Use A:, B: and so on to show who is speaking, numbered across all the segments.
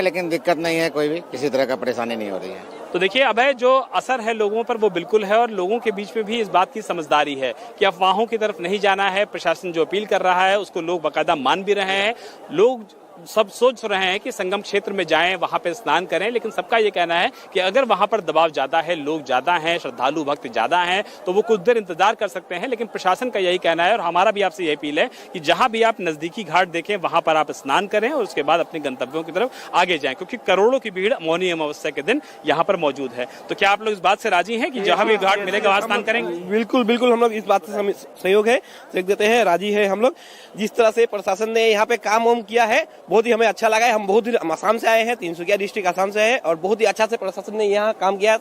A: लेकिन दिक्कत नहीं है, कोई भी किसी तरह का परेशानी नहीं हो रही है।
B: तो देखिए अभय, जो असर है लोगों पर वो बिल्कुल है और लोगों के बीच में भी इस बात की समझदारी है कि अफवाहों की तरफ नहीं जाना है। प्रशासन जो अपील कर रहा है उसको लोग बाकायदा मान भी रहे हैं। लोग सब सोच रहे हैं कि संगम क्षेत्र में जाएं, वहां पे स्नान करें, लेकिन सबका ये कहना है कि अगर वहां पर दबाव ज्यादा है, लोग ज्यादा हैं, श्रद्धालु भक्त ज्यादा हैं, तो वो कुछ देर इंतजार कर सकते हैं। लेकिन प्रशासन का यही कहना है और हमारा भी आपसे यही अपील है कि जहां भी आप नजदीकी घाट देखें वहां पर आप स्नान करें और उसके बाद अपने गंतव्यों की तरफ आगे जाएं, क्योंकि करोड़ों की भीड़ मौनी अमावस्या के दिन यहाँ पर मौजूद है। तो क्या आप लोग इस बात से राजी हैं कि जहां भी घाट मिलेगा वहां स्नान करेंगे?
C: बिल्कुल बिल्कुल, हम लोग इस बात से सहयोग है, सहयोग देते हैं, राजी है हम लोग। जिस तरह से प्रशासन ने यहाँ पे काम वाम किया है बहुत ही हमें अच्छा लगा है। हम बहुत ही आसाम से आए हैं, तिनसुकिया डिस्ट्रिक्ट आसाम से है और बहुत ही अच्छा से प्रशासन ने यहाँ काम किया।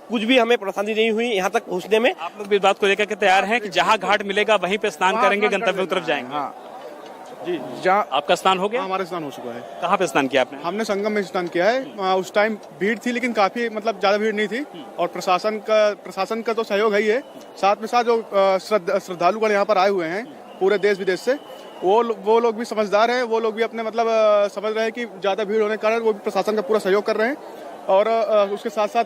C: कुछ भी हमें परेशानी नहीं हुई यहाँ तक पहुँचने में।
B: आप लोग भी इस बात को लेकर के तैयार हैं कि जहाँ घाट मिलेगा वहीं पे स्नान करेंगे, गंतव्य की तरफ जाएंगे?
D: जी, जहाँ
B: आपका स्नान हो गया?
D: हमारा स्नान हो चुका है।
B: कहाँ पे स्नान किया आपने?
D: हमने संगम में स्नान किया है। उस टाइम भीड़ थी लेकिन काफी ज्यादा भीड़ नहीं थी और प्रशासन का तो सहयोग है ही है। साथ में साथ जो श्रद्धालुगण यहाँ पर आए हुए हैं पूरे देश विदेश से, वो लोग भी समझदार हैं। वो लोग भी अपने समझ रहे हैं कि ज्यादा भीड़ होने के कारण वो भी प्रशासन का पूरा सहयोग कर रहे हैं और उसके साथ साथ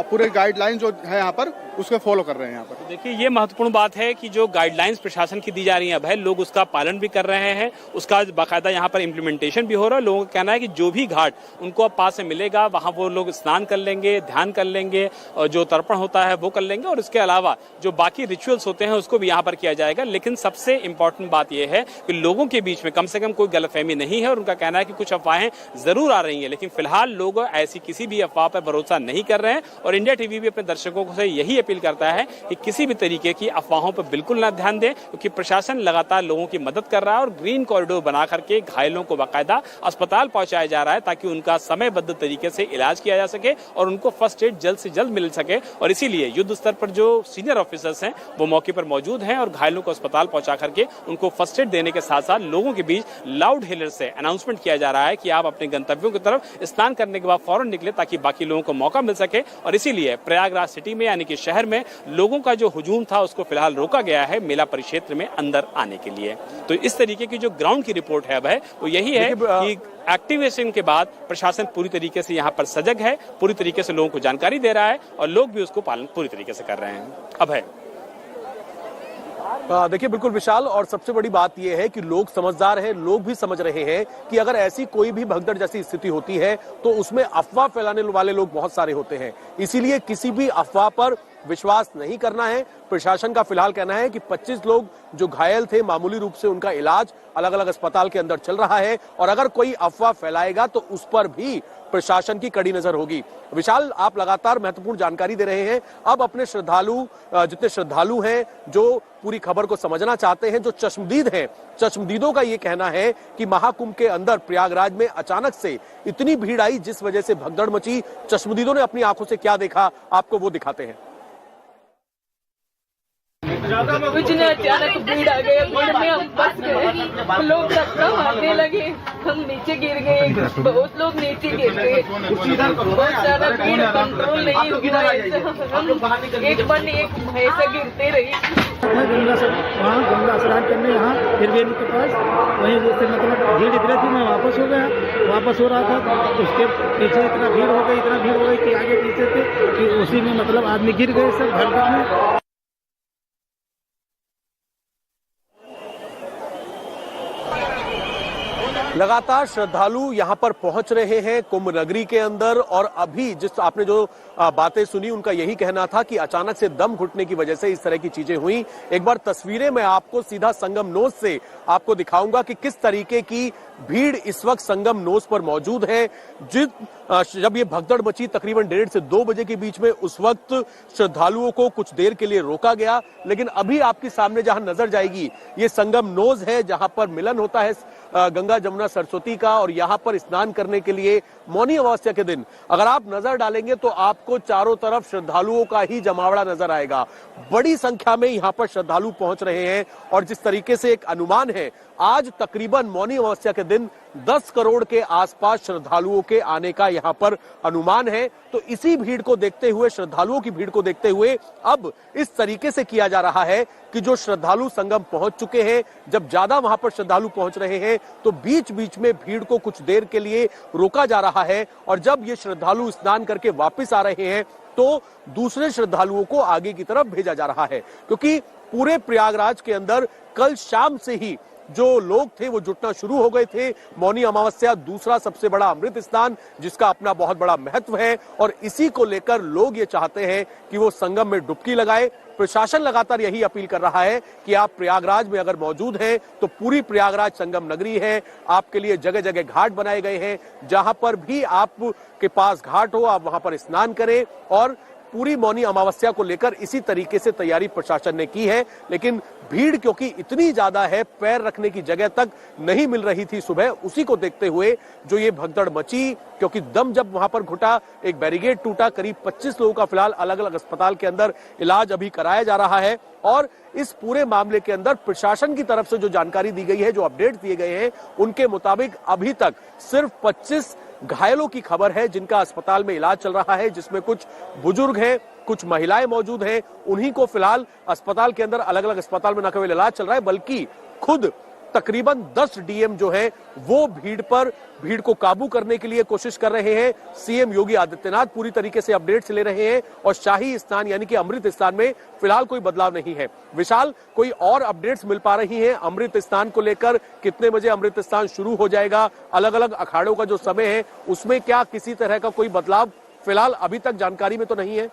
D: पूरे गाइडलाइन जो है यहाँ पर उसको फॉलो कर रहे हैं यहाँ पर।
B: तो देखिए ये महत्वपूर्ण बात है कि जो गाइडलाइंस प्रशासन की दी जा रही है भाई, लोग उसका पालन भी कर रहे हैं, उसका बाकायदा यहाँ पर इम्प्लीमेंटेशन भी हो रहा है। लोगों का कहना है कि जो भी घाट उनको अब पास से मिलेगा वहाँ वो लोग स्नान कर लेंगे, ध्यान कर लेंगे और जो तर्पण होता है वो कर लेंगे और इसके अलावा जो बाकी रिचुअल्स होते हैं उसको भी यहाँ पर किया जाएगा। लेकिन सबसे इम्पोर्टेंट बात यह है कि लोगों के बीच में कम से कम कोई गलतफहमी नहीं है और उनका कहना है कि कुछ अफवाहें जरूर आ रही हैं, लेकिन फिलहाल लोग ऐसी किसी भी अफवाह पर भरोसा नहीं कर रहे हैं। और इंडिया टीवी भी अपने दर्शकों से यही अपील करता है कि किसी भी तरीके की अफवाहों पर बिल्कुल ना ध्यान दें, क्योंकि प्रशासन लगातार लोगों की मदद कर रहा है और ग्रीन कॉरिडोर बना करके घायलों को बाकायदा अस्पताल पहुंचाया जा रहा है ताकि उनका समयबद्ध तरीके से इलाज किया जा सके और उनको फर्स्ट एड जल्द से जल्द मिल सके। और इसीलिए युद्ध स्तर पर जो सीनियर ऑफिसर्स हैं वो मौके पर मौजूद हैं और घायलों को अस्पताल पहुंचा करके उनको फर्स्ट एड देने के साथ साथ लोगों के बीच लाउड हेलर से अनाउंसमेंट किया जा रहा है कि आप अपने गंतव्यों की तरफ स्नान करने के बाद फौरन निकले ताकि बाकी लोगों को मौका मिल सके। और इसीलिए प्रयागराज सिटी में यानी कि शहर में लोगों का जो हुजूम था उसको फिलहाल रोका गया है मेला परिक्षेत्र में अंदर आने के लिए। तो इस तरीके की जो ग्राउंड की रिपोर्ट है अब है वो यही है कि एक्टिवेशन के बाद प्रशासन पूरी तरीके से यहाँ पर सजग है, पूरी तरीके से लोगों को जानकारी दे रहा है और लोग भी उसको पालन पूरी तरीके से कर रहे हैं। अब है
E: देखिए बिल्कुल विशाल, और सबसे बड़ी बात यह है कि लोग समझदार हैं, लोग भी समझ रहे हैं कि अगर ऐसी कोई भी भगदड़ जैसी स्थिति होती है तो उसमें अफवाह फैलाने वाले लोग बहुत सारे होते हैं। इसीलिए किसी भी अफवाह पर विश्वास नहीं करना है। प्रशासन का फिलहाल कहना है कि 25 लोग जो घायल थे मामूली रूप से उनका इलाज अलग अलग अस्पताल के अंदर चल रहा है और अगर कोई अफवाह फैलाएगा तो उस पर भी प्रशासन की कड़ी नजर होगी। विशाल, आप लगातार महत्वपूर्ण जानकारी दे रहे हैं। अब अपने जितने श्रद्धालु हैं जो पूरी खबर को समझना चाहते हैं, जो चश्मदीद हैं, चश्मदीदों का ये कहना है कि महाकुंभ के अंदर प्रयागराज में अचानक से इतनी भीड़ आई जिस वजह से भगदड़ मची। चश्मदीदों ने अपनी आंखों से क्या देखा आपको वो दिखाते हैं।
F: कुछ नहीं, अचानक भीड़ आ गई, भीड़ में हम फंस गए, लोग धक्का मारने लगे, हम नीचे गिर गए, बहुत लोग नीचे गिर गए, बहुत ज्यादा भीड़ कंट्रोल नहीं हुआ, हम एक मन एक भैंसा गिरते रही।
G: गंगा स्नान करने यहाँ त्रिवेणी के पास वहीं जैसे भीड़ इतनी थी, मैं वापस हो गया, वापस हो रहा था उसके पीछे इतना भीड़ हो गई कि आगे पीछे थे कि उसी में आदमी गिर गए सब भगदड़ में।
E: लगातार श्रद्धालु यहां पर पहुंच रहे हैं कुंभ नगरी के अंदर और अभी जिस आपने जो बातें सुनी उनका यही कहना था कि अचानक से दम घुटने की वजह से इस तरह की चीजें हुई। एक बार तस्वीरें मैं आपको सीधा संगम नोज से आपको दिखाऊंगा कि किस तरीके की भीड़ इस वक्त संगम नोज पर मौजूद है। जब ये भगदड़ मची तकरीबन 1:30 से 2 बजे के बीच में, उस वक्त श्रद्धालुओं को कुछ देर के लिए रोका गया, लेकिन अभी आपके सामने जहां नजर जाएगी ये संगम नोज है जहां पर मिलन होता है गंगा जमुना सरस्वती का और यहाँ पर स्नान करने के लिए मौनी अमावस्या के दिन अगर आप नजर डालेंगे तो आपको चारों तरफ श्रद्धालुओं का ही जमावड़ा नजर आएगा। बड़ी संख्या में यहाँ पर श्रद्धालु पहुंच रहे हैं और जिस तरीके से एक अनुमान है आज तकरीबन मौनी अमावस्या के दिन 10 करोड़ के आसपास श्रद्धालुओं के आने का यहां पर अनुमान है। तो इसी भीड़ को देखते हुए, श्रद्धालुओं की भीड़ को देखते हुए अब इस तरीके से किया जा रहा है कि जो श्रद्धालु संगम पहुंच चुके हैं, जब ज्यादा वहां पर श्रद्धालु पहुंच रहे हैं तो बीच बीच में भीड़ को कुछ देर के लिए रोका जा रहा है, और जब ये श्रद्धालु स्नान करके वापस आ रहे हैं तो दूसरे श्रद्धालुओं को आगे की तरफ भेजा जा रहा है। क्योंकि पूरे प्रयागराज के अंदर कल शाम से ही जो लोग थे वो जुटना शुरू हो गए थे। मौनी अमावस्या दूसरा सबसे बड़ा अमृत स्नान, जिसका अपना बहुत बड़ा महत्व है, और इसी को लेकर लोग ये चाहते हैं कि वो संगम में डुबकी लगाए। प्रशासन लगातार यही अपील कर रहा है कि आप प्रयागराज में अगर मौजूद हैं तो पूरी प्रयागराज संगम नगरी है, आपके लिए जगह जगह घाट बनाए गए हैं, जहां पर भी आपके पास घाट हो आप वहां पर स्नान करें। और पूरी मौनी अमावस्या को लेकर इसी तरीके से तैयारी प्रशासन ने की है। लेकिन भीड़ क्योंकि इतनी ज्यादा है, पैर रखने की जगह तक नहीं मिल रही थी सुबह, उसी को देखते हुए जो ये भगदड़ मची, क्योंकि दम जब वहां पर घुटा, एक बैरिकेड टूटा, करीब 25 लोगों का फिलहाल अलग अलग अस्पताल के अंदर इलाज अभी कराया जा रहा है। और इस पूरे मामले के अंदर प्रशासन की तरफ से जो जानकारी दी गई है, जो अपडेट दिए गए हैं, उनके मुताबिक अभी तक सिर्फ 25 घायलों की खबर है जिनका अस्पताल में इलाज चल रहा है, जिसमें कुछ बुजुर्ग हैं, कुछ महिलाएं मौजूद हैं। उन्हीं को फिलहाल अस्पताल के अंदर अलग अलग अस्पताल में न केवल इलाज चल रहा है, बल्कि खुद तकरीबन 10 डीएम जो है वो भीड़ को काबू करने के लिए कोशिश कर रहे हैं। सीएम योगी आदित्यनाथ पूरी तरीके से अपडेट्स ले रहे हैं, और शाही स्नान यानी कि अमृत स्नान में फिलहाल कोई बदलाव नहीं है। विशाल, कोई और अपडेट्स मिल पा रही हैं अमृत स्नान को लेकर? कितने बजे अमृत स्नान शुरू हो जाएगा? अलग अलग अखाड़ों का जो समय है उसमें क्या किसी तरह का कोई बदलाव फिलहाल अभी तक जानकारी में तो नहीं है?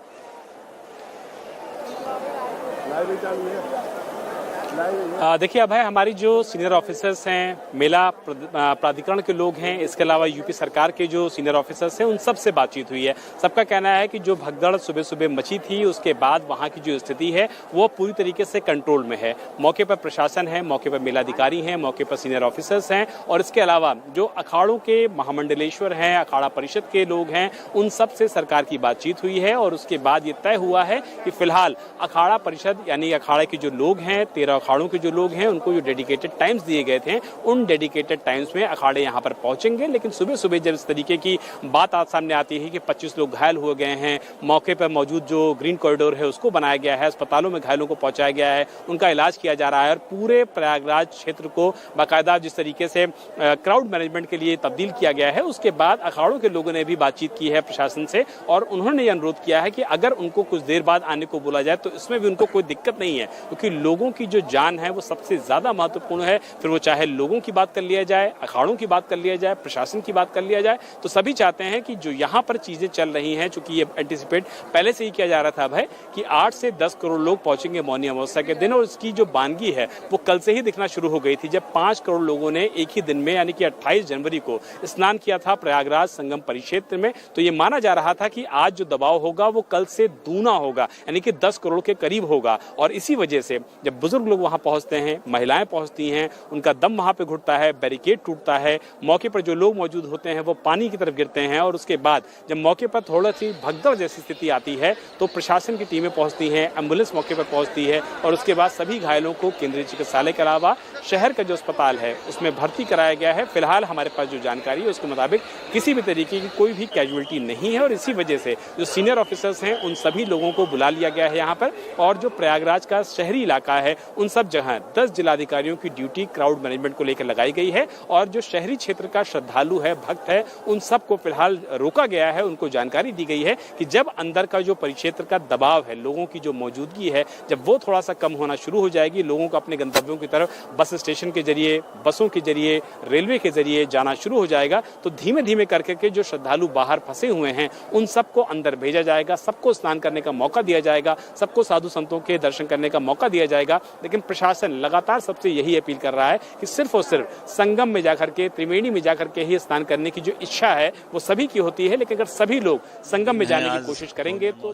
B: देखिए अभय, हमारी जो सीनियर ऑफिसर्स हैं, मेला प्राधिकरण के लोग हैं, इसके अलावा यूपी सरकार के जो सीनियर ऑफिसर्स हैं, उन सब से बातचीत हुई है। सबका कहना है कि जो भगदड़ सुबह सुबह मची थी, उसके बाद वहां की जो स्थिति है वो पूरी तरीके से कंट्रोल में है। मौके पर प्रशासन है, मौके पर मेलाधिकारी हैं, मौके पर सीनियर ऑफिसर्स हैं, और इसके अलावा जो अखाड़ों के महामंडलेश्वर हैं, अखाड़ा परिषद के लोग हैं, उन सब से सरकार की बातचीत हुई है। और उसके बाद ये तय हुआ है कि फिलहाल अखाड़ा परिषद यानी अखाड़े के जो लोग हैं, 13 अखाड़ों के जो लोग हैं, उनको जो डेडिकेटेड टाइम्स दिए गए थे, उन डेडिकेटेड टाइम्स में अखाड़े यहां पर पहुंचेंगे। लेकिन सुबह सुबह जब इस तरीके की बात आज सामने आती है कि 25 लोग घायल हो गए हैं, मौके पर मौजूद जो ग्रीन कॉरिडोर है उसको बनाया गया है, अस्पतालों में घायलों को पहुंचाया गया है, उनका इलाज किया जा रहा है, और पूरे प्रयागराज क्षेत्र को बाकायदा जिस तरीके से क्राउड मैनेजमेंट के लिए तब्दील किया गया है, उसके बाद अखाड़ों के लोगों ने भी बातचीत की है प्रशासन से, और उन्होंने अनुरोध किया है कि अगर उनको कुछ देर बाद आने को बोला जाए तो इसमें भी उनको कोई दिक्कत नहीं है, क्योंकि लोगों की जो जान है वो सबसे ज्यादा महत्वपूर्ण है। फिर वो चाहे लोगों की बात कर लिया जाए, अखाड़ों की बात कर लिया जाए, प्रशासन की बात कर लिया जाए, तो सभी चाहते हैं कि जो यहाँ पर चीजें चल रही हैं, चूंकि ये एंटिसिपेट पहले से ही किया जा रहा था भाई कि 8 से 10 करोड़ लोग पहुंचेंगे मौनी अमावस्या के दिन, और इसकी जो बानगी है वो कल से ही दिखना शुरू हो गई थी, जब 5 करोड़ लोगों ने एक ही दिन में यानी कि 28 जनवरी को स्नान किया था प्रयागराज संगम परिक्षेत्र में। तो ये माना जा रहा था कि आज जो दबाव होगा वो कल से दूना होगा, यानी कि 10 करोड़ के करीब होगा। और इसी वजह से जब बुजुर्ग लोग वहां पहुंचते हैं, महिलाएं पहुंचती हैं, उनका दम वहां पे घुटता है, बैरिकेड टूटता है, मौके पर जो लोग मौजूद होते हैं वो पानी की तरफ गिरते हैं, और उसके बाद जब मौके पर थोड़ा सी भगदड़ जैसी स्थिति आती है तो प्रशासन की टीमें पहुंचती हैं, एम्बुलेंस मौके पर पहुंचती है, और उसके बाद सभी घायलों को केंद्रीय चिकित्सालय के अलावा शहर का जो अस्पताल है उसमें भर्ती कराया गया है। फिलहाल हमारे पास जो जानकारी है उसके मुताबिक किसी भी तरीके की कोई भी कैजुअलिटी नहीं है, और इसी वजह से जो सीनियर ऑफिसर्स हैं उन सभी लोगों को बुला लिया गया है यहाँ पर, और जो प्रयागराज का शहरी इलाका है उन सब जगह 10 जिलाधिकारियों की ड्यूटी क्राउड मैनेजमेंट को लेकर लगाई गई है, और जो शहरी क्षेत्र का श्रद्धालु है, भक्त है, उन सबको फिलहाल रोका गया है। उनको जानकारी दी गई है कि जब अंदर का जो परिक्षेत्र का दबाव है, लोगों की जो मौजूदगी है, जब वो थोड़ा सा कम होना शुरू हो जाएगी, लोगों को अपने गंतव्यों की तरफ बस स्टेशन के जरिए, बसों के जरिए, रेलवे के जरिए जाना शुरू हो जाएगा, तो धीमे धीमे करके के जो श्रद्धालु बाहर फंसे हुए हैं उन सबको अंदर भेजा जाएगा, सबको स्नान करने का मौका दिया जाएगा, सबको साधु संतों के दर्शन करने का मौका दिया जाएगा। लेकिन प्रशासन लगातार सबसे यही अपील कर रहा है कि सिर्फ और सिर्फ संगम में जाकर के, त्रिवेणी में जाकर के ही स्नान करने की जो इच्छा है वो सभी की होती है, लेकिन अगर सभी लोग संगम में जाने की कोशिश करेंगे तो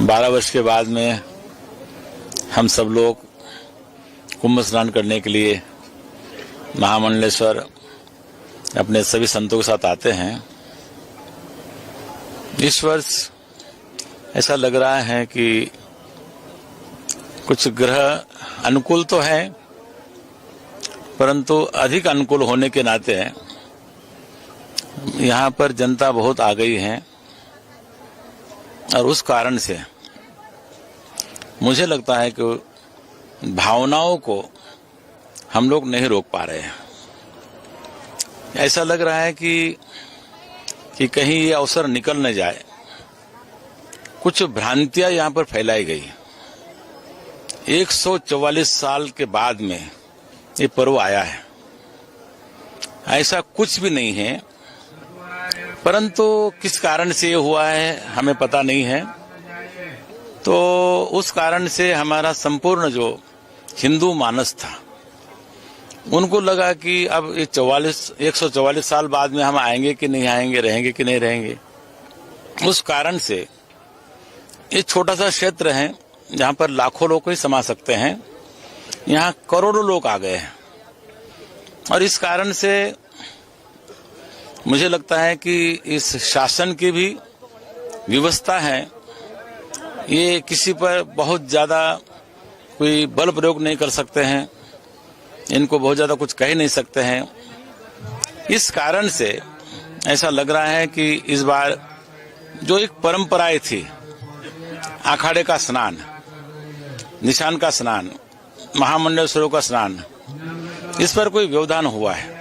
H: 12 वर्ष के बाद में हम सब लोग कुंभ स्नान करने के लिए महामंडलेश्वर अपने सभी संतों के साथ आते हैं। इस वर्ष ऐसा लग रहा है कि कुछ ग्रह अनुकूल तो है, परंतु अधिक अनुकूल होने के नाते यहाँ पर जनता बहुत आ गई है और उस कारण से मुझे लगता है कि भावनाओं को हम लोग नहीं रोक पा रहे हैं। ऐसा लग रहा है कि कहीं ये अवसर निकल न जाए। कुछ भ्रांतियां यहाँ पर फैलाई गई। 144 साल के बाद में ये पर्व आया है, ऐसा कुछ भी नहीं है, परंतु किस कारण से ये हुआ है हमें पता नहीं है। तो उस कारण से हमारा संपूर्ण जो हिंदू मानस था, उनको लगा कि अब ये 144 साल बाद में हम आएंगे कि नहीं आएंगे, रहेंगे कि नहीं रहेंगे। उस कारण से ये छोटा सा क्षेत्र है जहां पर लाखों लोग ही समा सकते हैं, यहाँ करोड़ों लोग आ गए हैं और इस कारण से मुझे लगता है कि इस शासन की भी व्यवस्था है, ये किसी पर बहुत ज्यादा कोई बल प्रयोग नहीं कर सकते हैं, इनको बहुत ज्यादा कुछ कह नहीं सकते हैं। इस कारण से ऐसा लग रहा है कि इस बार जो एक परंपराएं थी, अखाड़े का स्नान, निशान का स्नान, महामंडलेश्वरों का स्नान, इस पर कोई व्यवधान हुआ है।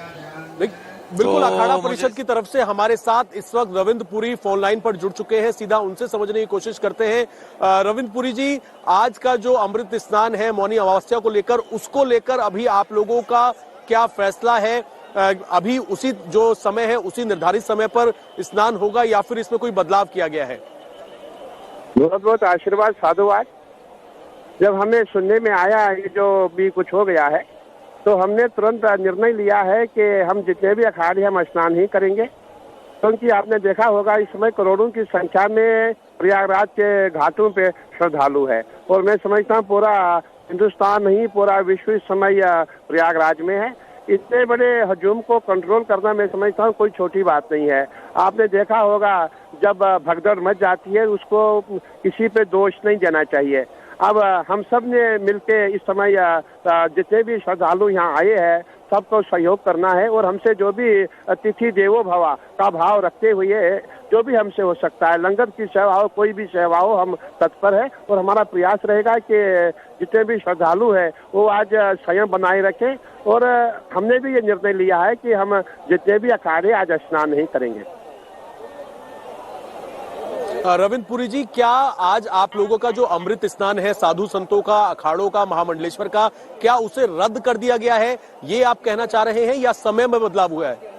E: बिल्कुल, अखाड़ा परिषद की तरफ से हमारे साथ इस वक्त रविंद्र पुरी फोन लाइन पर जुड़ चुके हैं। सीधा उनसे समझने की कोशिश करते हैं। रविंद्र पुरी जी, आज का जो अमृत स्नान है मौनी अमावस्या को लेकर, उसको लेकर अभी आप लोगों का क्या फैसला है? अभी उसी जो समय है उसी निर्धारित समय पर स्नान होगा या फिर इसमें कोई बदलाव किया गया है?
I: बहुत बहुत आशीर्वाद, साधुवाद। जब हमें सुनने में आया ये जो भी कुछ हो गया है, तो हमने तुरंत निर्णय लिया है कि हम जितने भी अखाड़े हम स्नान ही करेंगे, क्योंकि आपने देखा होगा इस समय करोड़ों की संख्या में प्रयागराज के घाटों पे श्रद्धालु है और मैं समझता हूँ पूरा हिंदुस्तान नहीं, पूरा विश्व इस समय प्रयागराज में है। इतने बड़े हजूम को कंट्रोल करना मैं समझता हूँ कोई छोटी बात नहीं है। आपने देखा होगा जब भगदड़ मच जाती है उसको किसी पे दोष नहीं देना चाहिए। अब हम सब ने मिलके इस समय जितने भी श्रद्धालु यहाँ आए हैं सबको सहयोग करना है और हमसे जो भी अतिथि देवो भवा का भाव रखते हुए जो भी हमसे हो सकता है, लंगर की सेवा हो, कोई भी सेवा हो, हम तत्पर है और हमारा प्रयास रहेगा कि जितने भी श्रद्धालु है वो आज संयम बनाए रखें और हमने भी ये निर्णय लिया है कि हम जितने भी अखाड़े आज स्नान नहीं करेंगे।
E: रविंद्र पुरी जी, क्या आज आप लोगों का जो अमृत स्नान है साधु संतों का, अखाड़ों का, महामंडलेश्वर का, क्या उसे रद्द कर दिया गया है, ये आप कहना चाह रहे हैं या समय में बदलाव हुआ है?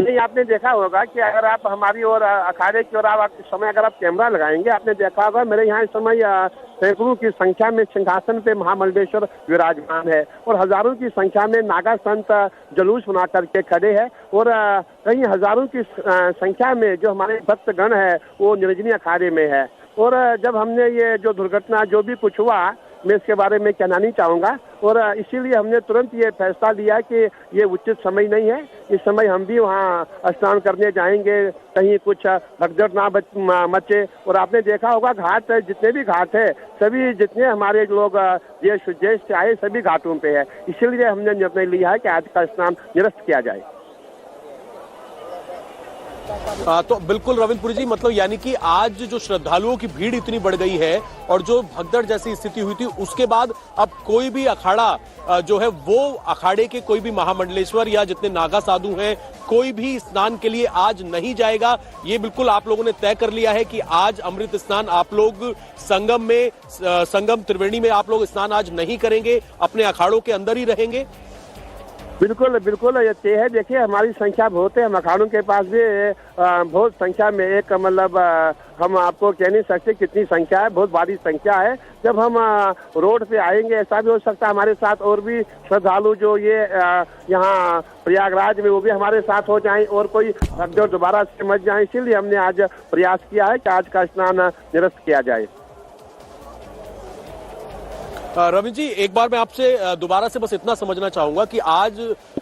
I: नहीं, आपने देखा होगा कि अगर आप हमारी ओर अखाड़े की ओर आप इस समय अगर आप कैमरा लगाएंगे, आपने देखा होगा मेरे यहाँ इस समय सैकड़ों की संख्या में सिंहासन पे महामंडलेश्वर विराजमान है और हजारों की संख्या में नागा संत जुलूस बना करके खड़े हैं और कई हजारों की संख्या में जो हमारे भक्तगण है वो निर्जनी अखाड़े में है। और जब हमने ये जो दुर्घटना जो भी कुछ हुआ, मैं इसके बारे में कहना नहीं चाहूँगा और इसीलिए हमने तुरंत ये फैसला लिया कि ये उचित समय नहीं है। इस समय हम भी वहाँ स्नान करने जाएंगे, कहीं कुछ भगदड़ ना मचे। और आपने देखा होगा घाट, जितने भी घाट है, सभी जितने हमारे लोग देश विदेश से आए सभी घाटों पे है, इसीलिए हमने निर्णय लिया है कि आज का स्नान निरस्त किया जाए।
E: तो बिल्कुल रविंद्र पुरी जी, मतलब यानी कि आज जो श्रद्धालुओं की भीड़ इतनी बढ़ गई है और जो भगदड़ जैसी स्थिति हुई थी उसके बाद अब कोई भी अखाड़ा जो है वो अखाड़े के कोई भी महामंडलेश्वर या जितने नागा साधु हैं कोई भी स्नान के लिए आज नहीं जाएगा। ये बिल्कुल आप लोगों ने तय कर लिया है कि आज अमृत स्नान आप लोग संगम में, संगम त्रिवेणी में आप लोग स्नान आज नहीं करेंगे, अपने अखाड़ों के अंदर ही रहेंगे।
I: बिल्कुल बिल्कुल ये तय है। देखिए हमारी संख्या बहुत है, हम अखाड़ों के पास भी बहुत संख्या में एक मतलब हम आपको कह नहीं सकते कितनी संख्या है, बहुत बड़ी संख्या है। जब हम रोड पे आएंगे ऐसा भी हो सकता है हमारे साथ और भी श्रद्धालु जो ये यहाँ प्रयागराज में वो भी हमारे साथ हो जाएं और कोई भगदड़ दोबारा से मच जाए, इसीलिए हमने आज प्रयास किया है कि आज का स्नान निरस्त किया जाए।
E: रवि जी, एक बार मैं आपसे दोबारा से बस इतना समझना चाहूंगा कि आज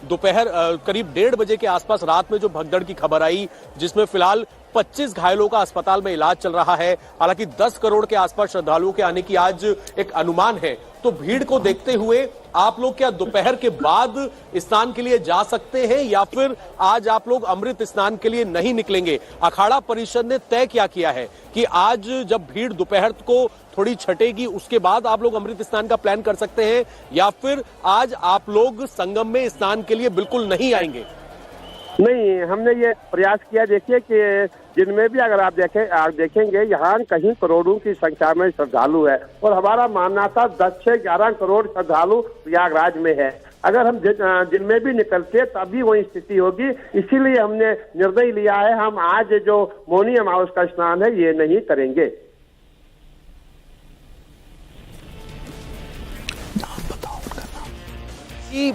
E: दोपहर करीब 1:30 बजे के आसपास रात में जो भगदड़ की खबर आई जिसमें फिलहाल 25 घायलों का अस्पताल में इलाज चल रहा है। हालांकि 10 करोड़ के आसपास श्रद्धालुओं के आने की आज एक अनुमान है। तो भीड़ को देखते हुए आप लोग क्या दोपहर के बाद स्नान के लिए जा सकते हैं या फिर आज आप लोग अमृत स्नान के लिए नहीं निकलेंगे? अखाड़ा परिषद ने तय क्या किया है कि आज जब भीड़ दोपहर को थोड़ी छटेगी उसके बाद आप लोग अमृत स्नान का प्लान कर सकते हैं या फिर आज आप लोग संगम में स्नान के लिए बिल्कुल नहीं आएंगे?
I: नहीं, हमने ये प्रयास किया। देखिए कि जिनमें भी अगर आप देखेंगे यहाँ कहीं करोड़ों की संख्या में श्रद्धालु है और हमारा मानना था 10 से 11 करोड़ श्रद्धालु प्रयागराज में है। अगर हम जिनमें भी निकलते तभी वही स्थिति होगी। इसीलिए हमने निर्णय लिया है हम आज जो मौनी अमावस का स्नान है ये नहीं करेंगे।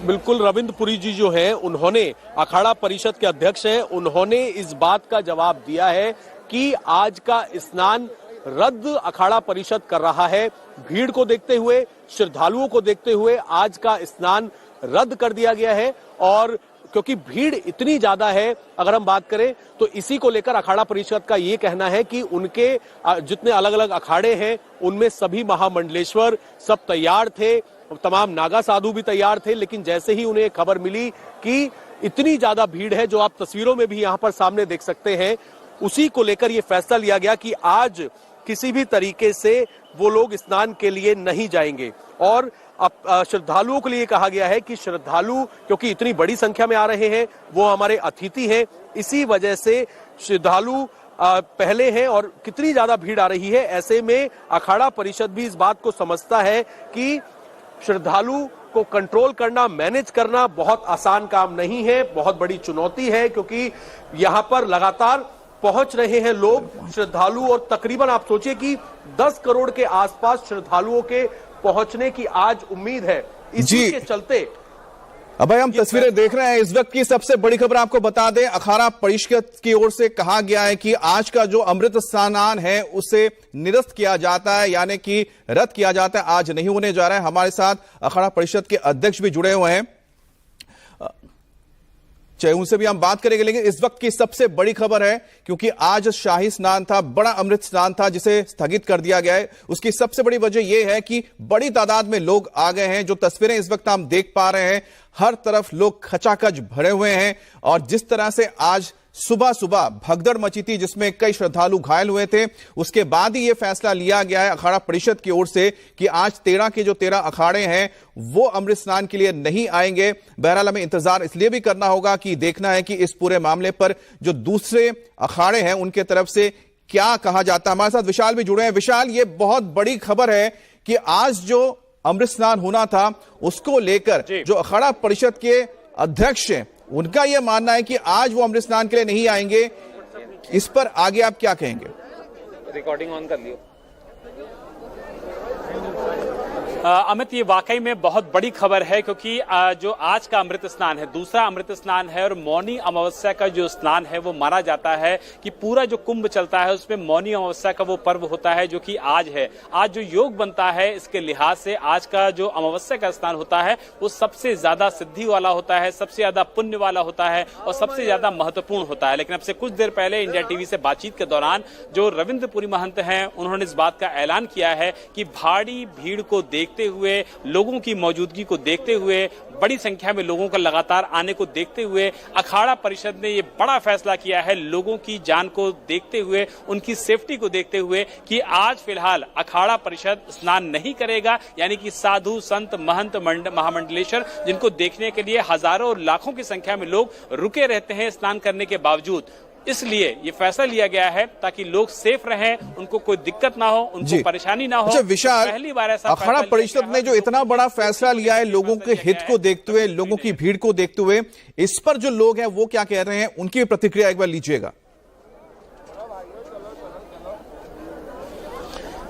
E: बिल्कुल रविंद्रपुरी जी जो है उन्होंने अखाड़ा परिषद के अध्यक्ष हैं, उन्होंने इस बात का जवाब दिया है कि आज का स्नान रद्द अखाड़ा परिषद कर रहा है। भीड़ को देखते हुए, श्रद्धालुओं को देखते हुए आज का स्नान रद्द कर दिया गया है। और क्योंकि भीड़ इतनी ज्यादा है, अगर हम बात करें तो इसी को लेकर अखाड़ा परिषद का ये कहना है कि उनके जितने अलग अलग अखाड़े हैं उनमें सभी महामंडलेश्वर सब तैयार थे, तमाम नागा साधु भी तैयार थे, लेकिन जैसे ही उन्हें खबर मिली कि इतनी ज्यादा भीड़ है जो आप तस्वीरों में भी यहां पर सामने देख सकते हैं, उसी को लेकर यह फैसला लिया गया कि आज किसी भी तरीके से वो लोग स्नान के लिए नहीं जाएंगे। और अब श्रद्धालुओं के लिए कहा गया है कि श्रद्धालु क्योंकि इतनी बड़ी संख्या में आ रहे हैं, वो हमारे अतिथि हैं, इसी वजह से श्रद्धालु पहले हैं और कितनी ज्यादा भीड़ आ रही है। ऐसे में अखाड़ा परिषद भी इस बात को समझता है कि श्रद्धालु को कंट्रोल करना, मैनेज करना बहुत आसान काम नहीं है, बहुत बड़ी चुनौती है, क्योंकि यहां पर लगातार पहुंच रहे हैं लोग श्रद्धालु और तकरीबन आप सोचिए कि 10 करोड़ के आसपास श्रद्धालुओं के पहुंचने की आज उम्मीद है। इसी के चलते
J: अब भाई हम तस्वीरें देख रहे हैं। इस वक्त की सबसे बड़ी खबर आपको बता दें, अखाड़ा परिषद की ओर से कहा गया है कि आज का जो अमृत स्नान है उसे निरस्त किया जाता है, यानी कि रद्द किया जाता है, आज नहीं होने जा रहा है। हमारे साथ अखाड़ा परिषद के अध्यक्ष भी जुड़े हुए हैं, चाहे उनसे भी हम बात करेंगे। लेकिन इस वक्त की सबसे बड़ी खबर है, क्योंकि आज शाही स्नान था, बड़ा अमृत स्नान था जिसे स्थगित कर दिया गया है। उसकी सबसे बड़ी वजह यह है कि बड़ी तादाद में लोग आ गए हैं। जो तस्वीरें इस वक्त हम देख पा रहे हैं, हर तरफ लोग खचाखच भरे हुए हैं। और जिस तरह से आज सुबह सुबह भगदड़ मची थी जिसमें कई श्रद्धालु घायल हुए थे, उसके बाद ही यह फैसला लिया गया है अखाड़ा परिषद की ओर से कि आज 13 के जो 13 अखाड़े हैं वो अमृत स्नान के लिए नहीं आएंगे। बहरहाल हमें इंतजार इसलिए भी करना होगा कि देखना है कि इस पूरे मामले पर जो दूसरे अखाड़े हैं उनके तरफ से क्या कहा जाता है। हमारे साथ विशाल भी जुड़े हैं। विशाल, ये बहुत बड़ी खबर है कि आज जो अमृत स्नान होना था उसको लेकर जो अखाड़ा परिषद के अध्यक्ष हैं उनका यह मानना है कि आज वो अमृत स्नान के लिए नहीं आएंगे। इस पर आगे आप क्या कहेंगे?
B: रिकॉर्डिंग ऑन कर लियो। अमित, ये वाकई में बहुत बड़ी खबर है, क्योंकि जो आज का अमृत स्नान है दूसरा अमृत स्नान है और मौनी अमावस्या का जो स्नान है वो माना जाता है कि पूरा जो कुंभ चलता है उसमें मौनी अमावस्या का वो पर्व होता है जो कि आज है। आज जो योग बनता है इसके लिहाज से आज का जो अमावस्या का स्नान होता है वो सबसे ज्यादा सिद्धि वाला होता है, सबसे ज्यादा पुण्य वाला होता है और सबसे ज्यादा महत्वपूर्ण होता है। लेकिन अब से कुछ देर पहले इंडिया टीवी से बातचीत के दौरान जो रविंद्रपुरी महंत हैं उन्होंने इस बात का ऐलान किया है कि भारी भीड़ को देखते हुए, लोगों की मौजूदगी को देखते हुए, बड़ी संख्या में लोगों का लगातार आने को देखते हुए अखाड़ा परिषद ने ये बड़ा फैसला किया है, लोगों की जान को देखते हुए, उनकी सेफ्टी को देखते हुए, कि आज फिलहाल अखाड़ा परिषद स्नान नहीं करेगा। यानी कि साधु संत महंत महामंडलेश्वर जिनको देखने के लिए हजारों और लाखों की संख्या में लोग रुके रहते हैं स्नान करने के बावजूद, इसलिए ये फैसला लिया गया है ताकि लोग सेफ रहें, उनको कोई दिक्कत ना हो, उनको परेशानी ना हो।
J: अच्छा विशाल,
B: पहली बार ऐसा
J: अखाड़ा परिषद ने जो इतना बड़ा फैसला लिया है लोगों के हित को देखते हुए, लोगों की भीड़ को देखते हुए, इस पर जो लोग हैं वो क्या कह रहे हैं, उनकी प्रतिक्रिया एक बार लीजिएगा।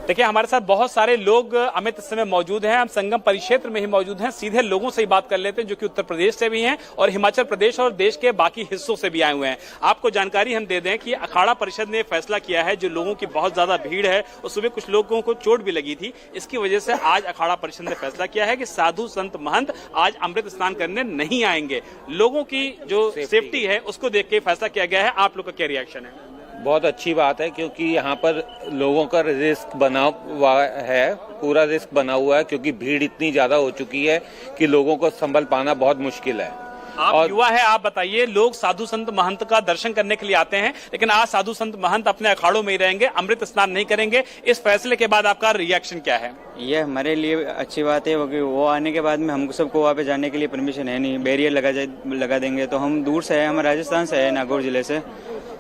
B: देखिए, हमारे साथ बहुत सारे लोग अमित इस समय मौजूद हैं। हम संगम परिक्षेत्र में ही मौजूद हैं। सीधे लोगों से ही बात कर लेते हैं जो कि उत्तर प्रदेश से भी हैं और हिमाचल प्रदेश और देश के बाकी हिस्सों से भी आए हुए हैं। आपको जानकारी हम दे दें कि अखाड़ा परिषद ने फैसला किया है, जो लोगों की बहुत ज्यादा भीड़ है और सुबह कुछ लोगों को चोट भी लगी थी, इसकी वजह से आज अखाड़ा परिषद ने फैसला किया है कि साधु संत महंत आज अमृत स्नान करने नहीं आएंगे। लोगों की जो सेफ्टी है उसको देख के फैसला किया गया है। आप लोग का क्या रिएक्शन है?
K: बहुत अच्छी बात है, क्योंकि यहाँ पर लोगों का रिस्क बना हुआ है, पूरा रिस्क बना हुआ है, क्योंकि भीड़ इतनी ज्यादा हो चुकी है कि लोगों को संभल पाना बहुत मुश्किल है।
B: आप युवा है, आप बताइए, लोग साधु संत महंत का दर्शन करने के लिए आते हैं, लेकिन आज साधु संत महंत अपने अखाड़ों में ही रहेंगे, अमृत स्नान नहीं करेंगे। इस फैसले के बाद आपका रिएक्शन क्या है?
L: ये हमारे लिए अच्छी बात है, क्योंकि वो आने के बाद में हमको सबको वहाँ पे जाने के लिए परमिशन है नहीं, बैरियर लगा देंगे। तो हम दूर से है, हम राजस्थान से है, नागौर जिले से,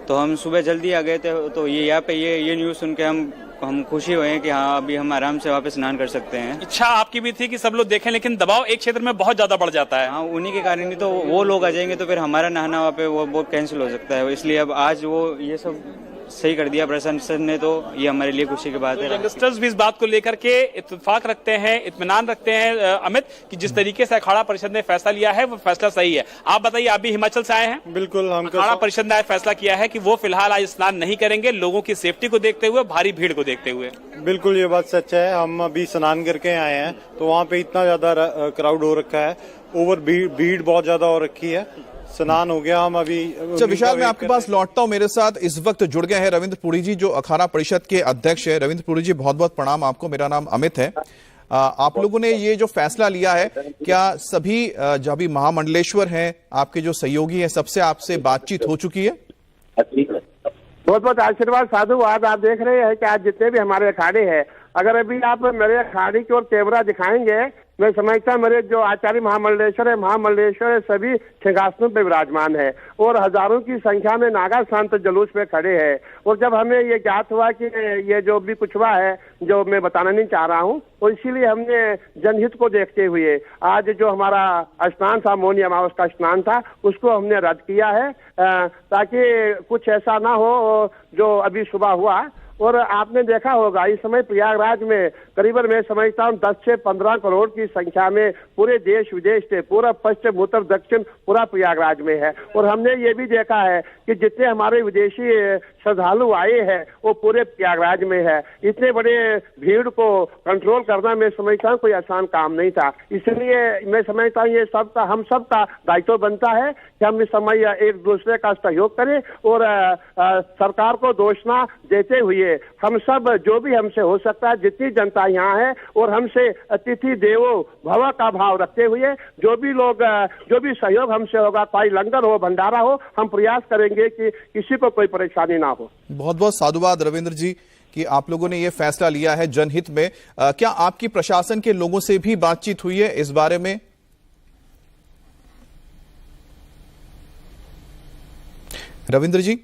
L: तो हम सुबह जल्दी आ गए थे। तो ये यहाँ पे ये न्यूज़ सुन के हम खुशी हुए हैं कि हाँ अभी हम आराम से वापस स्नान कर सकते हैं।
B: इच्छा आपकी भी थी कि सब लोग देखें, लेकिन दबाव एक क्षेत्र में बहुत ज्यादा बढ़ जाता है।
L: हाँ, उन्हीं के कारण ही तो वो लोग आ जाएंगे, तो फिर हमारा नहाना वहाँ पे वो कैंसिल हो सकता है। इसलिए अब आज वो ये सब सही कर दिया प्रशासन ने, तो ये हमारे लिए खुशी की बात है।
B: यंगस्टर्स भी इस बात को लेकर के इत्तेफाक रखते हैं, इत्मीनान रखते हैं अमित, कि जिस तरीके से अखाड़ा परिषद ने फैसला लिया है वो फैसला सही है। आप बताइए, आप भी हिमाचल से आए हैं?
M: बिल्कुल, हम
B: अखाड़ा परिषद ने फैसला किया है कि वो फिलहाल आज स्नान नहीं करेंगे, लोगों की सेफ्टी को देखते हुए, भारी भीड़ को देखते हुए।
M: बिल्कुल ये बात सच है। हम अभी स्नान करके आए हैं, तो वहाँ पे इतना ज्यादा क्राउड हो रखा है, ओवर भीड़ बहुत ज्यादा हो रखी है। स्नान हो गया, हम अभी।
J: अच्छा विशाल, मैं आपके पास लौटता हूं। मेरे साथ इस वक्त जुड़ गए हैं रविंद्र पुरी जी, जो अखाड़ा परिषद के अध्यक्ष है। रविंद्र पुरी जी, बहुत बहुत प्रणाम आपको। मेरा नाम अमित है। आप लोगों ने ये जो फैसला लिया है, क्या सभी जो भी महामंडलेश्वर हैं, आपके जो सहयोगी हैं, सबसे आपसे बातचीत हो चुकी है?
I: बहुत बहुत आशीर्वाद, साधुवाद। आप देख रहे हैं कि आज जितने भी हमारे अखाड़े हैं, अगर अभी आप मेरे अखाड़े की ओर कैमरा दिखाएंगे, मैं समझता मेरे जो आचार्य महामंडलेश्वर सभी सिंहासनों पे विराजमान है और हजारों की संख्या में नागा संत जुलूस में खड़े हैं। और जब हमें ये ज्ञात हुआ कि ये जो भी कुछ हुआ है, जो मैं बताना नहीं चाह रहा हूँ, तो इसीलिए हमने जनहित को देखते हुए आज जो हमारा स्नान था, मौनी अमावस का स्नान था, उसको हमने रद्द किया है, ताकि कुछ ऐसा ना हो जो अभी सुबह हुआ। और आपने देखा होगा इस समय प्रयागराज में करीबन मैं समझता हूँ 10 से 15 करोड़ की संख्या में पूरे देश विदेश से, पूरा पश्चिम उत्तर दक्षिण पूरा प्रयागराज में है। और हमने ये भी देखा है कि जितने हमारे विदेशी श्रद्धालु आए हैं वो पूरे प्रयागराज में है। इतने बड़े भीड़ को कंट्रोल करना मैं समझता हूँ कोई आसान काम नहीं था। इसलिए मैं समझता हूँ ये सबका, हम सबका दायित्व बनता है कि हम इस समय एक दूसरे का सहयोग करें और सरकार को दोष न देते हुए हम सब जो भी हमसे हो सकता है, जितनी जनता यहाँ है, और हमसे अतिथि देवो भव का भाव रखते हुए जो भी लोग, जो भी सहयोग हमसे होगा, चाहे लंगर हो, भंडारा हो, हम प्रयास करेंगे कि किसी को कोई परेशानी ना हो।
J: बहुत बहुत साधुवाद रविंद्र जी कि आप लोगों ने ये फैसला लिया है जनहित में। क्या आपकी प्रशासन के लोगों से भी बातचीत हुई है इस बारे में? रविंद्र जी,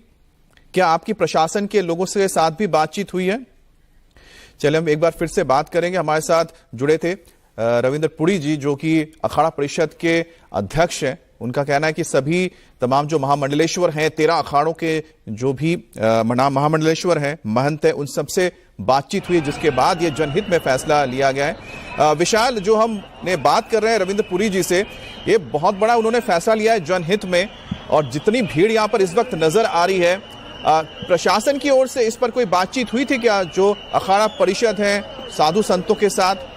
J: क्या आपकी प्रशासन के लोगों से साथ भी बातचीत हुई है? चलिए हम एक बार फिर से बात करेंगे। हमारे साथ जुड़े थे रविंद्र पुरी जी, जो कि अखाड़ा परिषद के अध्यक्ष हैं। उनका कहना है कि सभी तमाम जो महामंडलेश्वर हैं, 13 अखाड़ों के जो भी महामंडलेश्वर हैं, महंत हैं, उन सबसे बातचीत हुई, जिसके बाद ये जनहित में फैसला लिया गया है। विशाल, जो हमने बात कर रहे हैं रविंद्र पुरी जी से, ये बहुत बड़ा उन्होंने फैसला लिया है जनहित में, और जितनी भीड़ यहाँ पर इस वक्त नजर आ रही है, प्रशासन की ओर से इस पर कोई बातचीत हुई थी क्या, जो अखाड़ा परिषद है साधु संतों के साथ?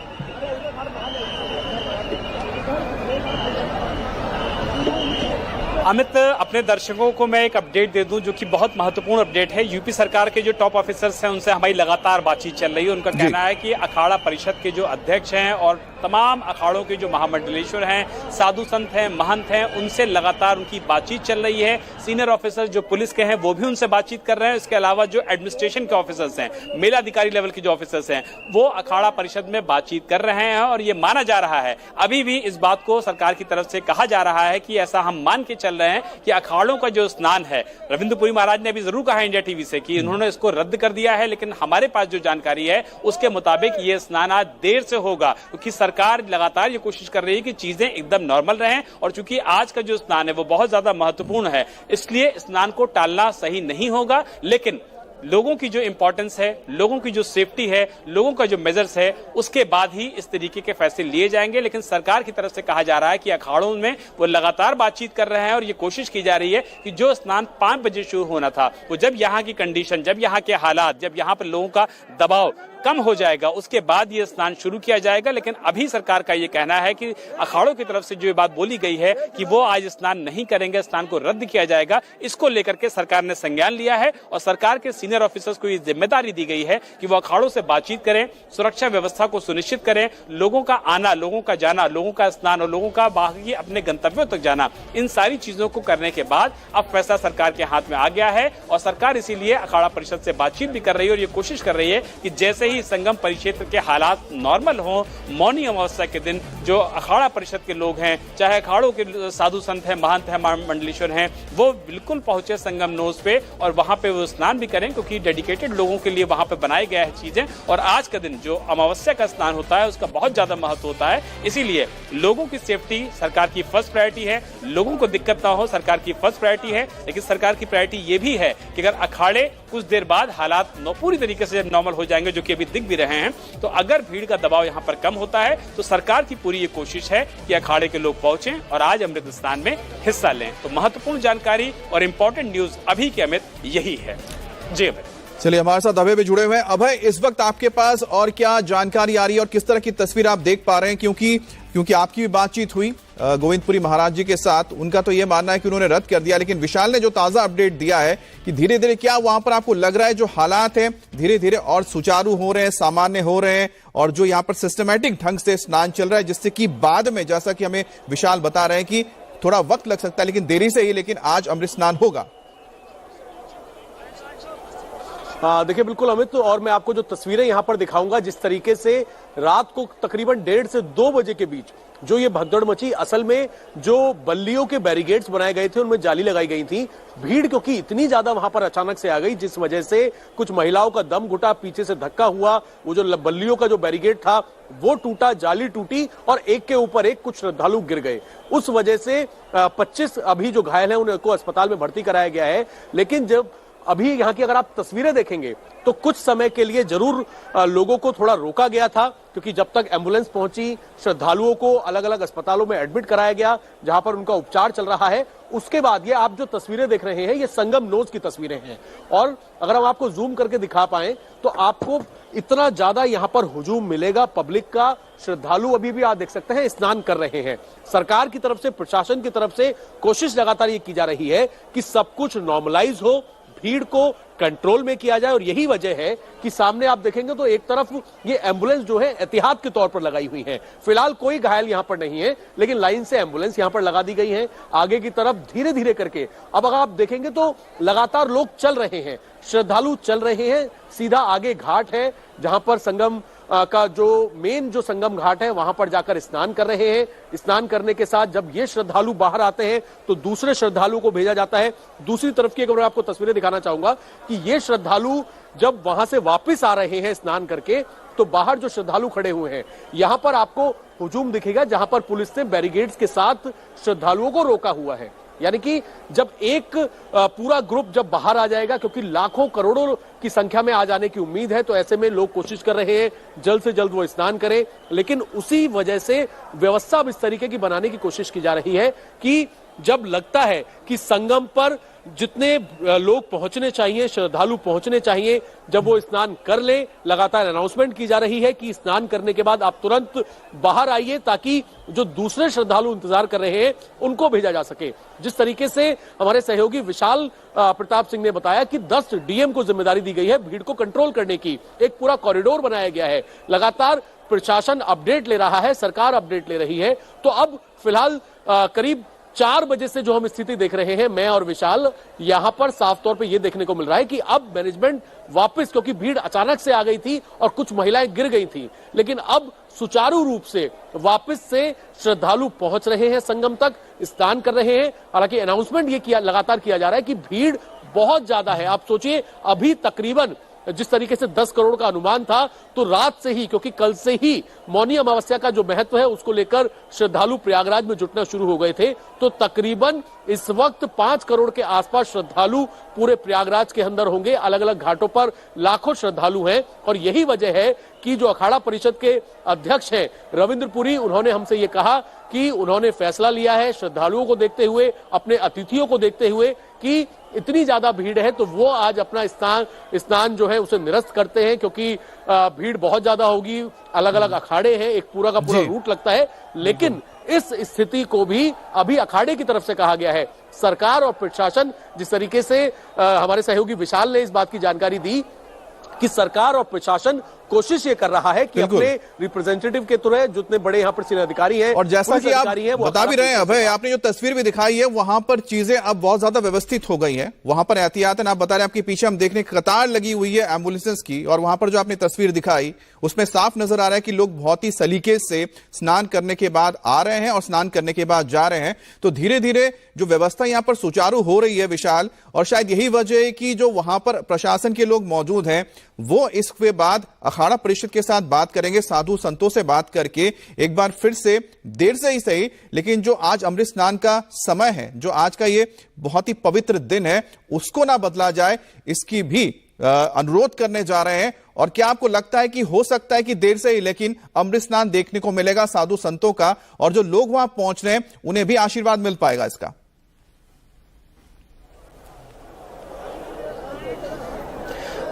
B: अमित, अपने दर्शकों को मैं एक अपडेट दे दूं जो कि बहुत महत्वपूर्ण अपडेट है। यूपी सरकार के जो टॉप ऑफिसर्स हैं उनसे हमारी लगातार बातचीत चल रही है। उनका कहना है कि अखाड़ा परिषद के जो अध्यक्ष हैं और तमाम अखाड़ों के जो महामंडलेश्वर हैं, साधु संत हैं, महंत हैं, उनसे लगातार उनकी बातचीत चल रही है। सीनियर ऑफिसर्स जो पुलिस के हैं वो भी उनसे बातचीत कर रहे हैं। इसके अलावा जो एडमिनिस्ट्रेशन के ऑफिसर्स हैं, मेलाधिकारी लेवल के जो ऑफिसर्स हैं, वो अखाड़ा परिषद में बातचीत कर रहे हैं। और ये माना जा रहा है, अभी भी इस बात को सरकार की तरफ से कहा जा रहा है कि ऐसा हम मान के चल रहे हैं कि अखाड़ों का जो स्नान है, रविंद्र पुरी महाराज ने अभी जरूर कहा इंडिया टीवी से कि उन्होंने इसको रद्द कर दिया है, लेकिन हमारे पास जो जानकारी है उसके मुताबिक ये स्नान आज देर से होगा, क्योंकि सरकार लगातार ये कोशिश कर रही है कि चीजें एकदम नॉर्मल रहें। और चूंकि आज का जो स्नान है वो बहुत ज्यादा महत्वपूर्ण है, इसलिए स्नान को टालना सही नहीं होगा। लेकिन लोगों की जो इंपॉर्टेंस है, लोगों की जो सेफ्टी है, लोगों का जो मेजर्स है, उसके बाद ही इस तरीके के फैसले लिए जाएंगे। लेकिन सरकार की तरफ से कहा जा रहा है कि अखाड़ों में वो लगातार बातचीत कर रहे हैं और ये कोशिश की जा रही है कि जो स्नान 5 बजे शुरू होना था, वो जब यहाँ की कंडीशन, जब यहाँ के हालात, जब यहाँ पर लोगों का दबाव कम हो जाएगा, उसके बाद ये स्नान शुरू किया जाएगा। लेकिन अभी सरकार का ये कहना है कि अखाड़ों की तरफ से जो ये बात बोली गई है कि वो आज स्नान नहीं करेंगे, स्नान को रद्द किया जाएगा, इसको लेकर के सरकार ने संज्ञान लिया है और सरकार के सीनियर ऑफिसर्स को ये जिम्मेदारी दी गई है कि वो अखाड़ों से बातचीत करें, सुरक्षा व्यवस्था को सुनिश्चित करें, लोगों का आना, लोगों का जाना, लोगों का स्नान और लोगों का बाकी अपने गंतव्यों तक जाना, इन सारी चीजों को करने के बाद अब फैसला सरकार के हाथ में आ गया है और सरकार इसीलिए अखाड़ा परिषद से बातचीत भी कर रही है और ये कोशिश कर रही है कि जैसे ही संगम परिक्षेत्र के हालात नॉर्मल हो, मौनी अमावस्या के दिन जो अखाड़ा परिषद के लोग हैं, चाहे अखाड़ों के साधु संत हैं, महंत हैं, मंडलेश्वर हैं, वो बिल्कुल पहुंचे संगम नोज पे और वहां पे वो स्नान भी करें, क्योंकि डेडिकेटेड लोगों के लिए वहां पे बनाए गए हैं चीजें। और आज का दिन जो अमावस्या का स्नान होता है उसका बहुत ज्यादा महत्व होता है, इसीलिए लोगों की सेफ्टी सरकार की फर्स्ट प्रायोरिटी है, लोगों को दिक्कत ना हो सरकार की फर्स्ट प्रायोरिटी है। लेकिन सरकार की प्रायोरिटी ये भी है कि अगर अखाड़े कुछ देर बाद हालात पूरी तरीके से नॉर्मल हो जाएंगे, जो कि अभी दिख भी रहे हैं, तो अगर भीड़ का दबाव यहाँ पर कम होता है तो सरकार की पूरी ये कोशिश है कि अखाड़े के लोग पहुंचें और आज अमृत स्नान में हिस्सा लें। तो महत्वपूर्ण जानकारी और इम्पोर्टेंट न्यूज अभी के अमित यही है। जी अमित।
J: चलिए, हमारे साथ अभय भी जुड़े हुए हैं। अभय, इस वक्त आपके पास और क्या जानकारी आ रही है और किस तरह की तस्वीर आप देख पा रहे हैं? क्योंकि आपकी भी बातचीत हुई गोविंदपुरी महाराज जी के साथ, उनका तो ये मानना है कि उन्होंने रद्द कर दिया, लेकिन विशाल ने जो ताजा अपडेट दिया है कि धीरे धीरे क्या वहां पर आपको लग रहा है जो हालात हैं धीरे धीरे और सुचारू हो रहे हैं, सामान्य हो रहे हैं, और जो यहाँ पर सिस्टमैटिक ढंग से स्नान चल रहा है, जिससे कि बाद में, जैसा कि हमें विशाल बता रहे हैं कि थोड़ा वक्त लग सकता है लेकिन देरी से ही, लेकिन आज अमृत स्नान होगा।
E: देखिए बिल्कुल अमित, और मैं आपको जो तस्वीरें यहां पर दिखाऊंगा, जिस तरीके से रात को तकरीबन 1:30 से 2 बजे के बीच जो ये भगदड़ मची, असल में जो बल्लियों के बैरिकेड्स बनाए गए थे उनमें जाली लगाई गई थी। भीड़ क्योंकि इतनी ज्यादा वहां पर अचानक से आ गई, जिस वजह से कुछ महिलाओं का दम घुटा, पीछे से धक्का हुआ, वो जो बल्लियों का जो बैरिकेड था वो टूटा, जाली टूटी और एक के ऊपर एक कुछ श्रद्धालु गिर गए। उस वजह से 25 अभी जो घायल हैं उनको अस्पताल में भर्ती कराया गया है। लेकिन जब अभी यहाँ की अगर आप तस्वीरें देखेंगे तो कुछ समय के लिए जरूर लोगों को थोड़ा रोका गया था, क्योंकि जब तक एम्बुलेंस पहुंची, श्रद्धालुओं को अलग अलग अस्पतालों में एडमिट कराया गया जहां पर उनका उपचार चल रहा है। उसके बाद ये आप जो तस्वीरें देख रहे हैं ये संगम नोज की तस्वीरें हैं, और अगर हम आपको जूम करके दिखा पाए तो आपको इतना ज्यादा यहाँ पर हुजूम मिलेगा पब्लिक का। श्रद्धालु अभी भी आप देख सकते हैं स्नान कर रहे हैं। सरकार की तरफ से, प्रशासन की तरफ से कोशिश लगातार ये की जा रही है कि सब कुछ नॉर्मलाइज हो, भीड़ को कंट्रोल में किया जाए, और यही वजह है कि सामने आप देखेंगे तो एक तरफ ये एम्बुलेंस जो है एहतियात के तौर पर लगाई हुई है। फिलहाल कोई घायल यहां पर नहीं है, लेकिन लाइन से एम्बुलेंस यहां पर लगा दी गई है। आगे की तरफ धीरे धीरे करके अब अगर आप देखेंगे तो लगातार लोग चल रहे हैं, श्रद्धालु चल रहे हैं। सीधा आगे घाट है जहां पर संगम का जो मेन जो संगम घाट है वहां पर जाकर स्नान कर रहे हैं। स्नान करने के साथ जब ये श्रद्धालु बाहर आते हैं तो दूसरे श्रद्धालु को भेजा जाता है। दूसरी तरफ की अगर मैं आपको तस्वीरें दिखाना चाहूंगा कि ये श्रद्धालु जब वहां से वापस आ रहे हैं स्नान करके, तो बाहर जो श्रद्धालु खड़े हुए हैं यहां पर आपको हुजूम दिखेगा, जहां पर पुलिस ने बैरिकेड्स के साथ श्रद्धालुओं को रोका हुआ है। यानी कि जब एक पूरा ग्रुप जब बाहर आ जाएगा, क्योंकि लाखों करोड़ों की संख्या में आ जाने की उम्मीद है, तो ऐसे में लोग कोशिश कर रहे हैं जल्द से जल्द वो स्नान करें। लेकिन उसी वजह से व्यवस्था अब इस तरीके की बनाने की कोशिश की जा रही है कि जब लगता है कि संगम पर जितने लोग पहुंचने चाहिए, श्रद्धालु पहुंचने चाहिए, जब वो स्नान कर ले, लगातार अनाउंसमेंट की जा रही है कि स्नान करने के बाद आप तुरंत बाहर आइए, ताकि जो दूसरे श्रद्धालु इंतजार कर रहे हैं उनको भेजा जा सके। जिस तरीके से हमारे सहयोगी विशाल प्रताप सिंह ने बताया कि 10 डीएम को जिम्मेदारी दी गई है भीड़ को कंट्रोल करने की, एक पूरा कॉरिडोर बनाया गया है। लगातार प्रशासन अपडेट ले रहा है, सरकार अपडेट ले रही है। तो अब फिलहाल करीब 4 बजे से जो हम स्थिति देख रहे हैं, मैं और विशाल, यहां पर साफ तौर पे ये देखने को मिल रहा है कि अब मैनेजमेंट वापस, क्योंकि भीड़ अचानक से आ गई थी और कुछ महिलाएं गिर गई थी, लेकिन अब सुचारू रूप से वापस से श्रद्धालु पहुंच रहे हैं, संगम तक स्नान कर रहे हैं। हालांकि अनाउंसमेंट ये लगातार किया जा रहा है कि भीड़ बहुत ज्यादा है। आप सोचिए अभी तकरीबन जिस तरीके से 10 करोड़ का अनुमान था, तो रात से ही, क्योंकि कल से ही मौनी अमावस्या का जो महत्व है उसको लेकर श्रद्धालु प्रयागराज में जुटना शुरू हो गए थे, तो तकरीबन इस वक्त 5 करोड़ के आसपास श्रद्धालु पूरे प्रयागराज के अंदर होंगे। अलग अलग घाटों पर लाखों श्रद्धालु हैं और यही वजह है कि जो अखाड़ा परिषद के अध्यक्ष हैं रविंद्र पुरी, उन्होंने हमसे ये कहा कि उन्होंने फैसला लिया है श्रद्धालुओं को देखते हुए, अपने अतिथियों को देखते हुए कि इतनी ज्यादा भीड़ है तो वो आज अपना स्नान जो है उसे निरस्त करते हैं, क्योंकि भीड़ बहुत ज्यादा होगी। अलग अलग अखाड़े हैं, एक पूरा का पूरा रूट लगता है, लेकिन इस स्थिति को भी अभी अखाड़े की तरफ से कहा गया है। सरकार और प्रशासन, जिस तरीके से हमारे सहयोगी विशाल ने इस बात की जानकारी दी कि सरकार और प्रशासन कोशिश ये कर रहा है कि अपने रिप्रेजेंटेटिव के थ्रू जितने बड़े यहाँ पर सीनियर अधिकारी हैं,
J: और जैसा कि आप बता भी रहे हैं अभय, आपने जो तस्वीर भी दिखाई है वहां पर चीजें अब बहुत ज्यादा व्यवस्थित हो गई हैं। वहां पर एहतियातन आप बता रहे हैं, आपके पीछे हम देखने कतार लगी हुई है एम्बुलेंसेस की, और वहां पर जो आपने तस्वीर दिखाई उसमें साफ नजर आ रहा है कि लोग बहुत ही सलीके से स्नान करने के बाद आ रहे हैं और स्नान करने के बाद जा रहे हैं। तो धीरे धीरे जो व्यवस्था यहां पर सुचारू हो रही है विशाल, और शायद यही वजह है कि जो वहां पर प्रशासन के लोग मौजूद हैं वो इसके बाद अखाड़ा परिषद के साथ बात करेंगे, साधु संतों से बात करके एक बार फिर से देर से ही सही, लेकिन जो आज अमृत स्नान का समय है, जो आज का ये बहुत ही पवित्र दिन है, उसको ना बदला जाए, इसकी भी अनुरोध करने जा रहे हैं। और क्या आपको लगता है कि हो सकता है कि देर से ही लेकिन अमृत स्नान देखने को मिलेगा साधु संतों का, और जो लोग वहां पहुंच रहे हैं उन्हें भी आशीर्वाद मिल पाएगा इसका?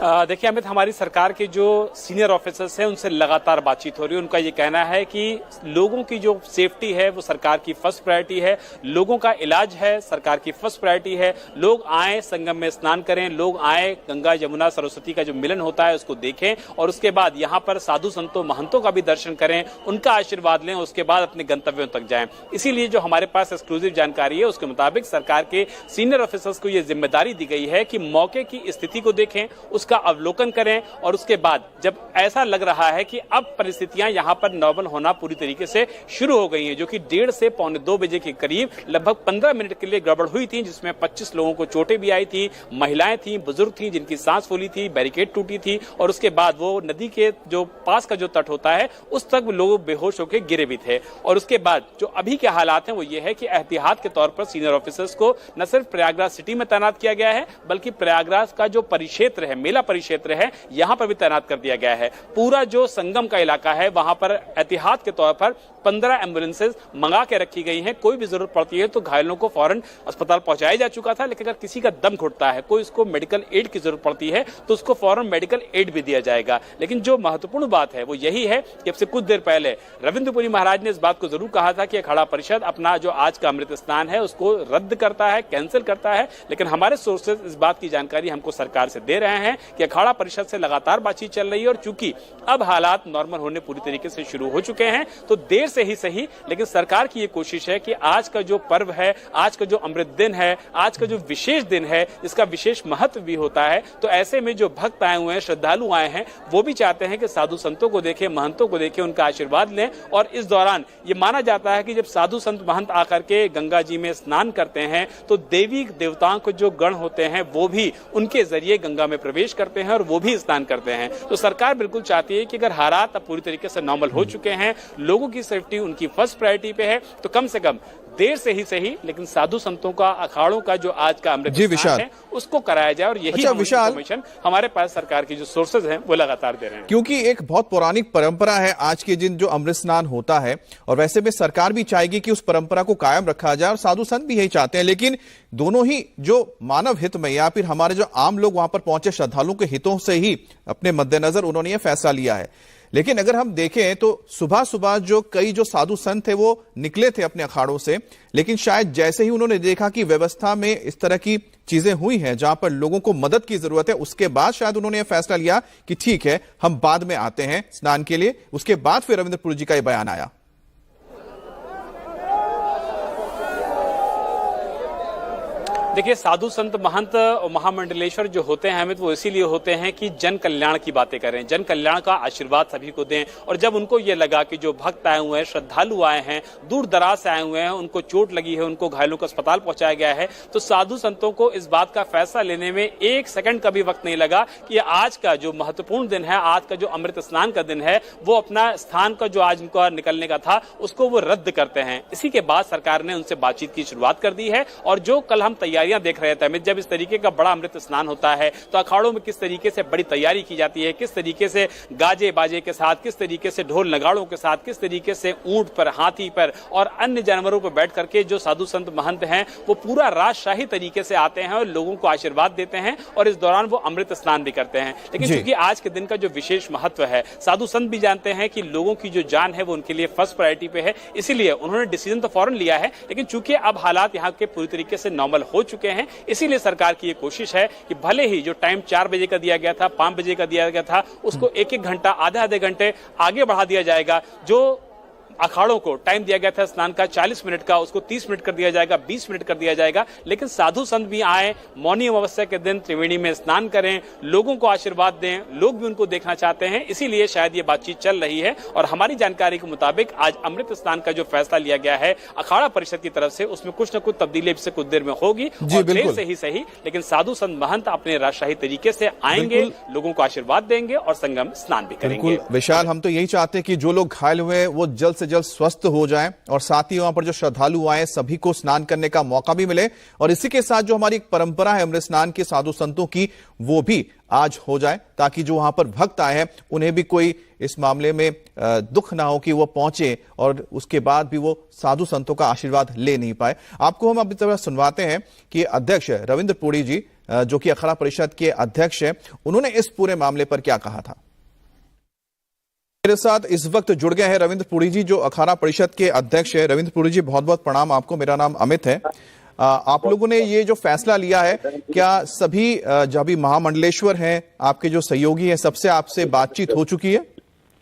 B: देखिए अमित, हमारी सरकार के जो सीनियर ऑफिसर्स हैं उनसे लगातार बातचीत हो रही है। उनका ये कहना है कि लोगों की जो सेफ्टी है वो सरकार की फर्स्ट प्रायोरिटी है, लोगों का इलाज है सरकार की फर्स्ट प्रायोरिटी है। लोग आए, संगम में स्नान करें, लोग आए, गंगा यमुना सरस्वती का जो मिलन होता है उसको देखें, और उसके बाद यहाँ पर साधु संतों महंतों का भी दर्शन करें, उनका आशीर्वाद लें, उसके बाद अपने गंतव्यों तक जाएं। इसीलिए जो हमारे पास एक्सक्लूसिव जानकारी है उसके मुताबिक सरकार के सीनियर ऑफिसर्स को यह जिम्मेदारी दी गई है कि मौके की स्थिति को देखें, का अवलोकन करें, और उसके बाद जब ऐसा लग रहा है कि अब परिस्थितियां यहां पर नॉर्मल होना पूरी तरीके से शुरू हो गई हैं, जो कि 1:30 से 1:45 बजे के करीब लगभग 15 मिनट के लिए गड़बड़ हुई थी, जिसमें 25 लोगों को चोटें भी आई थी, महिलाएं थी, बुजुर्ग थी जिनकी सांस फूली थी, बैरिकेड टूटी थी, और उसके बाद वो नदी के जो पास का जो तट होता है उस तक लोग बेहोश होकर गिरे भी थे। और उसके बाद जो अभी के हालात हैं वो ये है कि एहतियात के तौर पर सीनियर ऑफिसर्स को न सिर्फ प्रयागराज सिटी में तैनात किया गया है, बल्कि प्रयागराज का जो परिक्षेत्र है, मेला परिक्षेत्र है, यहां पर भी तैनात कर दिया गया है। पूरा जो संगम का इलाका है वहां पर एहतियात के तौर पर 15 एम्बुलेंसेज मंगा के रखी गई हैं। कोई भी जरूरत पड़ती है तो घायलों को फौरन अस्पताल पहुंचाया जा चुका था, लेकिन अगर किसी का दम घुटता है, कोई उसको मेडिकल एड की जरूरत पड़ती है तो उसको फौरन मेडिकल एड भी दिया जाएगा। लेकिन जो महत्वपूर्ण बात है वो यही है कि अब से कुछ देर पहले रविंद्र पुरी महाराज ने इस बात को जरूर कहा था कि अखाड़ा परिषद अपना जो आज का अमृत स्नान है उसको रद्द करता है, कैंसिल करता है, लेकिन हमारे सोर्सेज इस बात की जानकारी हमको सरकार से दे रहे हैं कि अखाड़ा परिषद से लगातार बातचीत चल रही है, और चूंकि अब हालात नॉर्मल होने पूरी तरीके से शुरू हो चुके हैं तो देर से ही सही, लेकिन सरकार की ये कोशिश है कि आज का जो पर्व है, आज का जो अमृत दिन है, आज का जो विशेष दिन है, इसका विशेष महत्व भी होता है, तो ऐसे में जो भक्त आए हुए हैं, श्रद्धालु आए हैं, वो भी चाहते हैं कि साधु संतों को देखें, महंतों को देखें, उनका आशीर्वाद लें। और इस दौरान ये माना जाता है कि जब साधु संत महंत आकर के गंगा जी में स्नान करते हैं तो देवी देवताओं के जो गण होते हैं वो भी उनके जरिए गंगा में प्रवेश करते हैं और वो भी स्नान करते हैं। तो सरकार बिल्कुल चाहती है कि अगर हालात अब पूरी तरीके से नॉर्मल हो चुके हैं, लोगों की सेफ्टी उनकी फर्स्ट प्रायोरिटी पे है, तो कम से कम देर से ही सही लेकिन साधु संतों का, अखाड़ों का जो आज का अमृत स्नान है उसको कराया जाए, और यही इन्फॉर्मेशन हमारे पास सरकार की जो सोर्सेज हैं वो लगातार दे रहे हैं।
J: क्योंकि एक बहुत पौराणिक परंपरा है आज के दिन जो अमृत स्नान होता है, और वैसे में सरकार भी चाहेगी कि उस परंपरा को कायम रखा जाए, और साधु संत भी यही चाहते हैं, लेकिन दोनों ही जो मानव हित में या फिर हमारे जो आम लोग वहां पर पहुंचे श्रद्धालुओं के हितों से ही अपने मद्देनजर उन्होंने यह फैसला लिया है। लेकिन अगर हम देखें तो सुबह सुबह जो कई जो साधु संत थे वो निकले थे अपने अखाड़ों से, लेकिन शायद जैसे ही उन्होंने देखा कि व्यवस्था में इस तरह की चीजें हुई हैं जहां पर लोगों को मदद की जरूरत है, उसके बाद शायद उन्होंने यह फैसला लिया कि ठीक है हम बाद में आते हैं स्नान के लिए। उसके बाद फिर रविंद्र पुरी जी का यह बयान आया।
B: देखिए, साधु संत महंत महामंडलेश्वर जो होते हैं हमें, वो इसीलिए होते हैं कि जन कल्याण की बातें करें, जन कल्याण का आशीर्वाद सभी को दें। और जब उनको ये लगा कि जो भक्त आए हुए हैं, श्रद्धालु आए हैं, दूर दराज से आए हुए हैं, उनको चोट लगी है, उनको घायलों को अस्पताल पहुंचाया गया है, तो साधु संतों को इस बात का फैसला लेने में एक सेकंड का भी वक्त नहीं लगा कि आज का जो महत्वपूर्ण दिन है, आज का जो अमृत स्नान का दिन है, वो अपना स्थान का जो आज उनका निकलने का था उसको वो रद्द करते हैं। इसी के बाद सरकार ने उनसे बातचीत की शुरुआत कर दी है। और जो कल हम तैयारियां देख रहे थे, जब इस तरीके का बड़ा अमृत स्नान होता है तो अखाड़ों में किस तरीके से बड़ी तैयारी की जाती है, किस तरीके से गाजे बाजे के साथ, किस तरीके से ढोल नगाड़ों के साथ, किस तरीके से ऊंट पर, हाथी पर और अन्य जानवरों पर बैठ करके जो साधु संत महंत हैं वो पूरा राजशाही तरीके से आते हैं और लोगों को आशीर्वाद देते हैं और इस दौरान वो अमृत स्नान भी करते हैं। लेकिन क्योंकि आज के दिन का जो विशेष महत्व है, साधु संत भी जानते हैं कि लोगों की जो जान है वो उनके लिए फर्स्ट प्रायोरिटी पे है, इसीलिए उन्होंने डिसीजन तो फौरन लिया है। लेकिन चूंकि अब हालात यहाँ के पूरी तरीके से नॉर्मल हो चुके हैं, इसीलिए सरकार की ये कोशिश है कि भले ही जो टाइम 4 बजे का दिया गया था, 5 बजे का दिया गया था, उसको एक-एक घंटा, आधे घंटे आगे बढ़ा दिया जाएगा। जो अखाड़ों को टाइम दिया गया था स्नान का 40 मिनट का, उसको 30 मिनट कर दिया जाएगा, 20 मिनट कर दिया जाएगा। लेकिन साधु संत भी आए, मौनी अमावस्या के दिन त्रिवेणी में स्नान करें, लोगों को आशीर्वाद दें, लोग भी उनको देखना चाहते हैं, इसीलिए शायद ये बातचीत चल रही है। और हमारी जानकारी के मुताबिक आज अमृत स्नान का जो फैसला लिया गया है अखाड़ा परिषद की तरफ से, उसमें कुछ न कुछ तब्दीली से कुछ देर में होगी और देर से ही सही, लेकिन साधु संत महंत अपने राजशाही तरीके से आएंगे, लोगों को आशीर्वाद देंगे और संगम स्नान भी करेंगे।
J: विशाल, हम तो यही चाहते हैं कि जो लोग घायल हुए हैं वो जल्द से जल्द स्वस्थ हो जाएं और साथ ही वहां पर जो श्रद्धालु आए सभी को स्नान करने का मौका भी मिले। और इसी के साथ जो हमारी एक परंपरा है अमृत स्नान के साधु संतों की, वो भी आज हो जाए, ताकि जो वहां पर भक्त आए हैं उन्हें भी कोई इस मामले में दुख ना हो कि वो पहुंचे और उसके बाद भी वो साधु संतों का आशीर्वाद ले नहीं पाए। आपको हम अभी तरह सुनवाते हैं कि अध्यक्ष रविंद्र पुरी जी, जो कि अखाड़ा परिषद के अध्यक्ष हैं, उन्होंने इस पूरे मामले पर क्या कहा था। मेरे साथ इस वक्त जुड़ गए हैं रविंद्र पुरी जी, जो अखाड़ा परिषद के अध्यक्ष है। रविंद्र पुरी जी, बहुत बहुत प्रणाम आपको। मेरा नाम अमित है। आप लोगों ने ये जो फैसला लिया है, क्या सभी जो भी महामंडलेश्वर हैं, आपके जो सहयोगी हैं, सबसे आपसे बातचीत हो चुकी है?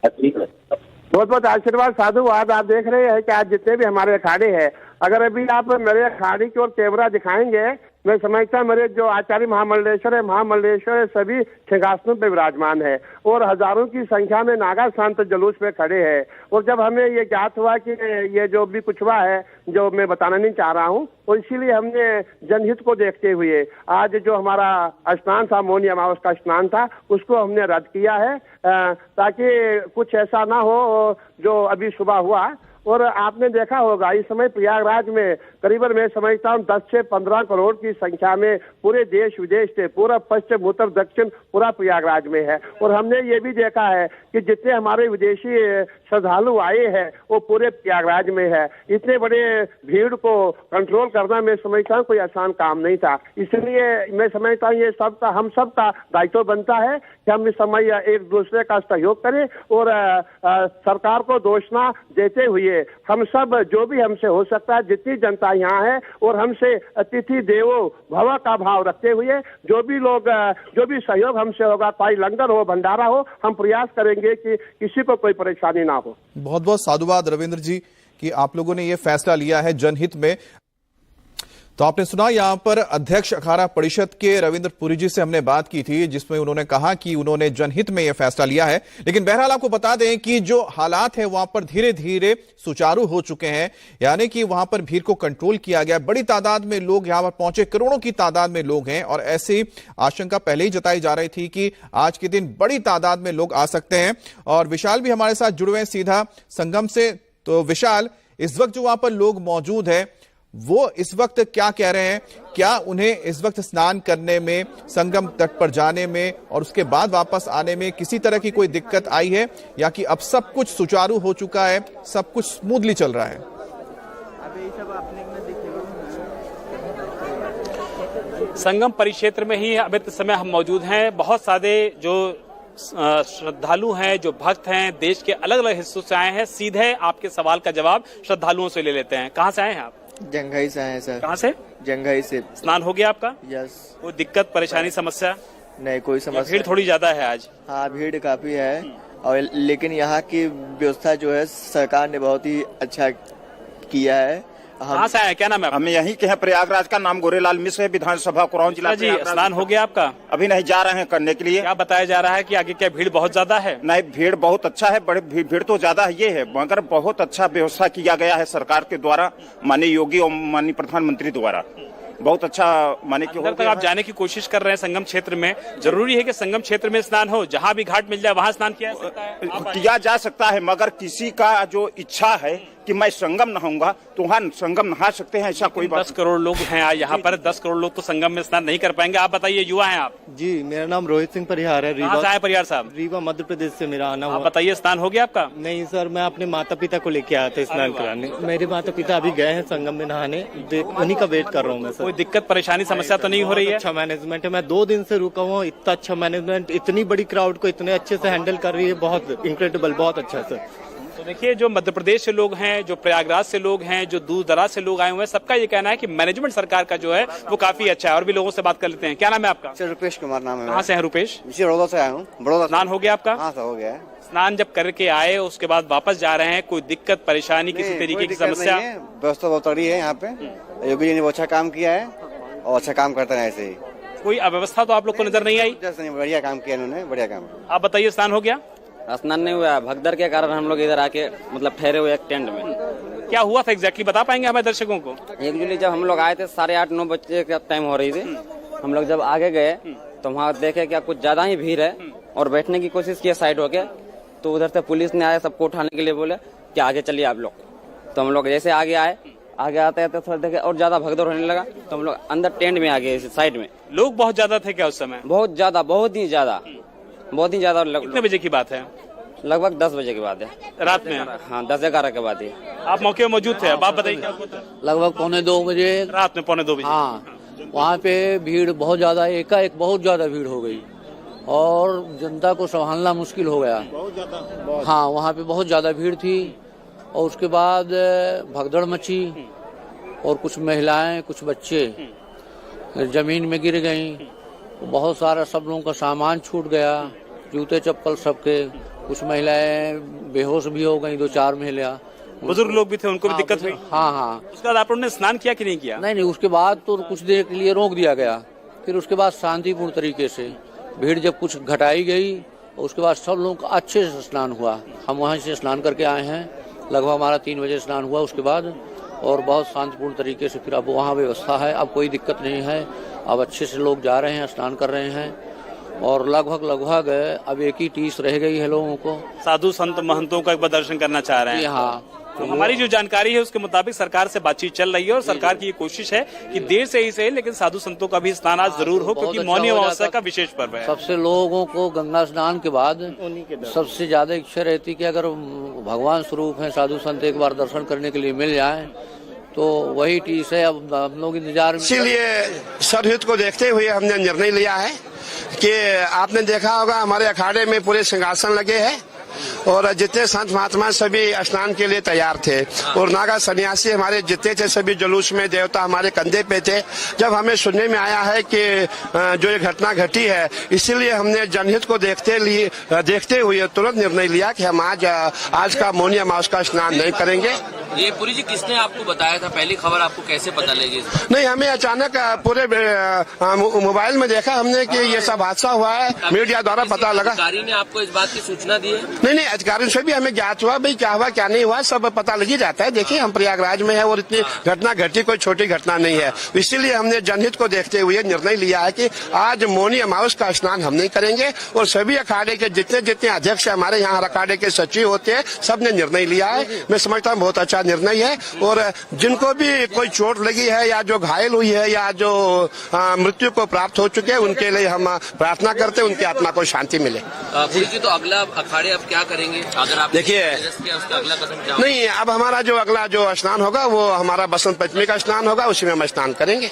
I: बहुत बहुत आशीर्वाद, साधुवाद। आप देख रहे हैं कि आज जितने भी हमारे अखाड़े हैं, अगर अभी आप मेरे अखाड़े की ओर कैमरा दिखाएंगे, मैं समझता मेरे जो आचार्य महामंडलेश्वर सभी सिंहासनों पे विराजमान है और हजारों की संख्या में नागा शांत जुलूस पे खड़े हैं। और जब हमें ये ज्ञात हुआ कि ये जो भी कुछ हुआ है, जो मैं बताना नहीं चाह रहा हूँ, और इसीलिए हमने जनहित को देखते हुए आज जो हमारा स्नान था, मौनी अमावस्या का स्नान था, उसको हमने रद्द किया है, ताकि कुछ ऐसा ना हो जो अभी सुबह हुआ। और आपने देखा होगा इस समय प्रयागराज में करीबन मैं समझता हूँ 10 से 15 करोड़ की संख्या में पूरे देश विदेश से, पूरा पश्चिम उत्तर दक्षिण पूरा प्रयागराज में है। और हमने ये भी देखा है कि जितने हमारे विदेशी श्रद्धालु आए हैं वो पूरे प्रयागराज में है। इतने बड़े भीड़ को कंट्रोल करना मैं समझता हूँ कोई आसान काम नहीं था। इसलिए मैं समझता हूँ ये सबका, हम सबका दायित्व बनता है कि हम इस समय एक दूसरे का सहयोग करें और सरकार को दोष न देते हुए हम सब जो भी हमसे हो सकता है, जितनी जनता यहाँ है, और हमसे अतिथि देवो भव का भाव रखते हुए जो भी लोग, जो भी सहयोग हमसे होगा, चाहे लंगर हो, भंडारा हो, हम प्रयास करेंगे कि किसी को कोई परेशानी ना हो।
J: बहुत बहुत साधुवाद रविंद्र जी कि आप लोगों ने ये फैसला लिया है जनहित में। तो आपने सुना यहां पर अध्यक्ष अखाड़ा परिषद के रविंद्र पुरी जी से हमने बात की थी, जिसमें उन्होंने कहा कि उन्होंने जनहित में यह फैसला लिया है। लेकिन बहरहाल आपको बता दें कि जो हालात है वहां पर धीरे धीरे सुचारू हो चुके हैं, यानी कि वहां पर भीड़ को कंट्रोल किया गया। बड़ी तादाद में लोग यहां पर पहुंचे, करोड़ों की तादाद में लोग हैं और ऐसी आशंका पहले ही जताई जा रही थी कि आज के दिन बड़ी तादाद में लोग आ सकते हैं। और विशाल भी हमारे साथ जुड़े हैं सीधा संगम से। तो विशाल, इस वक्त जो वहां पर लोग मौजूद हैं वो इस वक्त क्या कह रहे हैं? क्या उन्हें इस वक्त स्नान करने में, संगम तट पर जाने में और उसके बाद वापस आने में किसी तरह की कोई दिक्कत आई है, या कि अब सब कुछ सुचारू हो चुका है, सब कुछ स्मूथली चल रहा है?
B: संगम परिक्षेत्र में ही अब इस समय हम मौजूद हैं। बहुत सारे जो श्रद्धालु हैं, जो भक्त हैं, देश के अलग अलग हिस्सों से आए हैं। सीधे आपके सवाल का जवाब श्रद्धालुओं से ले लेते हैं। कहाँ से आए हैं आप?
N: जंघई से आए सर।
B: कहाँ से?
N: जंघई से।
B: स्नान हो गया आपका?
N: यस।
B: कोई दिक्कत, परेशानी, समस्या?
N: नहीं, कोई समस्या।
B: भीड़ थोड़ी ज्यादा है आज?
N: हाँ, भीड़ काफी है, और लेकिन यहाँ की व्यवस्था जो है सरकार ने बहुत ही अच्छा किया है।
B: कहाँ से आए, क्या नाम है?
O: हम यहीं के हैं, प्रयागराज का नाम गोरेलाल मिश्र है, विधानसभा कुरान जिला।
B: जी, स्नान हो गया आपका?
O: अभी नहीं, जा रहे हैं करने के लिए।
B: क्या बताया जा रहा है कि आगे क्या भीड़ बहुत ज्यादा है?
O: नहीं, भीड़ बहुत अच्छा है, बड़े भीड़ तो ज्यादा ये है, मगर बहुत अच्छा व्यवस्था किया गया है सरकार के द्वारा, माननीय योगी और माननीय प्रधानमंत्री द्वारा। बहुत अच्छा माने कि
B: अंदर तक आप जाने की कोशिश कर रहे हैं संगम क्षेत्र में। जरूरी है कि संगम क्षेत्र में स्नान हो, जहां भी घाट मिल जाए वहां स्नान
O: किया जा सकता है, मगर किसी का जो इच्छा है कि मैं संगम नहाऊंगा तो वहाँ संगम नहा सकते हैं, ऐसा कोई बात।
B: 10 करोड़ लोग हैं यहाँ पर, 10 करोड़ लोग तो संगम में स्नान नहीं कर पाएंगे। आप बताइए, युवा हैं आप?
N: जी, मेरा नाम रोहित सिंह परिहार है।
B: कहाँ से आए परिहार साहब?
N: रीवा मध्य प्रदेश से मेरा आना हुआ।
B: आप बताइए, स्नान हो गया आपका?
N: नहीं सर, मैं अपने माता पिता को लेके आया था स्नान कराने। मेरे माता पिता अभी गए हैं संगम में नहाने, उन्हीं का वेट कर रहा हूँ मैं सर।
B: कोई दिक्कत परेशानी समस्या तो नहीं हो रही है?
N: अच्छा मैनेजमेंट है, मैं 2 दिन से रुका हुआ, इतना अच्छा मैनेजमेंट, इतनी बड़ी क्राउड को इतने अच्छे से हैंडल कर रही है, बहुत इनक्रेडिबल, बहुत अच्छा सर।
B: तो देखिए, जो मध्य प्रदेश से लोग हैं, जो प्रयागराज से लोग हैं, जो दूर दराज से लोग आए हुए हैं, सबका ये कहना है कि मैनेजमेंट सरकार का जो है वो काफी अच्छा है। और भी लोगों से बात कर लेते हैं। क्या नाम है आपका?
N: रुपेश कुमार नाम है।
B: कहाँ से है रुपेश?
N: बड़ौदा से आया हूँ। बड़ौदा।
B: स्नान हो गया आपका?
N: हाँ सर, हो गया है।
B: स्नान जब करके आए उसके बाद वापस जा रहे हैं, कोई दिक्कत परेशानी, किसी तरीके की समस्या?
N: व्यवस्था बहुत तगड़ी है यहाँ पे, योगी जी ने बहुत अच्छा काम किया है और अच्छा काम करते हैं ऐसे ही।
B: कोई अव्यवस्था तो आप लोग को नजर नहीं आई?
N: बढ़िया काम किया इन्होंने, बढ़िया काम।
B: आप बताइए, स्नान हो गया?
L: स्नान नहीं हुआ, भगदड़ के कारण हम लोग इधर आके मतलब ठहरे हुए एक टेंट में।
B: क्या हुआ था एग्जैक्टली, बता पाएंगे हमारे दर्शकों को?
L: एक्चुअली जब हम लोग आए थे 8:30-9 बजे का टाइम हो रही थी, हम लोग जब आगे गए तो वहाँ देखे क्या कुछ ज्यादा ही भीड़ है और बैठने की कोशिश की साइड होके, तो उधर से पुलिस ने आया, सबको उठाने के लिए बोले कि आगे चलिए आप लोग। तो हम लोग जैसे आगे आए, आगे आते आते थोड़ा देखे और ज्यादा भगदड़ होने लगा, तो हम लोग अंदर टेंट में आ गए साइड में।
B: लोग बहुत ज्यादा थे क्या उस समय?
L: बहुत ज्यादा, बहुत ही ज्यादा।
B: कितने बजे की बात है?
L: लगभग 10 बजे के बाद है,
B: रात में।
L: हाँ, 10-11 के बाद ही।
B: आप मौके में मौजूद थे? अब आप बताइए क्या होता?
P: लगभग 1:45 बजे
B: रात में, 1:45 बजे।
P: हाँ, वहाँ पे भीड़ बहुत ज्यादा, एकाएक बहुत ज्यादा भीड़ हो गई और जनता को संभालना मुश्किल हो गया। हाँ, वहाँ पे बहुत ज्यादा भीड़ थी और उसके बाद भगदड़ मची और कुछ महिलाएं, कुछ बच्चे जमीन में गिर गईं। बहुत सारा सब लोगों का सामान छूट गया, जूते चप्पल सबके। कुछ महिलाएं बेहोश भी हो गई, 2-4 महिला।
B: बुजुर्ग लोग भी थे, उनको भी दिक्कत हुई?
P: हाँ हाँ।
B: उसके बाद आप लोगों ने स्नान किया कि नहीं किया?
P: नहीं, उसके बाद तो कुछ देर के लिए रोक दिया गया, फिर उसके बाद शांतिपूर्ण तरीके से भीड़ जब कुछ घटाई गई, उसके बाद सब लोगों का अच्छे से स्नान हुआ। हम वहाँ से स्नान करके आए हैं, लगभग हमारा 3 बजे स्नान हुआ उसके बाद, और बहुत शांतिपूर्ण तरीके से फिर अब वहाँ व्यवस्था है, अब कोई दिक्कत नहीं है। अब अच्छे से लोग जा रहे हैं, स्नान कर रहे हैं और लगभग अब एक ही टीस रह गई है लोगों को।
B: साधु संत महंतों का एक बार दर्शन करना चाह रहे हैं?
P: हाँ।
B: तो हमारी जो जानकारी है उसके मुताबिक सरकार से बातचीत चल रही है और सरकार की ये कोशिश है कि देर से ही सही लेकिन साधु संतों का भी स्नान आज जरूर हो, क्योंकि मौनी अमावस्या का विशेष पर्व है।
P: सबसे लोगों को गंगा स्नान के बाद सबसे ज्यादा इच्छा रहती कि अगर भगवान स्वरूप है साधु संत एक बार दर्शन करने के लिए मिल जाए, तो वही टीस है। अब हम लोग इंतजार में,
Q: इसीलिए सरहित को देखते हुए हमने निर्णय लिया है कि आपने देखा होगा हमारे अखाड़े में पूरे सिंहासन लगे हैं और जितने संत महात्मा सभी स्नान के लिए तैयार थे और नागा सन्यासी हमारे जितने थे सभी जुलूस में, देवता हमारे कंधे पे थे। जब हमें सुनने में आया है कि जो ये घटना घटी है, इसीलिए हमने जनहित को देखते हुए तुरंत निर्णय लिया कि हम आज का मौनी अमावस्या का स्नान नहीं करेंगे।
R: ये पुरी जी किसने आपको बताया था? पहली खबर आपको कैसे पता लगी?
Q: नहीं, हमें अचानक पूरे मोबाइल में देखा हमने कि ये सब हादसा हुआ है, मीडिया द्वारा पता लगा।
R: अधिकारी ने आपको इस बात की सूचना दी है?
Q: नहीं, अधिकारियों से भी हमें ज्ञात हुआ, भाई क्या हुआ क्या नहीं हुआ सब पता लग ही जाता है। देखिए, हम प्रयागराज में है और इतनी घटना घटी कोई छोटी घटना नहीं है, इसीलिए हमने जनहित को देखते हुए निर्णय लिया है कि आज मौनी अमावस्या का स्नान हम नहीं करेंगे। और सभी अखाड़े के जितने अध्यक्ष हमारे यहाँ अखाड़े के सचिव होते हैं, सबने निर्णय लिया है। मैं समझता हूँ बहुत अच्छा निर्णय है और जिनको भी कोई चोट लगी है या जो घायल हुई है या जो मृत्यु को प्राप्त हो चुके हैं, उनके लिए हम प्रार्थना करते हैं उनकी आत्मा को शांति मिले।
R: जी, तो अगला अखाड़े अब क्या करेंगे? अगर आप
Q: देखिए,
R: अगला कदम क्या?
Q: नहीं, अब हमारा जो अगला जो स्नान होगा वो हमारा बसंत पंचमी का स्नान होगा, उसी में हम स्नान करेंगे।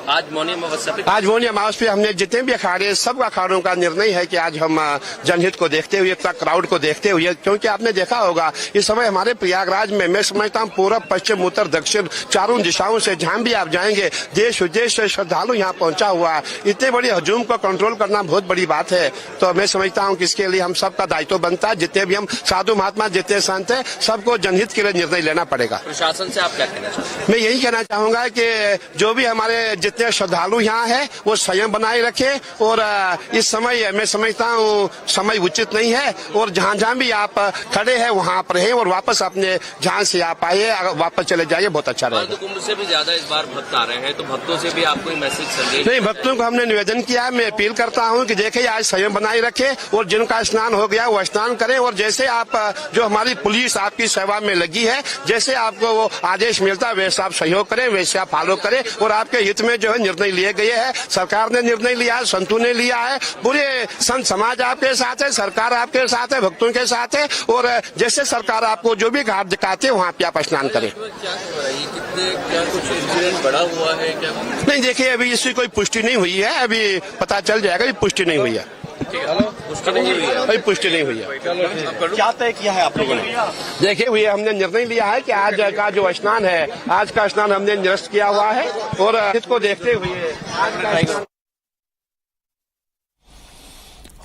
R: आज मौनी अमावस्या पे
Q: हमने जितने भी अखाड़े, सब अखाड़ों का निर्णय है कि आज हम जनहित को देखते हुए, इतना क्राउड को देखते हुए, क्योंकि आपने देखा होगा इस समय हमारे प्रयागराज में, मैं समझता हूँ पूर्व, पश्चिम, उत्तर, दक्षिण चारों दिशाओं से जहां भी आप जाएंगे देश विदेश से श्रद्धालु यहाँ पहुंचा हुआ है। इतने बड़ी हजूम को कंट्रोल करना बहुत बड़ी बात है। तो मैं समझता हूँ कि इसके लिए हम सबका दायित्व बनता है। जितने भी हम साधु महात्मा, जितने संत है, सबको जनहित के लिए निर्णय लेना पड़ेगा।
R: प्रशासन से आप क्या कहना चाहते हैं?
Q: मैं यही कहना चाहूंगा कि जो भी हमारे जितने श्रद्धालु यहाँ है वो संयम बनाए रखे, और इस समय मैं समझता हूँ समय उचित नहीं है, और जहाँ भी आप खड़े हैं वहाँ पर हैं, और वापस अपने जहाँ से आप आए वापस चले जाइए, बहुत अच्छा रहेगा।
R: कुंभ से भी ज्यादा इस बार भक्त आ रहे हैं, तो भक्तों से भी आपको मैसेज, संदेश?
Q: नहीं, भक्तों को हमने निवेदन किया, मैं अपील करता हूँ कि देखिए आज संयम बनाए रखे, और जिनका स्नान हो गया वो स्नान करें, और जैसे आप जो हमारी पुलिस आपकी सेवा में लगी है, जैसे आपको वो आदेश मिलता है वैसे आप सहयोग करें, वैसे आप फॉलो करें, और आपके हित में जो है निर्णय लिए गए हैं। सरकार ने निर्णय लिया है, संतों ने लिया है, पूरे संत समाज आपके साथ है, सरकार आपके साथ है, भक्तों के साथ है, और जैसे सरकार आपको जो भी घाट दिखाते हैं वहाँ पे आप स्नान करें।
R: क्या कुछ इंसिडेंट बड़ा हुआ है क्या?
Q: नहीं, देखिए अभी इसकी कोई पुष्टि नहीं हुई है, अभी पता चल जाएगा, पुष्टि नहीं हुई है। अभी पुष्टि नहीं हुई है।
R: क्या तय किया है आप लोगों ने?
Q: देखिए हुए हमने निर्णय लिया है कि आज का जो स्नान है, आज का स्नान हमने निरस्त किया हुआ है, और इसको देखते हुए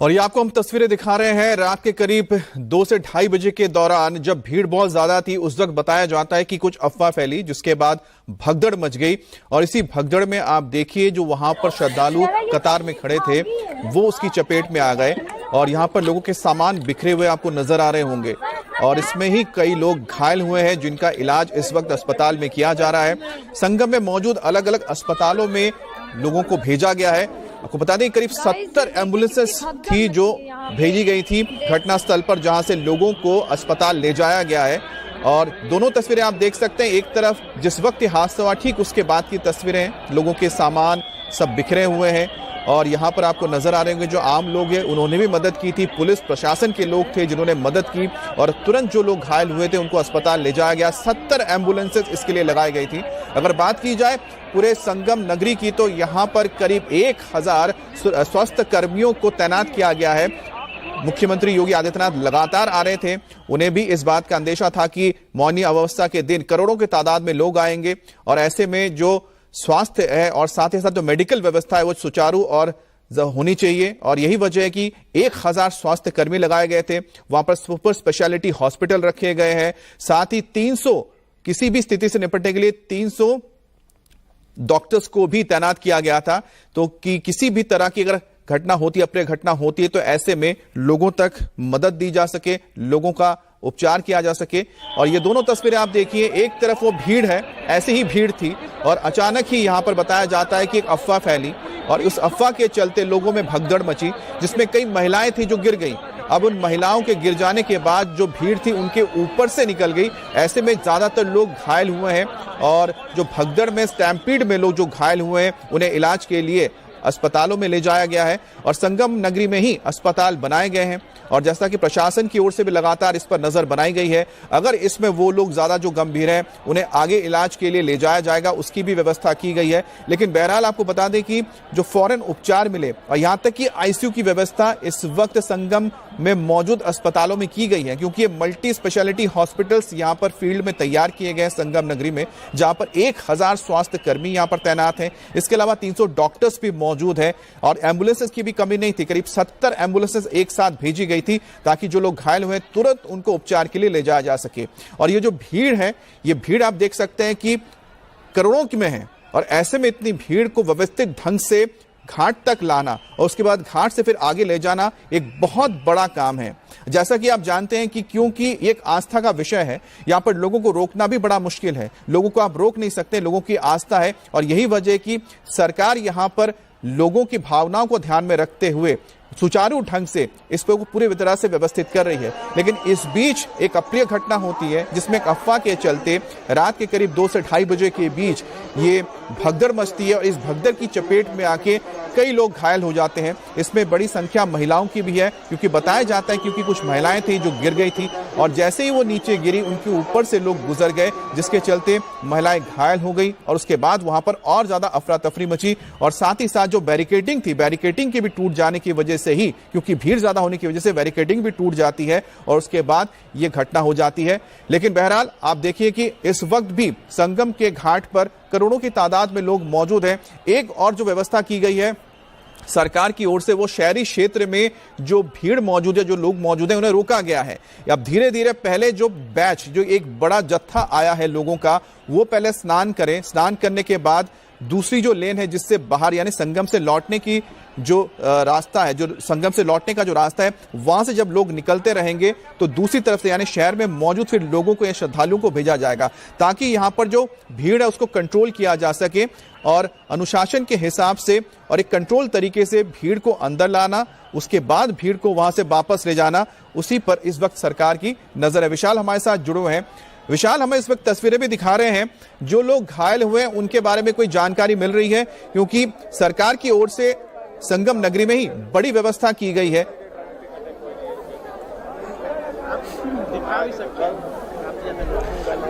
J: और ये आपको हम तस्वीरें दिखा रहे हैं रात के करीब 2 से 2:30 बजे के दौरान, जब भीड़ बहुत ज्यादा थी। उस वक्त बताया जाता है कि कुछ अफवाह फैली, जिसके बाद भगदड़ मच गई, और इसी भगदड़ में आप देखिए जो वहां पर श्रद्धालु कतार में खड़े थे वो उसकी चपेट में आ गए, और यहां पर लोगों के सामान बिखरे हुए आपको नजर आ रहे होंगे, और इसमें ही कई लोग घायल हुए हैं जिनका इलाज इस वक्त अस्पताल में किया जा रहा है। संगम में मौजूद अलग अलग अस्पतालों में लोगों को भेजा गया है। आपको बता दें करीब 70 एम्बुलेंसेस थी जो भेजी गई थी घटनास्थल पर, जहां से लोगों को अस्पताल ले जाया गया है। और दोनों तस्वीरें आप देख सकते हैं, एक तरफ जिस वक्त हादसा हुआ ठीक उसके बाद की तस्वीरें, लोगों के सामान सब बिखरे हुए हैं, और यहाँ पर आपको नजर आ रहे होंगे जो आम लोग हैं उन्होंने भी मदद की थी, पुलिस प्रशासन के लोग थे जिन्होंने मदद की, और तुरंत जो लोग घायल हुए थे उनको अस्पताल ले जाया गया। 70 एम्बुलेंसेस इसके लिए लगाई गई थी। अगर बात की जाए पूरे संगम नगरी की, तो यहाँ पर करीब 1000 स्वास्थ्य कर्मियों को तैनात किया गया है। मुख्यमंत्री योगी आदित्यनाथ लगातार आ रहे थे, उन्हें भी इस बात का अंदेशा था कि मौनी अमावस्या के दिन करोड़ों की तादाद में लोग आएंगे, और ऐसे में जो स्वास्थ्य है और साथ ही साथ जो मेडिकल व्यवस्था है वो सुचारू और होनी चाहिए, और यही वजह है कि 1000 स्वास्थ्य कर्मी लगाए गए थे। वहां पर सुपर स्पेशलिटी हॉस्पिटल रखे गए हैं, साथ ही 300 किसी भी स्थिति से निपटने के लिए 300 डॉक्टर्स को भी तैनात किया गया था, तो कि किसी भी तरह की अगर घटना होती है, अप्रिय घटना होती है, तो ऐसे में लोगों तक मदद दी जा सके, लोगों का उपचार किया जा सके। और ये दोनों तस्वीरें आप देखिए, एक तरफ वो भीड़ है, ऐसी ही भीड़ थी, और अचानक ही यहां पर बताया जाता है कि एक अफवाह फैली, और उस अफवाह के चलते लोगों में भगदड़ मची, जिसमें कई महिलाएं थी जो गिर गईं। अब उन महिलाओं के गिर जाने के बाद जो भीड़ थी उनके ऊपर से निकल गई, ऐसे में ज्यादातर लोग घायल हुए हैं, और जो भगदड़ में स्टैम्पीड में लोग जो घायल हुए हैं उन्हें इलाज के लिए अस्पतालों में ले जाया गया है, और संगम नगरी में ही अस्पताल बनाए गए हैं। और जैसा कि प्रशासन की ओर से भी लगातार इस पर नजर बनाई गई है, अगर इसमें वो लोग ज्यादा जो गंभीर हैं उन्हें आगे इलाज के लिए ले जाया जाएगा, उसकी भी व्यवस्था की गई है। लेकिन बहरहाल आपको बता दें कि जो फौरन उपचार मिले, और यहां तक कि आईसीयू की व्यवस्था इस वक्त संगम में मौजूद अस्पतालों में की गई है, क्योंकि ये मल्टी स्पेशलिटी हॉस्पिटल्स यहां पर फील्ड में तैयार किए गए हैं संगम नगरी में, जहां पर 1000 स्वास्थ्य कर्मी यहां पर तैनात हैं। इसके अलावा 300 डॉक्टर्स भी मौजूद है, और एम्बुलेंसेस की भी कमी नहीं थी। करीब 70 एम्बुलेंसेस एक साथ भेजी गई थी, ताकि जो लोग घायल हुए तुरंत उनको उपचार के लिए ले जाया जा सके। और ये जो भीड़ है, ये भीड़ आप देख सकते हैं कि करोड़ों की में है, और ऐसे में इतनी भीड़ को व्यवस्थित ढंग से घाट तक लाना और उसके बाद घाट से फिर आगे ले जाना एक बहुत बड़ा काम है। जैसा कि आप जानते हैं कि क्योंकि एक आस्था का विषय है, यहाँ पर लोगों को रोकना भी बड़ा मुश्किल है, लोगों को आप रोक नहीं सकते, लोगों की आस्था है, और यही वजह कि सरकार यहाँ पर लोगों की भावनाओं को ध्यान में रखते हुए सुचारू ढंग से इस पर पूरी तरह से व्यवस्थित कर रही है। लेकिन इस बीच एक अप्रिय घटना होती है जिसमें एक अफवाह के चलते रात के करीब 2 से 2:30 बजे के बीच ये भगदड़ मचती है और इस भगदड़ की चपेट में आके कई लोग घायल हो जाते हैं। इसमें बड़ी संख्या महिलाओं की भी है, क्योंकि बताया जाता है क्योंकि कुछ महिलाएं थी जो गिर गई थी और जैसे ही वो नीचे गिरी उनके ऊपर से लोग गुजर गए, जिसके चलते महिलाएं घायल हो गई और उसके बाद वहां पर और ज्यादा अफरा तफरी मची और साथ ही साथ जो बैरिकेडिंग थी, बैरिकेडिंग के भी टूट जाने की वजह से ही, क्योंकि भीड़ ज्यादा होने की वजह से बैरिकेडिंग भी टूट जाती है और उसके बाद ये घटना हो जाती है। लेकिन बहरहाल आप देखिए कि इस वक्त भी संगम के घाट पर करोड़ों की तादाद में लोग मौजूद हैं। एक और जो व्यवस्था की गई है सरकार की ओर से, वो शहरी क्षेत्र में जो भीड़ मौजूद है, जो लोग मौजूद हैं, उन्हें रोका गया है। अब धीरे धीरे पहले जो बैच, जो एक बड़ा जत्था आया है लोगों का, वो पहले स्नान करें। स्नान करने के बाद दूसरी जो लेन है जिससे बाहर यानी संगम से लौटने की जो रास्ता है, जो संगम से लौटने का जो रास्ता है, वहां से जब लोग निकलते रहेंगे तो दूसरी तरफ से यानी शहर में मौजूद फिर लोगों को या श्रद्धालुओं को भेजा जाएगा ताकि यहां पर जो भीड़ है उसको कंट्रोल किया जा सके और अनुशासन के हिसाब से और एक कंट्रोल तरीके से भीड़ को अंदर लाना, उसके बाद भीड़ को वहां से वापस ले जाना, उसी पर इस वक्त सरकार की नजर है। विशाल हमारे साथ जुड़े हुए हैं। विशाल, हमें इस वक्त तस्वीरें भी दिखा रहे हैं, जो लोग घायल हुए हैं उनके बारे में कोई जानकारी मिल रही है? क्योंकि सरकार की ओर से संगम नगरी में ही बड़ी व्यवस्था की गई है।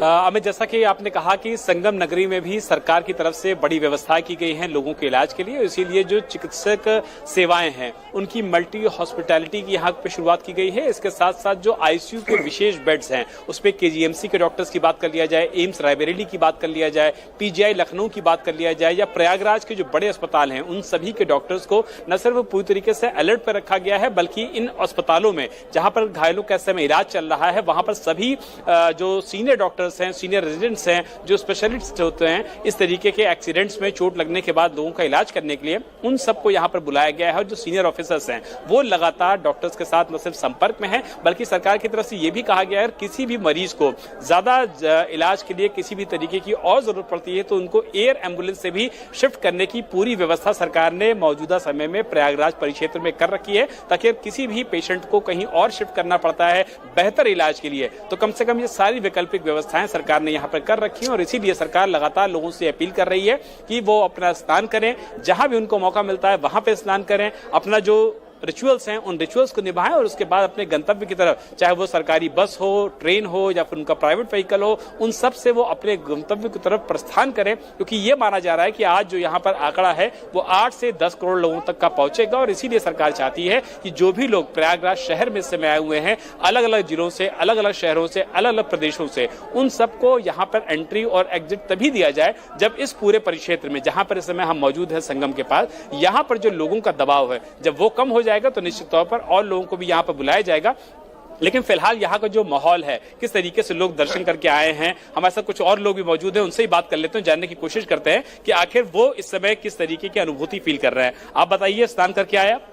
B: अमित, जैसा कि आपने कहा कि संगम नगरी में भी सरकार की तरफ से बड़ी व्यवस्था की गई है लोगों के इलाज के लिए, इसीलिए जो चिकित्सक सेवाएं हैं उनकी मल्टी हॉस्पिटैलिटी की यहाँ पे शुरुआत की गई है। इसके साथ साथ जो आईसीयू के विशेष बेड्स हैं उस पर केजीएमसी के डॉक्टर्स की बात कर लिया जाए, एम्स रायबरेली की बात कर लिया जाए, पीजीआई लखनऊ की बात कर लिया जाए या प्रयागराज के जो बड़े अस्पताल हैं उन सभी के डॉक्टर्स को न सिर्फ पूरी तरीके से अलर्ट पर रखा गया है, बल्कि इन अस्पतालों में जहां पर घायलों का इस समय इलाज चल रहा है वहां पर सभी जो सीनियर डॉक्टर्स हैं, सीनियर रेजिडेंट्स हैं, जो स्पेशलिस्ट होते हैं इस तरीके के एक्सीडेंट्स में चोट लगने के बाद लोगों का इलाज करने के लिए, उन सबको यहां पर बुलाया गया है। और जो सीनियर ऑफिसर्स हैं वो लगातार डॉक्टर्स के साथ न सिर्फ संपर्क में हैं, बल्कि सरकार की तरफ से यह भी कहा गया है किसी भी मरीज को ज्यादा इलाज के लिए किसी भी तरीके की और जरूरत पड़ती है तो उनको एयर एम्बुलेंस से भी शिफ्ट करने की पूरी व्यवस्था सरकार ने मौजूदा समय में प्रयागराज परिक्षेत्र में कर रखी है, ताकि किसी भी पेशेंट को कहीं और शिफ्ट करना पड़ता है बेहतर इलाज के लिए तो कम से कम ये सारी वैकल्पिक व्यवस्थाएं सरकार ने यहाँ पर कर रखी है। और इसीलिए सरकार लगातार लोगों से अपील कर रही है कि वो अपना स्नान करें, जहां भी उनको मौका मिलता है वहां पे स्नान करें, अपना जो रिचुअल्स हैं उन रिचुअल्स को निभाएं और उसके बाद अपने गंतव्य की तरफ, चाहे वो सरकारी बस हो, ट्रेन हो या फिर उनका प्राइवेट व्हीकल हो, उन सब से वो अपने गंतव्य की तरफ प्रस्थान करें। क्योंकि ये माना जा रहा है कि आज जो यहाँ पर आंकड़ा है वो 8 से 10 करोड़ लोगों तक का पहुंचेगा और इसीलिए सरकार चाहती है कि जो भी लोग प्रयागराज शहर में इस समय आए हुए हैं अलग अलग जिलों से, अलग अलग शहरों से, अलग अलग प्रदेशों से, उन सबको यहाँ पर एंट्री और एग्जिट तभी दिया जाए जब इस पूरे परिक्षेत्र में, जहां पर इस समय हम मौजूद है संगम के पास, यहाँ पर जो लोगों का दबाव है जब वो कम हो जाएगा तो निश्चित तौर पर और लोगों को भी यहाँ पर बुलाया जाएगा। लेकिन फिलहाल यहाँ का जो माहौल है, किस तरीके से लोग दर्शन करके आए हैं, हमारे साथ कुछ और लोग भी मौजूद हैं, उनसे ही बात कर लेते हैं, जानने की कोशिश करते हैं कि आखिर वो इस समय किस तरीके की अनुभूति फील कर रहे हैं। आप बताइए, स्नान करके आए आप?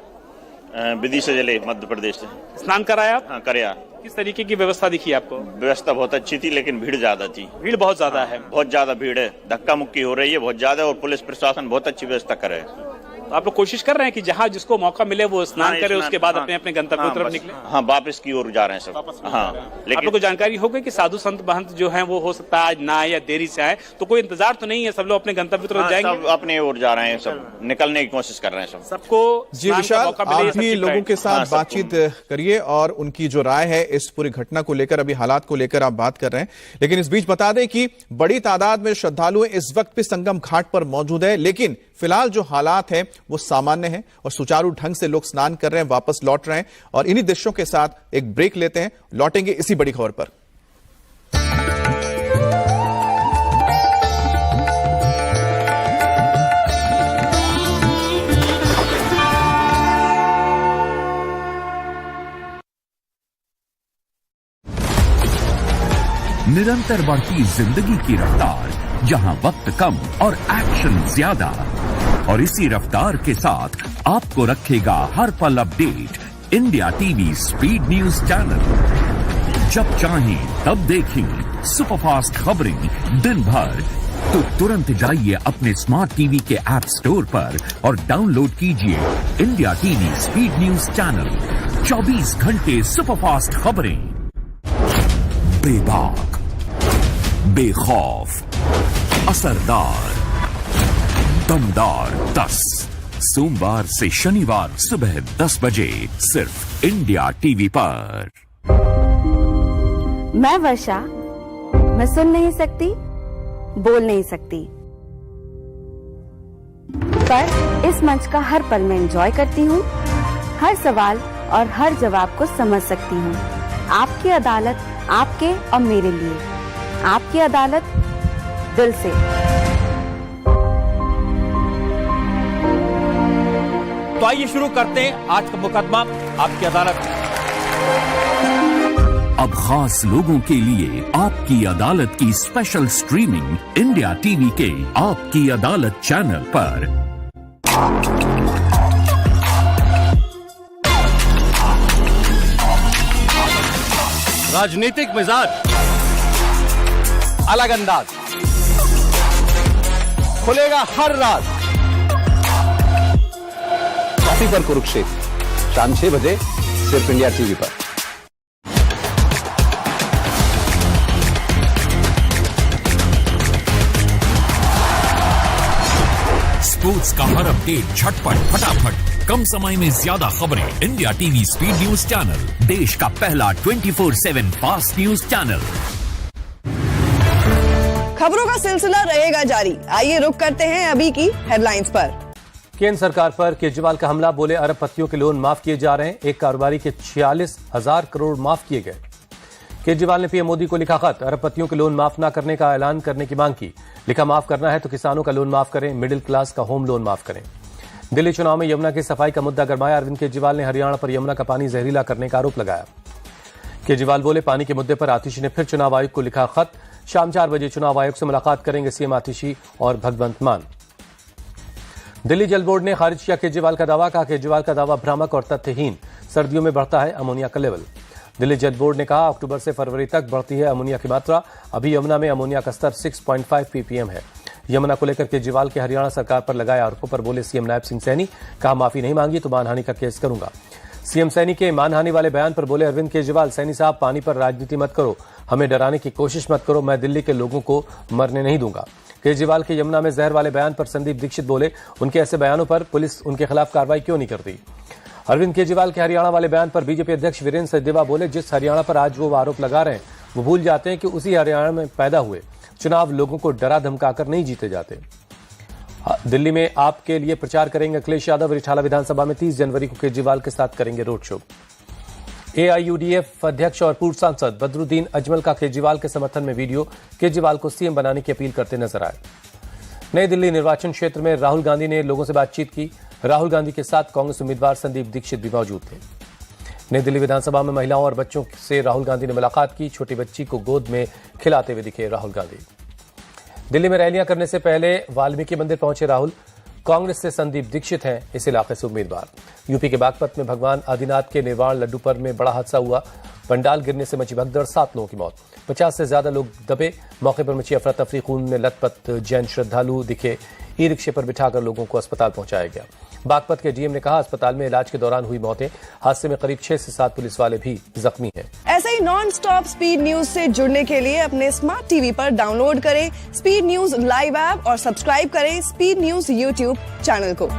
S: विदिशा जिले मध्य प्रदेश से
B: स्नान कराया आप?
S: हाँ, कराया।
B: किस तरीके की व्यवस्था दिखी आपको?
S: व्यवस्था बहुत अच्छी थी लेकिन भीड़ ज्यादा थी।
B: भीड़ बहुत ज्यादा है?
S: बहुत ज्यादा भीड़ है, धक्का मुक्की हो रही है बहुत ज्यादा और पुलिस प्रशासन बहुत अच्छी व्यवस्था कर रहे हैं।
B: तो आप लोग कोशिश कर रहे हैं कि जहां जिसको मौका मिले वो स्नान करे, उसके बाद अपने अपने गंतव्य की तरफ निकले?
S: हाँ, वापस की ओर जा रहे हैं सब। हाँ,
B: लेकिन आप लोग को जानकारी हो गई कि साधु संत महंत जो हैं वो हो सकता है आज ना आए या देरी से आए, तो कोई इंतजार तो नहीं है, सब लोग अपने गंतव्य की तरफ जाएंगे?
S: सब अपने ओर जा रहे हैं, सब निकलने की कोशिश कर रहे हैं
B: सबको।
J: जी विशाल, आप भी लोगों के साथ बातचीत करिए और उनकी जो राय है इस पूरी घटना को लेकर, अभी हालात को लेकर आप बात कर रहे हैं। लेकिन इस बीच बता दें कि बड़ी तादाद में श्रद्धालु इस वक्त भी संगम घाट पर मौजूद है, लेकिन फिलहाल जो हालात हैं वो सामान्य हैं और सुचारू ढंग से लोग स्नान कर रहे हैं, वापस लौट रहे हैं। और इन्हीं दृश्यों के साथ एक ब्रेक लेते हैं, लौटेंगे इसी बड़ी खबर पर।
T: निरंतर बढ़ती जिंदगी की रफ्तार, जहां वक्त कम और एक्शन ज्यादा, और इसी रफ्तार के साथ आपको रखेगा हर पल update India TV speed news channel. जब चाहें तब देखें सुपरफास्ट खबरें दिन भर तो तुरंत जाइए अपने स्मार्ट टीवी के ऐप स्टोर पर और डाउनलोड कीजिए India TV speed news channel. 24 घंटे सुपरफास्ट खबरें, बेबाक, बेखौफ, असरदार, दमदार 10, सोमवार से शनिवार सुबह 10 बजे सिर्फ इंडिया टीवी पर।
U: मैं वर्षा, मैं सुन नहीं सकती, बोल नहीं सकती, पर इस मंच का हर पल मैं एंजॉय करती हूँ। हर सवाल और हर जवाब को समझ सकती हूँ। आपकी अदालत आपके और मेरे लिए, आपकी अदालत दिल से।
E: तो आइए शुरू करते हैं आज का मुकदमा आपकी अदालत।
T: अब खास लोगों के लिए आपकी अदालत की स्पेशल स्ट्रीमिंग इंडिया टीवी के आपकी अदालत चैनल पर।
E: राजनीतिक मिजाज, अलग अंदाज, खुलेगा हर राज।
V: कॉपी पर कुरुक्षेत्र, शाम 6 बजे सिर्फ इंडिया टीवी पर।
T: स्पोर्ट्स का हर अपडेट झटपट फटाफट, कम समय में ज्यादा खबरें। India TV speed news channel, देश का पहला 24/7 फास्ट न्यूज चैनल।
W: खबरों का सिलसिला रहेगा जारी। आइए रुक करते हैं अभी की हेडलाइंस पर।
E: केंद्र सरकार पर केजरीवाल का हमला, बोले अरबपतियों के लोन माफ किए जा रहे हैं। एक कारोबारी के 46,000 करोड़ माफ किए गए। केजरीवाल ने पीएम मोदी को लिखा खत, अरबपतियों के लोन माफ न करने का ऐलान करने की मांग की। लिखा, माफ करना है तो किसानों का लोन माफ करें, मिडिल क्लास का होम लोन माफ करें। दिल्ली चुनाव में यमुना की सफाई का मुद्दा गरमाया। अरविंद केजरीवाल ने हरियाणा पर यमुना का पानी जहरीला करने का आरोप लगाया। केजरीवाल बोले, पानी के मुद्दे पर आतिशी ने फिर चुनाव आयोग को लिखा खत। शाम 4 बजे चुनाव आयोग से मुलाकात करेंगे सीएम आतिशी और भगवंत मान। दिल्ली जल बोर्ड ने खारिज किया केजरीवाल का दावा, कहा केजरीवाल का दावा भ्रामक और तथ्यहीन। सर्दियों में बढ़ता है अमोनिया का लेवल। दिल्ली जल बोर्ड ने कहा, अक्टूबर से फरवरी तक बढ़ती है अमोनिया की मात्रा। अभी यमुना में अमोनिया का स्तर 6.5 ppm है। यमुना को लेकर केजरीवाल के हरियाणा सरकार पर लगाए आरोपों पर बोले सीएम नायब सिंह सैनी, कहा माफी नहीं मांगी तो मानहानि का केस करूंगा। सीएम सैनी के मानहानि वाले बयान पर बोले अरविंद केजरीवाल, सैनी साहब पानी पर राजनीति मत करो, हमें डराने की कोशिश मत करो, मैं दिल्ली के लोगों को मरने नहीं दूंगा। केजरीवाल के यमुना में जहर वाले बयान पर संदीप दीक्षित बोले, उनके ऐसे बयानों पर पुलिस उनके खिलाफ कार्रवाई क्यों नहीं करती। अरविंद केजरीवाल के हरियाणा वाले बयान पर बीजेपी अध्यक्ष वीरेंद्र सचदेवा बोले, जिस हरियाणा पर आज वो आरोप लगा रहे हैं वो भूल जाते हैं कि उसी हरियाणा में पैदा हुए। चुनाव लोगों को डरा धमकाकर नहीं जीते जाते। दिल्ली में आपके लिए प्रचार करेंगे अखिलेश यादव। रिठाला विधानसभा में 30 जनवरी को केजरीवाल के साथ करेंगे रोड शो। AIUDF अध्यक्ष और पूर्व सांसद बदरुद्दीन अजमल का केजरीवाल के समर्थन में वीडियो, केजरीवाल को सीएम बनाने की अपील करते नजर आए। नई दिल्ली निर्वाचन क्षेत्र में राहुल गांधी ने लोगों से बातचीत की। राहुल गांधी के साथ कांग्रेस उम्मीदवार संदीप दीक्षित भी मौजूद थे। नई दिल्ली विधानसभा में महिलाओं और बच्चों से राहुल गांधी ने मुलाकात की। छोटी बच्ची को गोद में खिलाते हुए दिखे राहुल गांधी। दिल्ली में रैलियां करने से पहले वाल्मीकि मंदिर पहुंचे राहुल। कांग्रेस से संदीप दीक्षित हैं इस इलाके से उम्मीदवार। यूपी के बागपत में भगवान आदिनाथ के निर्वाण लड्डूपर में बड़ा हादसा हुआ। पंडाल गिरने से मची भगदड़, 7 लोगों की मौत, 50 से ज्यादा लोग दबे। मौके पर मची अफरा तफरी, खून में लथपथ जैन श्रद्धालु दिखे। ई रिक्शे पर बिठाकर लोगों को अस्पताल पहुंचाया गया। बागपत के डीएम ने कहा, अस्पताल में इलाज के दौरान हुई मौतें। हादसे में करीब 6 से 7 पुलिस वाले भी जख्मी हैं।
W: ऐसे ही नॉन स्टॉप स्पीड न्यूज से जुड़ने के लिए अपने स्मार्ट टीवी पर डाउनलोड करें स्पीड न्यूज लाइव ऐप और सब्सक्राइब करें स्पीड न्यूज यूट्यूब चैनल को।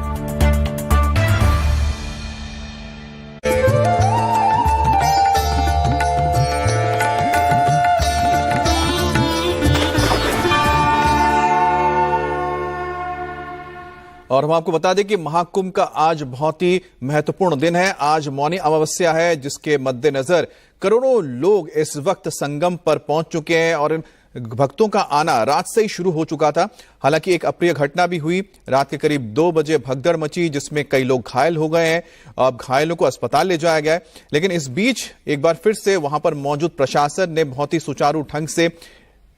J: और हम आपको बता दें कि महाकुंभ का आज बहुत ही महत्वपूर्ण दिन है। आज मौनी अमावस्या है, जिसके मद्देनजर करोड़ों लोग इस वक्त संगम पर पहुंच चुके हैं और इन भक्तों का आना रात से ही शुरू हो चुका था। हालांकि एक अप्रिय घटना भी हुई। रात के करीब 2 बजे भगदड़ मची, जिसमें कई लोग घायल हो गए हैं। अब घायलों को अस्पताल ले जाया गया है। लेकिन इस बीच एक बार फिर से वहां पर मौजूद प्रशासन ने बहुत ही सुचारू ढंग से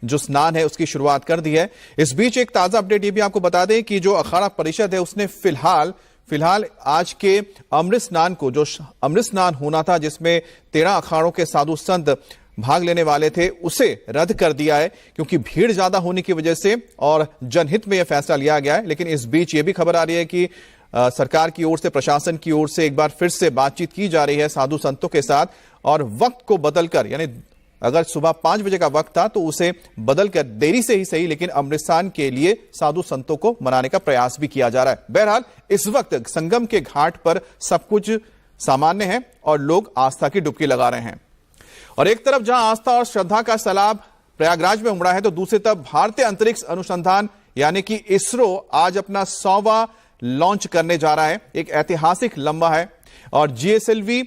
J: जो स्नान है उसकी शुरुआत कर दी है। इस बीच एक ताजा अपडेट ये भी आपको बता दें कि जो अखाड़ा परिषद है उसने फिलहाल आज के अमृत स्नान को, जो अमृत स्नान होना था जिसमें 13 अखाड़ों के साधु संत भाग लेने वाले थे उसे रद्द कर दिया है, क्योंकि भीड़ ज्यादा होने की वजह से और जनहित में यह फैसला लिया गया है। लेकिन इस बीच यह भी खबर आ रही है कि सरकार की ओर से, प्रशासन की ओर से एक बार फिर से बातचीत की जा रही है साधु संतों के साथ, और वक्त को बदलकर, यानी अगर सुबह 5 बजे का वक्त था तो उसे बदलकर देरी से ही सही लेकिन अमृतस्नान के लिए साधु संतों को मनाने का प्रयास भी किया जा रहा है। बहरहाल इस वक्त संगम के घाट पर सब कुछ सामान्य है और लोग आस्था की डुबकी लगा रहे हैं। और एक तरफ जहां आस्था और श्रद्धा का सैलाब प्रयागराज में उमड़ा है, तो दूसरी तरफ भारतीय अंतरिक्ष अनुसंधान यानी कि इसरो आज अपना 100वां लॉन्च करने जा रहा है। एक ऐतिहासिक लम्हा है और GSLV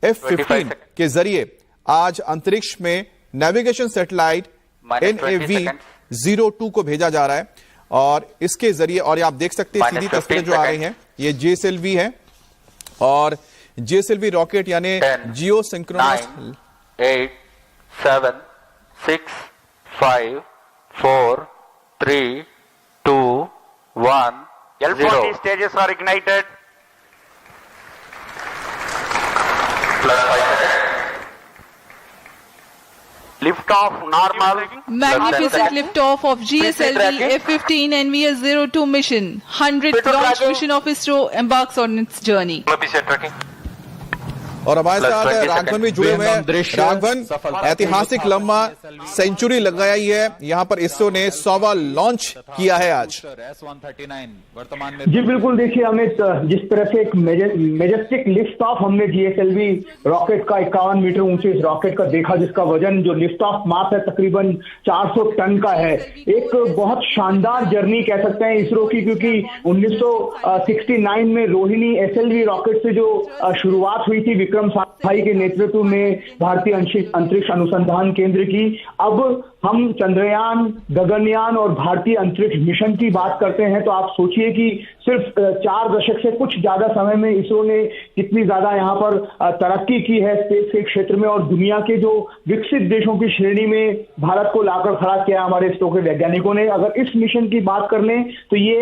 J: F-15 के जरिए आज अंतरिक्ष में नेविगेशन सैटेलाइट NAV-02 को भेजा जा रहा है और इसके जरिए, और आप देख सकते हैं सीधी तस्वीरें जो आ रही हैं, ये GSLV है और GSLV रॉकेट यानी जियो synchronous
A: 8 7 6 5 4 3 2 1 L40 stages are ignited. Plus 5 seconds. Lift off normal.
C: Magnificent lift off of GSLV F-15 NVS-02 mission. 100th launch mission of ISRO embarks on its journey.
J: और हमारे साथ राघवन भी जुड़े हुए हैं। राघवन, ऐतिहासिक लम्हा, सेंचुरी लगाई है, यहाँ पर इसरो ने 100वां लॉन्च किया है आज।
D: जी बिल्कुल, देखिए अमित, जिस तरह से एक मेजेस्टिक लिफ्ट ऑफ हमने GSLV रॉकेट का 51 मीटर ऊंचे इस रॉकेट का देखा, जिसका वजन जो लिफ्ट ऑफ मास है तकरीबन 400 टन का है। एक बहुत शानदार जर्नी कह सकते हैं इसरो की, क्योंकि 1969 में रोहिणी SLV रॉकेट से जो शुरुआत हुई थी विक्रम साराभाई के नेतृत्व में भारतीय अंतरिक्ष अनुसंधान केंद्र की, अब हम चंद्रयान, गगनयान और भारतीय अंतरिक्ष मिशन की बात करते हैं तो आप सोचिए कि सिर्फ 4 दशक से कुछ ज्यादा समय में इसरो ने कितनी ज्यादा यहाँ पर तरक्की की है स्पेस के क्षेत्र में, और दुनिया के जो विकसित देशों की श्रेणी में भारत को लाकर खड़ा किया हमारे इसरो के वैज्ञानिकों ने। अगर इस मिशन की बात कर लें तो ये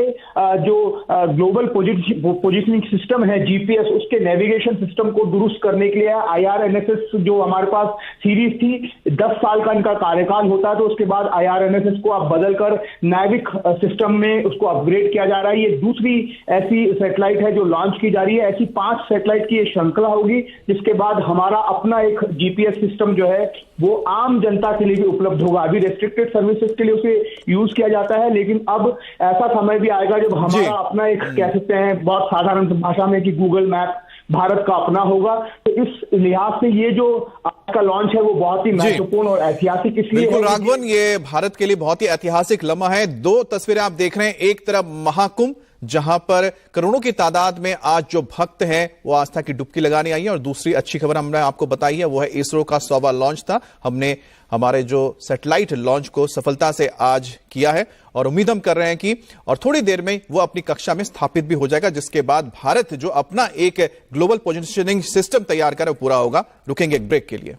D: जो ग्लोबल पोजिशनिंग सिस्टम है GPS, उसके नेविगेशन सिस्टम को दुरुस्त करने के लिए IRNSS जो हमारे पास सीरीज थी, 10 साल का इनका कार्यकाल होता है, तो उसके बाद IRNSS को अब बदलकर नाविक सिस्टम में उसको अपग्रेड किया जा रहा है। ये दूसरी ऐसी सैटेलाइट है जो लॉन्च की जा रही है। ऐसी 5 सैटेलाइट की ये श्रृंखला होगी, जिसके बाद हमारा अपना एक GPS सिस्टम जो है वो आम जनता के लिए भी उपलब्ध होगा। अभी रेस्ट्रिक्टेड सर्विसेज के लिए उसे यूज किया जाता है, लेकिन अब ऐसा समय भी आएगा जब हमारा अपना एक, कह सकते हैं बहुत साधारण भाषा में, कि गूगल मैप भारत का अपना होगा। तो इस लिहाज से ये जो आज का लॉन्च है वो बहुत ही महत्वपूर्ण और ऐतिहासिक इसलिए
J: बिल्कुल राघवन, ये भारत के लिए बहुत ही ऐतिहासिक लम्हा है। 2 तस्वीरें आप देख रहे हैं, एक तरफ महाकुंभ जहां पर करोड़ों की तादाद में आज जो भक्त हैं वो आस्था की डुबकी लगाने आई है, और दूसरी अच्छी खबर हमने आपको बताई है वो है इसरो का 100वां लॉन्च था। हमने हमारे जो सैटेलाइट लॉन्च को सफलता से आज किया है और उम्मीद हम कर रहे हैं कि और थोड़ी देर में वो अपनी कक्षा में स्थापित भी हो जाएगा, जिसके बाद भारत जो अपना एक ग्लोबल पोजिशनिंग सिस्टम तैयार करे वो पूरा होगा। रुकेंगे एक ब्रेक के लिए।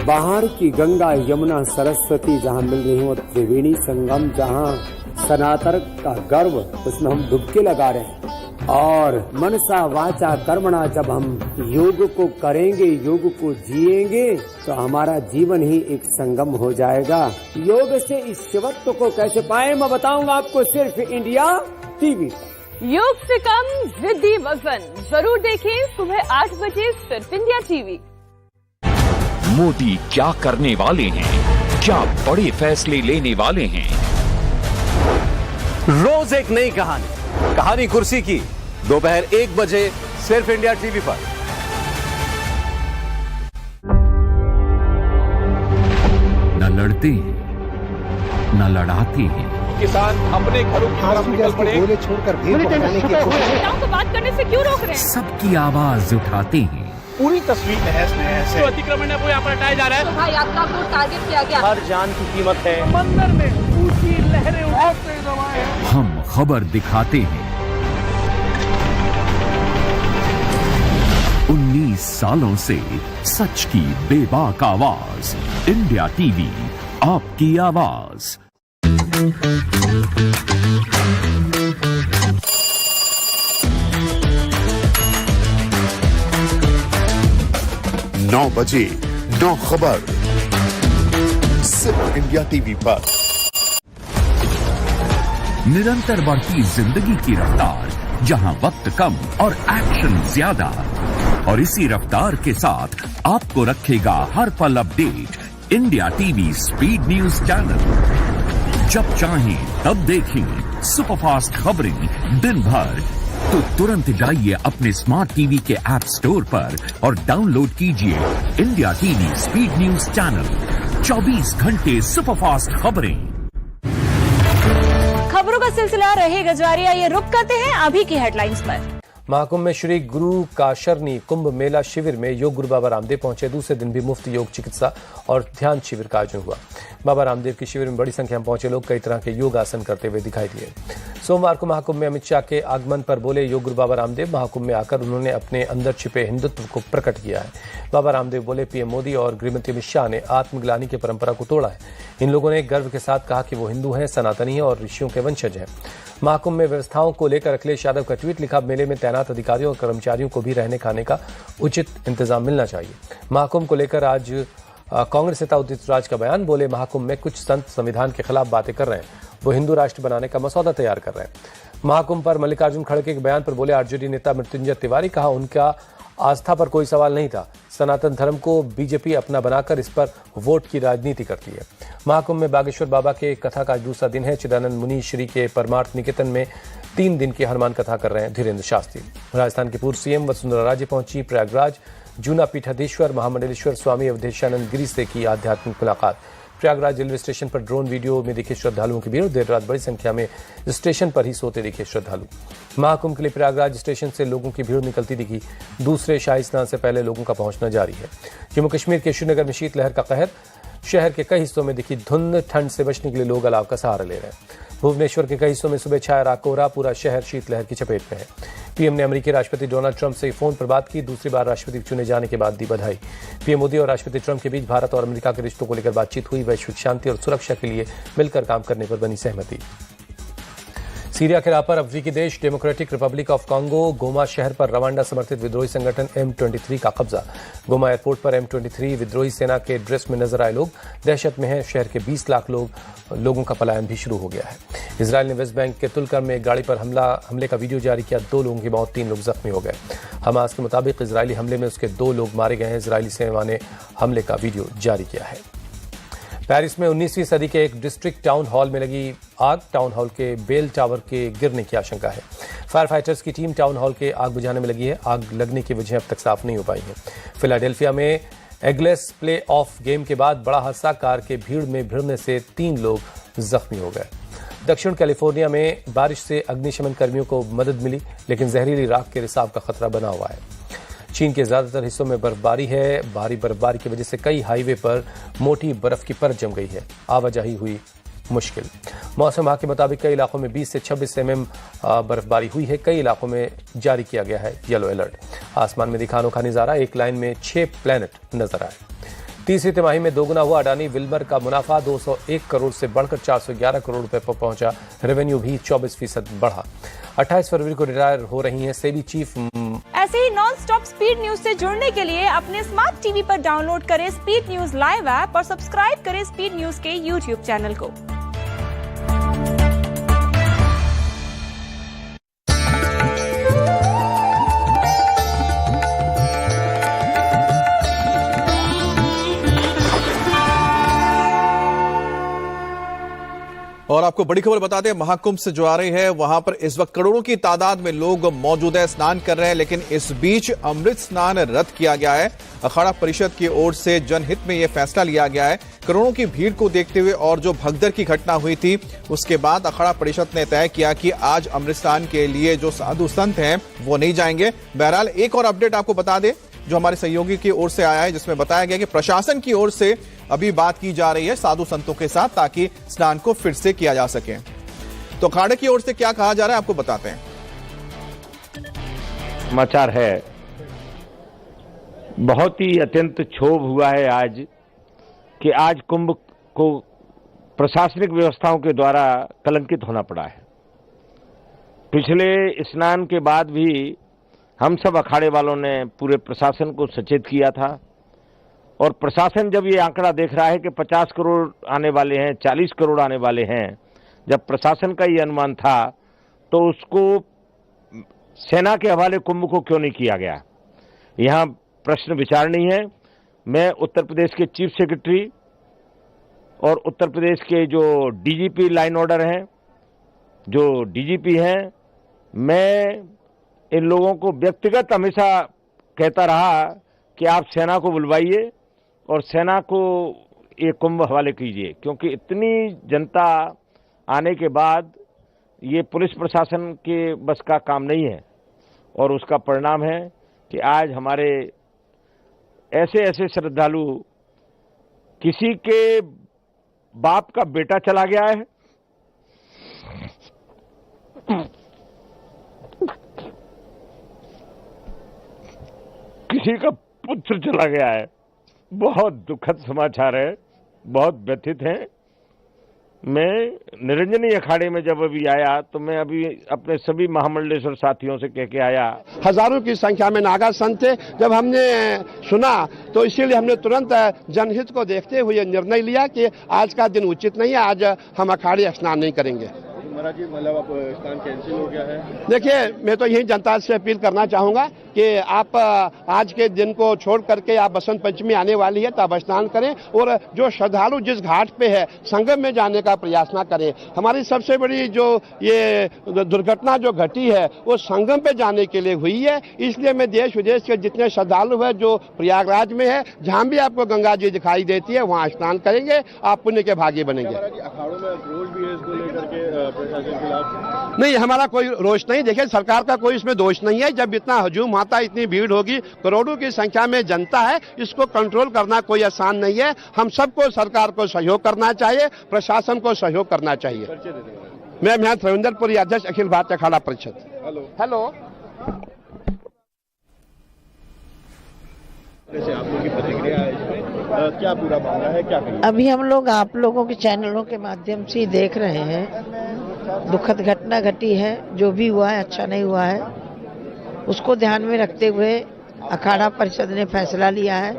X: बाहर की गंगा यमुना सरस्वती जहाँ मिल रही हो, त्रिवेणी संगम जहाँ सनातन का गर्व, उसमें हम डुबकी लगा रहे हैं। और मनसा वाचा कर्मणा जब हम योग को करेंगे, योग को जिएंगे, तो हमारा जीवन ही एक संगम हो जाएगा। योग से इस शिवत्व को कैसे पाए, मैं बताऊंगा आपको सिर्फ इंडिया टीवी।
Y: योग से कम जिद्दी वजन, जरूर देखें सुबह 8 बजे सिर्फ इंडिया टीवी।
T: मोदी क्या करने वाले हैं, क्या बड़े फैसले लेने वाले हैं।
V: रोज एक नई कहानी, कहानी कुर्सी की, दोपहर 1 बजे सिर्फ इंडिया टीवी पर।
T: न लड़ते हैं न लड़ाते हैं,
E: किसान अपने घरों की तरफ निकल पड़े, गोले छोड़कर भीड़ पकड़ने की कोशिश।
Y: तो बात करने से क्यों रोक रहे हैं?
T: सबकी आवाज उठाते हैं।
E: पूरी तस्वीर तहस नहस है। अतिक्रमण है वो यहाँ पर हटाया जा रहा है।
Y: शोभा यात्रा को टारगेट किया गया।
E: हर जान की कीमत है। समंदर में ऊंची लहरें उठते हैं।
T: हम खबर दिखाते हैं, 19 सालों से सच की बेबाक आवाज, इंडिया टीवी, आपकी आवाज।
F: 9 बजे 9 खबर सिर्फ इंडिया टीवी पर।
T: निरंतर बढ़ती जिंदगी की रफ्तार, जहां वक्त कम और एक्शन ज्यादा, और इसी रफ्तार के साथ आपको रखेगा हर पल update India TV speed news channel. जब चाहें तब देखें सुपरफास्ट खबरें दिन भर, तो तुरंत जाइए अपने स्मार्ट टीवी के ऐप स्टोर पर और डाउनलोड कीजिए India TV speed news channel. 24 घंटे सुपरफास्ट खबरें।
G: खबरों का सिलसिला रहेगा जारी। आइए रुक करते हैं अभी की हेडलाइंस पर।
H: महाकुंभ में श्री गुरु काशरनी कुंभ मेला शिविर में योग गुरु बाबा रामदेव पहुंचे। दूसरे दिन भी मुफ्त योग चिकित्सा और ध्यान शिविर का आयोजन हुआ। बाबा रामदेव के शिविर में बड़ी संख्या में पहुंचे लोग कई तरह के योग आसन करते हुए दिखाई दिए। सोमवार को महाकुंभ में अमित शाह के आगमन पर बोले योग गुरु बाबा रामदेव। महाकुंभ में आकर उन्होंने अपने अंदर छिपे हिंदुत्व को प्रकट किया है। बाबा रामदेव बोले, पीएम मोदी और गृहमंत्री अमित शाह ने आत्मग्लानि की परंपरा को तोड़ा है। इन लोगों ने गर्व के साथ कहा कि वो हिंदू हैं, सनातनी हैं और ऋषियों के वंशज हैं। महाकुंभ में व्यवस्थाओं को लेकर अखिलेश यादव का ट्वीट लिखा, मेले में तैनात अधिकारियों और कर्मचारियों को भी रहने खाने का उचित इंतजाम मिलना चाहिए। महाकुंभ को लेकर आज कांग्रेस नेता उदित राज का बयान, बोले महाकुंभ में कुछ संत संविधान के खिलाफ बातें कर रहे हैं, वो हिंदू राष्ट्र बनाने का मसौदा तैयार कर रहे हैं। महाकुंभ पर मल्लिकार्जुन खड़गे के बयान पर बोले आरजेडी नेता मृत्युंजय तिवारी, कहा उनका आस्था पर कोई सवाल नहीं था, सनातन धर्म को बीजेपी अपना बनाकर इस पर वोट की राजनीति करती है। महाकुंभ में बागेश्वर बाबा के कथा का दूसरा दिन है। चिदानंद मुनि श्री के परमार्थ निकेतन में 3 दिन की हनुमान कथा कर रहे हैं धीरेन्द्र शास्त्री। राजस्थान के पूर्व सीएम वसुंधरा राजे पहुंची प्रयागराज। जूना पीठाधीश्वर महामंडलेश्वर स्वामी अवधेशानंद गिरी से की आध्यात्मिक मुलाकात। प्रयागराज रेलवे स्टेशन पर ड्रोन वीडियो में दिखे श्रद्धालुओं की भीड़। देर रात बड़ी संख्या में स्टेशन पर ही सोते दिखे श्रद्धालु। महाकुंभ के लिए प्रयागराज स्टेशन से लोगों की भीड़ निकलती दिखी। दूसरे शाही स्नान से पहले लोगों का पहुंचना जारी है। जम्मू कश्मीर के श्रीनगर में शीतलहर का कहर। शहर के कई हिस्सों में दिखी धुंध। ठंड से बचने के लिए लोग अलाव का सहारा ले रहे हैं। भुवनेश्वर के कई हिस्सों में सुबह छाया रहा कोहरा। पूरा शहर शीतलहर की चपेट में है। पीएम ने अमेरिकी राष्ट्रपति डोनाल्ड ट्रंप से फोन पर बात की। दूसरी बार राष्ट्रपति चुने जाने के बाद दी बधाई। पीएम मोदी और राष्ट्रपति ट्रंप के बीच भारत और अमेरिका के रिश्तों को लेकर बातचीत हुई। वैश्विक शांति और सुरक्षा के लिए मिलकर काम करने पर बनी सहमति। सीरिया के राह पर अफ्रीकी देश democratic Republic of Congo Goma शहर पर रवांडा समर्थित विद्रोही संगठन M23 का कब्जा। गोमा एयरपोर्ट पर M23 विद्रोही सेना के ड्रेस में नजर आए लोग दहशत में हैं। शहर के 20 लाख लोगों का पलायन भी शुरू हो गया है। इजरायल ने वेस्ट बैंक के तुलकर्म में एक गाड़ी पर हमले का वीडियो जारी किया। 2 लोगों की मौत, 3 लोग जख्मी हो गए। हमास के मुताबिक इजरायली हमले में उसके 2 लोग मारे गए हैं। इजरायली सेना ने हमले का वीडियो जारी किया है। पेरिस में 19वीं सदी के एक डिस्ट्रिक्ट टाउन हॉल में लगी आग। टाउन हॉल के बेल टावर के गिरने की आशंका है। फायर फाइटर्स की टीम टाउन हॉल के आग बुझाने में लगी है। आग लगने की वजह अब तक साफ नहीं हो पाई है। फिलाडेल्फिया में एगलेस प्ले ऑफ गेम के बाद बड़ा हादसा। कार के भीड़ में भिड़ने से 3 लोग जख्मी हो गए। दक्षिण कैलिफोर्निया में बारिश से अग्निशमन कर्मियों को मदद मिली, लेकिन जहरीली राख के रिसाव का खतरा बना हुआ है। चीन के ज्यादातर हिस्सों में बर्फबारी है। भारी बर्फबारी की वजह से कई हाईवे पर मोटी बर्फ की परत जम गई है। आवाजाही हुई मुश्किल। मौसम विभाग के मुताबिक कई इलाकों में 20 से 26 mm बर्फबारी हुई है। कई इलाकों में जारी किया गया है येलो अलर्ट। आसमान में दिखा अनोखा नजारा। एक लाइन में 6 प्लैनेट नजर आए। तीसरी तिमाही में दोगुना हुआ अडानी विल्मर का मुनाफा। 201 करोड़ से बढ़कर 411 करोड़ रुपए पर पहुंचा। रेवेन्यू भी 24% बढ़ा। 28 फरवरी को रिटायर हो रही हैं सेबी चीफ।
Y: ऐसे ही नॉन स्टॉप स्पीड न्यूज से जुड़ने के लिए अपने स्मार्ट टीवी पर डाउनलोड करें स्पीड न्यूज लाइव ऐप और सब्सक्राइब करें स्पीड न्यूज के यूट्यूब चैनल को।
J: और आपको बड़ी खबर बता दें, महाकुंभ से जो आ रही है वहां पर इस वक्त करोड़ों की तादाद में लोग मौजूद है, स्नान कर रहे हैं। लेकिन इस बीच अमृत स्नान रद्द किया गया है। अखाड़ा परिषद की ओर से जनहित में यह फैसला लिया गया है। करोड़ों की भीड़ को देखते हुए और जो भगदड़ की घटना हुई थी उसके बाद अखाड़ा परिषद ने तय किया कि आज अमृत स्नान के लिए जो साधु संत हैं वो नहीं जाएंगे। बहरहाल एक और अपडेट आपको बता दें जो हमारे सहयोगी की ओर से आया है, जिसमें बताया गया कि प्रशासन की ओर से अभी बात की जा रही है साधु संतों के साथ ताकि स्नान को फिर से किया जा सके। तो अखाड़े की ओर से क्या कहा जा रहा है आपको बताते हैं।
K: समाचार है
I: बहुत ही अत्यंत क्षोभ हुआ है आज कि आज कुंभ को प्रशासनिक व्यवस्थाओं के द्वारा कलंकित होना पड़ा है। पिछले स्नान के बाद भी हम सब अखाड़े वालों ने पूरे प्रशासन को सचेत किया था और प्रशासन जब ये आंकड़ा देख रहा है कि 50 करोड़ आने वाले हैं, 40 करोड़ आने वाले हैं, जब प्रशासन का ये अनुमान था तो उसको सेना के हवाले कुंभ को क्यों नहीं किया गया, यहाँ प्रश्न विचारणीय है। मैं उत्तर प्रदेश के चीफ सेक्रेटरी और उत्तर प्रदेश के जो डीजीपी लाइन ऑर्डर हैं, जो डीजीपी हैं, मैं इन लोगों को व्यक्तिगत हमेशा कहता रहा कि आप सेना को बुलवाइए और सेना को ये कुंभ हवाले कीजिए, क्योंकि इतनी जनता आने के बाद ये पुलिस प्रशासन के बस का काम नहीं है और उसका परिणाम है कि आज हमारे ऐसे ऐसे श्रद्धालु, किसी के बाप का बेटा चला गया है, किसी का पुत्र चला गया है। बहुत दुखद समाचार है, बहुत व्यथित हैं। मैं निरंजनी अखाड़े में जब अभी आया तो मैं अभी अपने सभी महामंडलेश्वर साथियों से कह के आया,
Q: हजारों की संख्या में नागा संत थे। जब हमने सुना तो इसीलिए हमने तुरंत जनहित को देखते हुए निर्णय लिया कि आज का दिन उचित नहीं है, आज हम अखाड़े स्नान नहीं करेंगे।
J: महाराज जी, मतलब अब स्नान कैंसिल हो गया है।
Q: देखिए, मैं तो यही जनता से अपील करना चाहूंगा कि आप आज के दिन को छोड़ करके आप बसंत पंचमी आने वाली है तब स्नान करें और जो श्रद्धालु जिस घाट पे है संगम में जाने का प्रयास ना करें। हमारी सबसे बड़ी जो ये दुर्घटना जो घटी है वो संगम पे जाने के लिए हुई है। इसलिए मैं देश विदेश के जितने श्रद्धालु है जो प्रयागराज में है, जहाँ भी आपको गंगा जी दिखाई देती है वहाँ स्नान करेंगे, आप पुण्य के भागी बनेंगे।
J: अखाड़ों में रोष भी है इसको लेकर के प्रशासन के खिलाफ?
Q: नहीं, हमारा कोई रोष नहीं। देखिए, सरकार का कोई इसमें दोष नहीं है। जब इतना हजूम आता, इतनी भीड़ होगी, करोड़ों की संख्या में जनता है, इसको कंट्रोल करना कोई आसान नहीं है। हम सबको सरकार को सहयोग करना चाहिए, प्रशासन को सहयोग करना चाहिए। मैं यहाँ रविंदरपुरी अध्यक्ष अखिल भारतीय अखाड़ा परिषद। हेलो।
J: आप लोगों की प्रतिक्रिया है इसमें, क्या पूरा मामला है, क्या कहिए?
K: अभी हम लोग आप लोगों के चैनलों के माध्यम से देख रहे हैं, दुखद घटना घटी है। जो भी हुआ है अच्छा नहीं हुआ है, उसको ध्यान में रखते हुए अखाड़ा परिषद ने फैसला लिया है।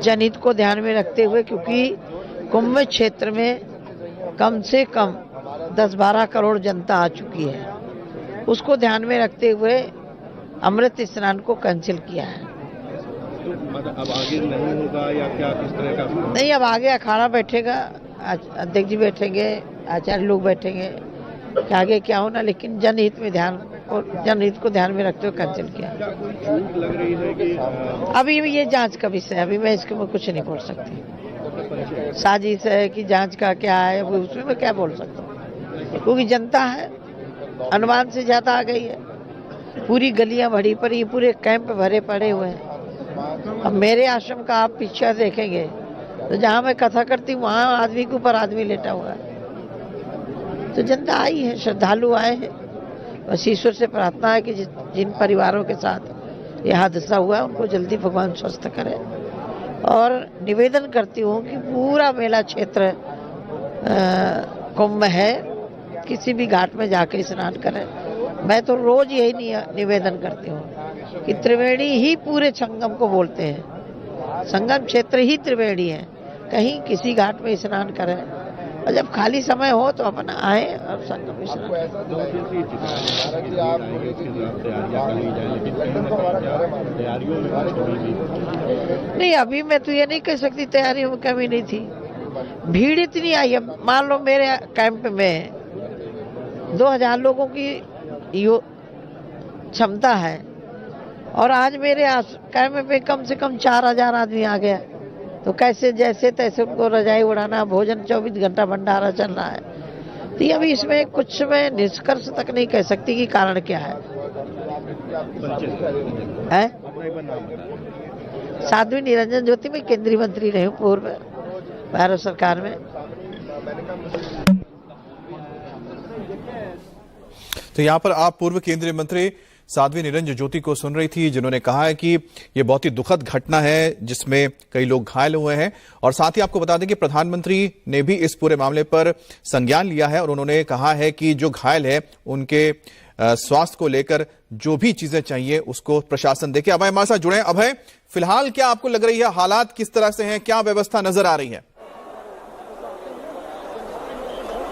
K: जनहित को ध्यान में रखते हुए, क्योंकि कुंभ क्षेत्र में कम से कम 10-12 करोड़ जनता आ चुकी है, उसको ध्यान में रखते हुए अमृत स्नान को कैंसिल किया है।
J: तो मतलब अब आगे नहीं होगा या क्या, किस तरह का?
K: नहीं, अब आगे अखाड़ा बैठेगा, अध्यक्ष जी बैठेंगे, आचार्य लोग बैठेंगे कि आगे क्या होना, लेकिन जनहित में जनहित को ध्यान में रखते हुए कैंसिल किया।
J: क्या कोई छूट लग रही है कि
K: अभी ये जांच का विषय है, अभी मैं इसके में कुछ नहीं बोल सकती। साजिश है कि जांच का क्या है, वो उसमें मैं क्या बोल सकता हूँ, क्योंकि जनता है अनुमान से ज्यादा आ गई है। पूरी गलियां भरी पड़ी, पूरे कैंप भरे पड़े हुए हैं। अब मेरे आश्रम का आप पीछे देखेंगे तो जहाँ मैं कथा करती हूँ वहाँ आदमी के ऊपर आदमी लेटा हुआ है। तो जनता आई है, श्रद्धालु आए हैं। बस ईश्वर से प्रार्थना है कि जिन परिवारों के साथ यह हादसा हुआ है उनको जल्दी भगवान स्वस्थ करे। और निवेदन करती हूँ कि पूरा मेला क्षेत्र कुंभ है, किसी भी घाट में जाके स्नान करें। मैं तो रोज यही निवेदन करती हूँ कि त्रिवेणी ही पूरे संगम को बोलते हैं, संगम क्षेत्र ही त्रिवेणी है। कहीं किसी घाट में स्नान करें और जब खाली समय हो तो अपना आए और संगम में स्नान करें। नहीं, अभी मैं तो ये नहीं कह सकती तैयारियों में कमी नहीं थी। भीड़ इतनी आई है, मान लो मेरे कैंप में 2000 लोगों की क्षमता है और आज मेरे कैंप में कम से कम 4000 आदमी आ गया। तो कैसे जैसे तैसे उनको रजाई उड़ाना, भोजन 24 घंटा भंडारा चल रहा है। तो अभी इसमें कुछ मैं निष्कर्ष तक नहीं कह सकती कि कारण क्या है। साध्वी निरंजन ज्योति में केंद्रीय मंत्री रही हूँ पूर्व भारत सरकार में।
J: तो यहाँ पर आप पूर्व केंद्रीय मंत्री साध्वी निरंजन ज्योति को सुन रही थी, जिन्होंने कहा है कि ये बहुत ही दुखद घटना है जिसमें कई लोग घायल हुए हैं। और साथ ही आपको बता दें कि प्रधानमंत्री ने भी इस पूरे मामले पर संज्ञान लिया है और उन्होंने कहा है कि जो घायल है उनके स्वास्थ्य को लेकर जो भी चीजें चाहिए उसको प्रशासन देखे। अभय हमारे साथ जुड़े हैं। अभय, फिलहाल क्या आपको लग रही है, हालात किस तरह से हैं, क्या व्यवस्था नजर आ रही है?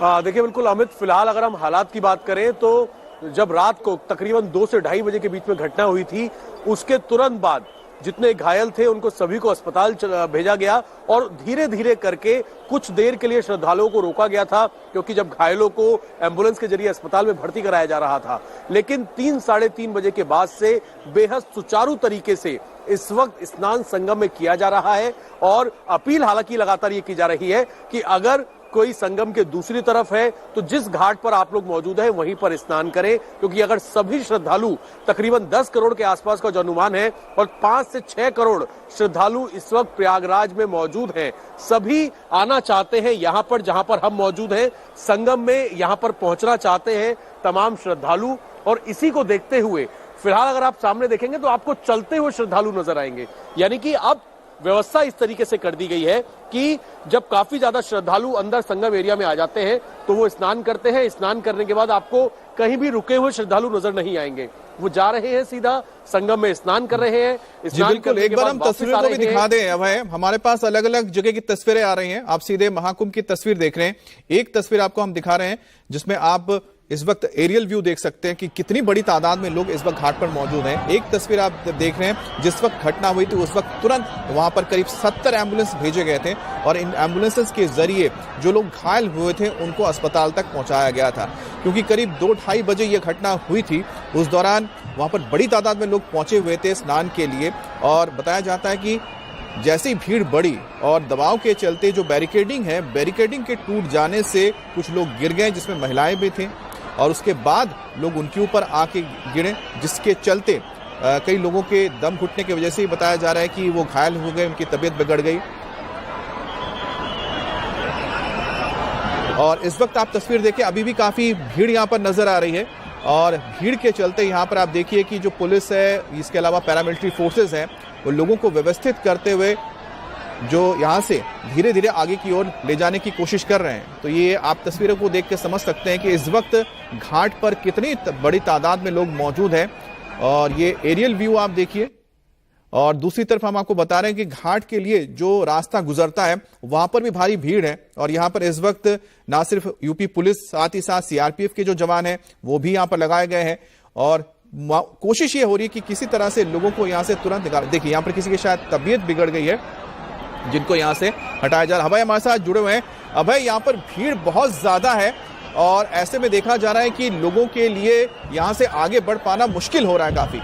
E: देखिए बिल्कुल अमित, फिलहाल अगर हम हालात की बात करें तो जब रात को तकरीबन 2 से 2:30 बजे के बीच में घटना हुई थी, उसके तुरंत बाद जितने घायल थे उनको सभी को अस्पताल भेजा गया और धीरे धीरे करके कुछ देर के लिए श्रद्धालुओं को रोका गया था, क्योंकि जब घायलों को एम्बुलेंस के जरिए अस्पताल में भर्ती कराया जा रहा था। लेकिन 3 साढ़े 3 बजे के बाद से बेहद सुचारू तरीके से इस वक्त स्नान संगम में किया जा रहा है और अपील हालांकि लगातार ये की जा रही है कि अगर कोई संगम के दूसरी तरफ है तो जिस घाट पर आप लोग मौजूद हैं वहीं पर स्नान करें, क्योंकि अगर सभी श्रद्धालु तकरीबन 10 करोड़ के आसपास का जो अनुमान है और 5 से 6 करोड़ श्रद्धालु इस वक्त प्रयागराज में मौजूद हैं, सभी आना चाहते हैं यहां पर जहां पर हम मौजूद हैं संगम में, यहां पर पहुंचना चाहते हैं तमाम श्रद्धालु। और इसी को देखते हुए फिलहाल अगर आप सामने देखेंगे तो आपको चलते हुए श्रद्धालु नजर आएंगे। यानी कि अब व्यवस्था इस तरीके से कर दी गई है कि जब काफी ज्यादा श्रद्धालु अंदर संगम एरिया में आ जाते हैं तो वो स्नान करते हैं। स्नान करने के बाद आपको कहीं भी रुके हुए श्रद्धालु नजर नहीं आएंगे, वो जा रहे हैं सीधा संगम में स्नान कर रहे हैं।
J: जी बिल्कुल, एक बार हम तस्वीरों को भी दिखा दें। अब हमारे पास अलग अलग जगह की तस्वीरें आ रही हैं, आप सीधे महाकुंभ की तस्वीर देख रहे हैं। एक तस्वीर आपको हम दिखा रहे हैं जिसमें आप इस वक्त एरियल व्यू देख सकते हैं कि कितनी बड़ी तादाद में लोग इस वक्त घाट पर मौजूद हैं। एक तस्वीर आप देख रहे हैं, जिस वक्त घटना हुई थी उस वक्त तुरंत वहां पर करीब 70 एम्बुलेंस भेजे गए थे और इन एम्बुलेंसेस के जरिए जो लोग घायल हुए थे उनको अस्पताल तक पहुंचाया गया था, क्योंकि करीब 2-2:30 बजे यह घटना हुई थी। उस दौरान वहां पर बड़ी तादाद में लोग पहुंचे हुए थे स्नान के लिए और बताया जाता है कि जैसे ही भीड़ बढ़ी और दबाव के चलते जो बैरिकेडिंग है, बैरिकेडिंग के टूट जाने से कुछ लोग गिर गए, जिसमें महिलाएं भी थी और उसके बाद लोग उनके ऊपर आके गिरे, जिसके चलते कई लोगों के दम घुटने की वजह से ही बताया जा रहा है कि वो घायल हो गए, उनकी तबीयत बिगड़ गई। और इस वक्त आप तस्वीर देखें, अभी भी काफी भीड़ यहाँ पर नजर आ रही है और भीड़ के चलते यहाँ पर आप देखिए कि जो पुलिस है, इसके अलावा पैरामिलिट्री फोर्सेस हैं, वो लोगों को व्यवस्थित करते हुए जो यहाँ से धीरे धीरे आगे की ओर ले जाने की कोशिश कर रहे हैं। तो ये आप तस्वीरों को देख के समझ सकते हैं कि इस वक्त घाट पर कितनी बड़ी तादाद में लोग मौजूद हैं। और ये एरियल व्यू आप देखिए और दूसरी तरफ हम आपको बता रहे हैं कि घाट के लिए जो रास्ता गुजरता है वहां पर भी भारी भीड़ है और यहाँ पर इस वक्त ना सिर्फ यूपी पुलिस, साथ ही साथ सीआरपीएफ के जो जवान हैं वो भी यहाँ पर लगाए गए हैं और कोशिश ये हो रही है कि किसी तरह से लोगों को यहाँ से तुरंत निकाल। देखिए यहाँ पर किसी की शायद तबीयत बिगड़ गई है जिनको यहाँ से हटाया जा रहा है। अभय हमारे साथ जुड़े हुए हैं। अभय, यहाँ पर भीड़ बहुत ज्यादा है और ऐसे में देखा जा रहा है कि लोगों के लिए यहाँ से आगे बढ़ पाना मुश्किल हो रहा है काफी।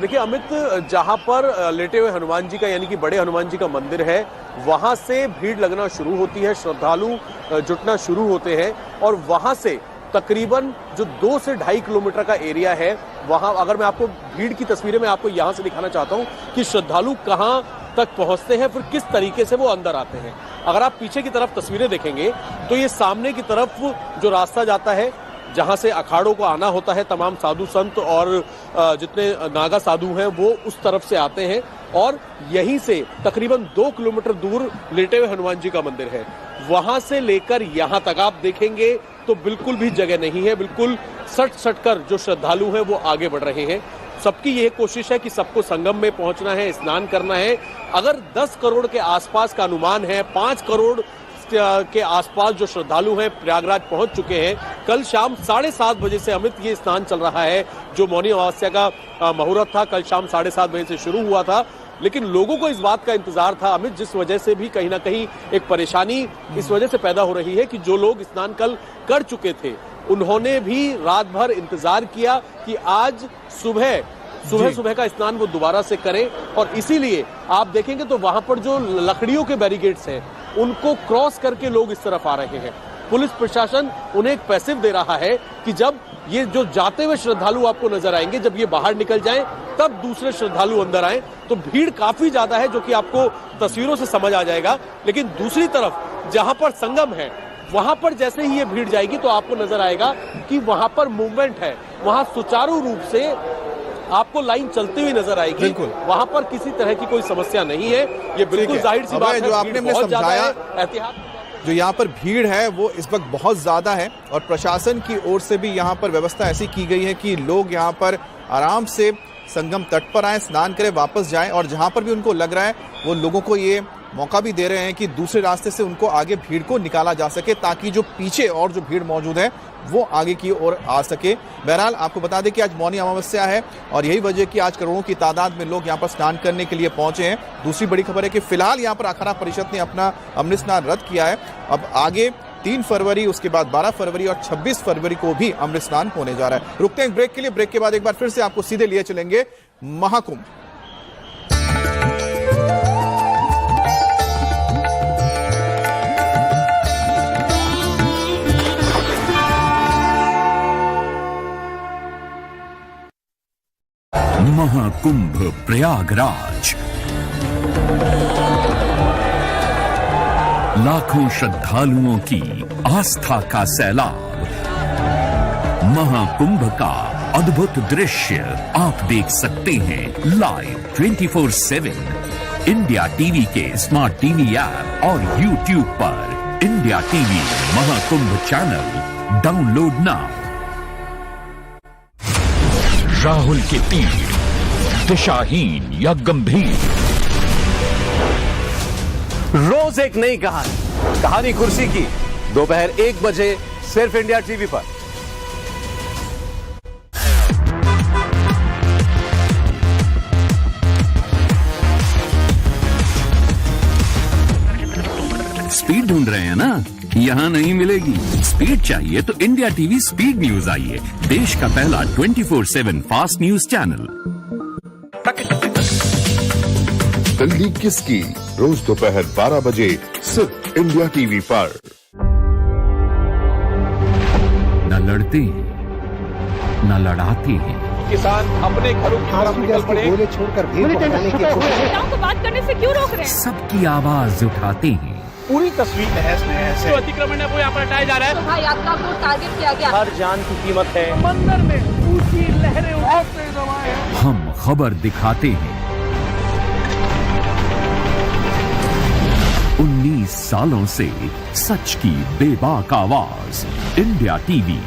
E: देखिए अमित, जहां पर लेटे हुए हनुमान जी का यानी कि बड़े हनुमान जी का मंदिर है, वहां से भीड़ लगना शुरू होती है, श्रद्धालु जुटना शुरू होते हैं और वहां से तकरीबन जो 2 से 2.5 किलोमीटर का एरिया है, वहां अगर मैं आपको भीड़ की तस्वीरें मैं आपको यहां से दिखाना चाहता हूं कि श्रद्धालु कहां तक पहुंचते हैं, फिर किस तरीके से वो अंदर आते हैं। अगर आप पीछे की तरफ तस्वीरें देखेंगे तो ये सामने की तरफ जो रास्ता जाता है जहां से अखाड़ों को आना होता है, तमाम साधु संत और जितने नागा साधु हैं वो उस तरफ से आते हैं और यहीं से तकरीबन 2 किलोमीटर दूर लेटे हुए हनुमान जी का मंदिर है। वहां से लेकर यहां तक आप देखेंगे तो बिल्कुल भी जगह नहीं है, बिल्कुल सट कर जो श्रद्धालु हैं वो आगे बढ़ रहे हैं। सबकी यह कोशिश है कि सबको संगम में पहुंचना है, स्नान करना है। अगर 10 करोड़ के आसपास का अनुमान है, 5 करोड़ के आसपास जो श्रद्धालु हैं प्रयागराज पहुंच चुके हैं। कल शाम 7:30 बजे से अमित ये स्नान चल रहा है, जो मौनी अमावस्या का मुहूर्त था कल शाम 7:30 बजे से शुरू हुआ था। लेकिन लोगों को इस बात का इंतजार था अमित, जिस वजह से भी कहीं ना कहीं एक परेशानी इस वजह से पैदा हो रही है कि जो लोग स्नान कल कर चुके थे उन्होंने भी रात भर इंतजार किया कि आज सुबह का स्नान वो दोबारा से करें। और इसीलिए आप देखेंगे तो वहां पर जो लकड़ियों के बैरिकेड्स हैं उनको क्रॉस करके लोग इस तरफ आ रहे हैं। पुलिस प्रशासन उन्हें एक पैसिव दे रहा है कि जब ये जो जाते हुए श्रद्धालु आपको नजर आएंगे, जब ये बाहर निकल जाएं तब दूसरे श्रद्धालु अंदर आएं। तो भीड़ काफी ज्यादा है जो कि आपको तस्वीरों से समझ आ जाएगा। लेकिन दूसरी तरफ जहां पर संगम है वहां पर जैसे ही ये भीड़ जाएगी तो आपको नजर आएगा कि वहां पर मूवमेंट है, वहां सुचारू रूप से आपको लाइन चलती हुई नजर आएगी।
J: बिल्कुल,
E: वहां पर किसी तरह की कोई समस्या नहीं है। ये बिल्कुल जाहिर सी बात है,
J: जो आपने हमें समझाया, जो यहाँ पर भीड़ है वो इस वक्त बहुत ज्यादा है और प्रशासन की ओर से भी यहाँ पर व्यवस्था ऐसी की गई है कि लोग यहाँ पर आराम से संगम तट पर आए, स्नान करें, वापस जाएं और जहाँ पर भी उनको लग रहा है वो लोगों को ये मौका भी दे रहे हैं कि दूसरे रास्ते से उनको आगे भीड़ को निकाला जा सके ताकि जो पीछे और जो भीड़ मौजूद है वो आगे की ओर आ सके। बहरहाल आपको बता दें कि आज मौनी अमावस्या है और यही वजह कि आज करोड़ों की तादाद में लोग यहाँ पर स्नान करने के लिए पहुंचे हैं। दूसरी बड़ी खबर है कि फिलहाल यहाँ पर अखाड़ा परिषद ने अपना अमृत स्नान रद्द किया है। अब आगे 3 फरवरी, उसके बाद 12 फरवरी और 26 फरवरी को भी अमृत स्नान होने जा रहा है। रुकते हैं ब्रेक के लिए, ब्रेक के बाद एक बार फिर से आपको सीधे लिए चलेंगे महाकुंभ।
T: महाकुंभ प्रयागराज, लाखों श्रद्धालुओं की आस्था का सैलाब। महाकुंभ का अद्भुत दृश्य आप देख सकते हैं लाइव 24/7 इंडिया टीवी के स्मार्ट टीवी ऐप और यूट्यूब पर। India TV Mahakumbh channel download now. Rahul के तीर दिशाहीन या गंभीर,
V: रोज एक नई कहानी कुर्सी की, दोपहर 1 बजे सिर्फ इंडिया टीवी पर।
T: स्पीड ढूंढ रहे हैं ना? यहाँ नहीं मिलेगी। स्पीड चाहिए तो इंडिया टीवी स्पीड न्यूज आइए, देश का पहला 24/7 फास्ट न्यूज चैनल।
F: दिल्ली किसकी, रोज दोपहर 12 बजे सिर्फ इंडिया टीवी पर।
T: न लड़ते हैं न लड़ाते हैं,
E: किसान अपने घरों की तरफ निकल पड़े,
L: गोले छोड़कर
Y: नेताओं को बात करने से क्यों रोक रहे हैं?
T: सबकी आवाज उठाते हैं।
E: पूरी तस्वीर तहस नहस है। अतिक्रमण है वो यहाँ पर हटाया जा रहा है।
Y: शोभा यात्रा को टारगेट किया गया।
E: हर जान की कीमत है। समंदर में ऊंची लहरें उठते हुए
T: हम खबर दिखाते हैं। 19 सालों से सच की बेबाक आवाज। इंडिया टीवी,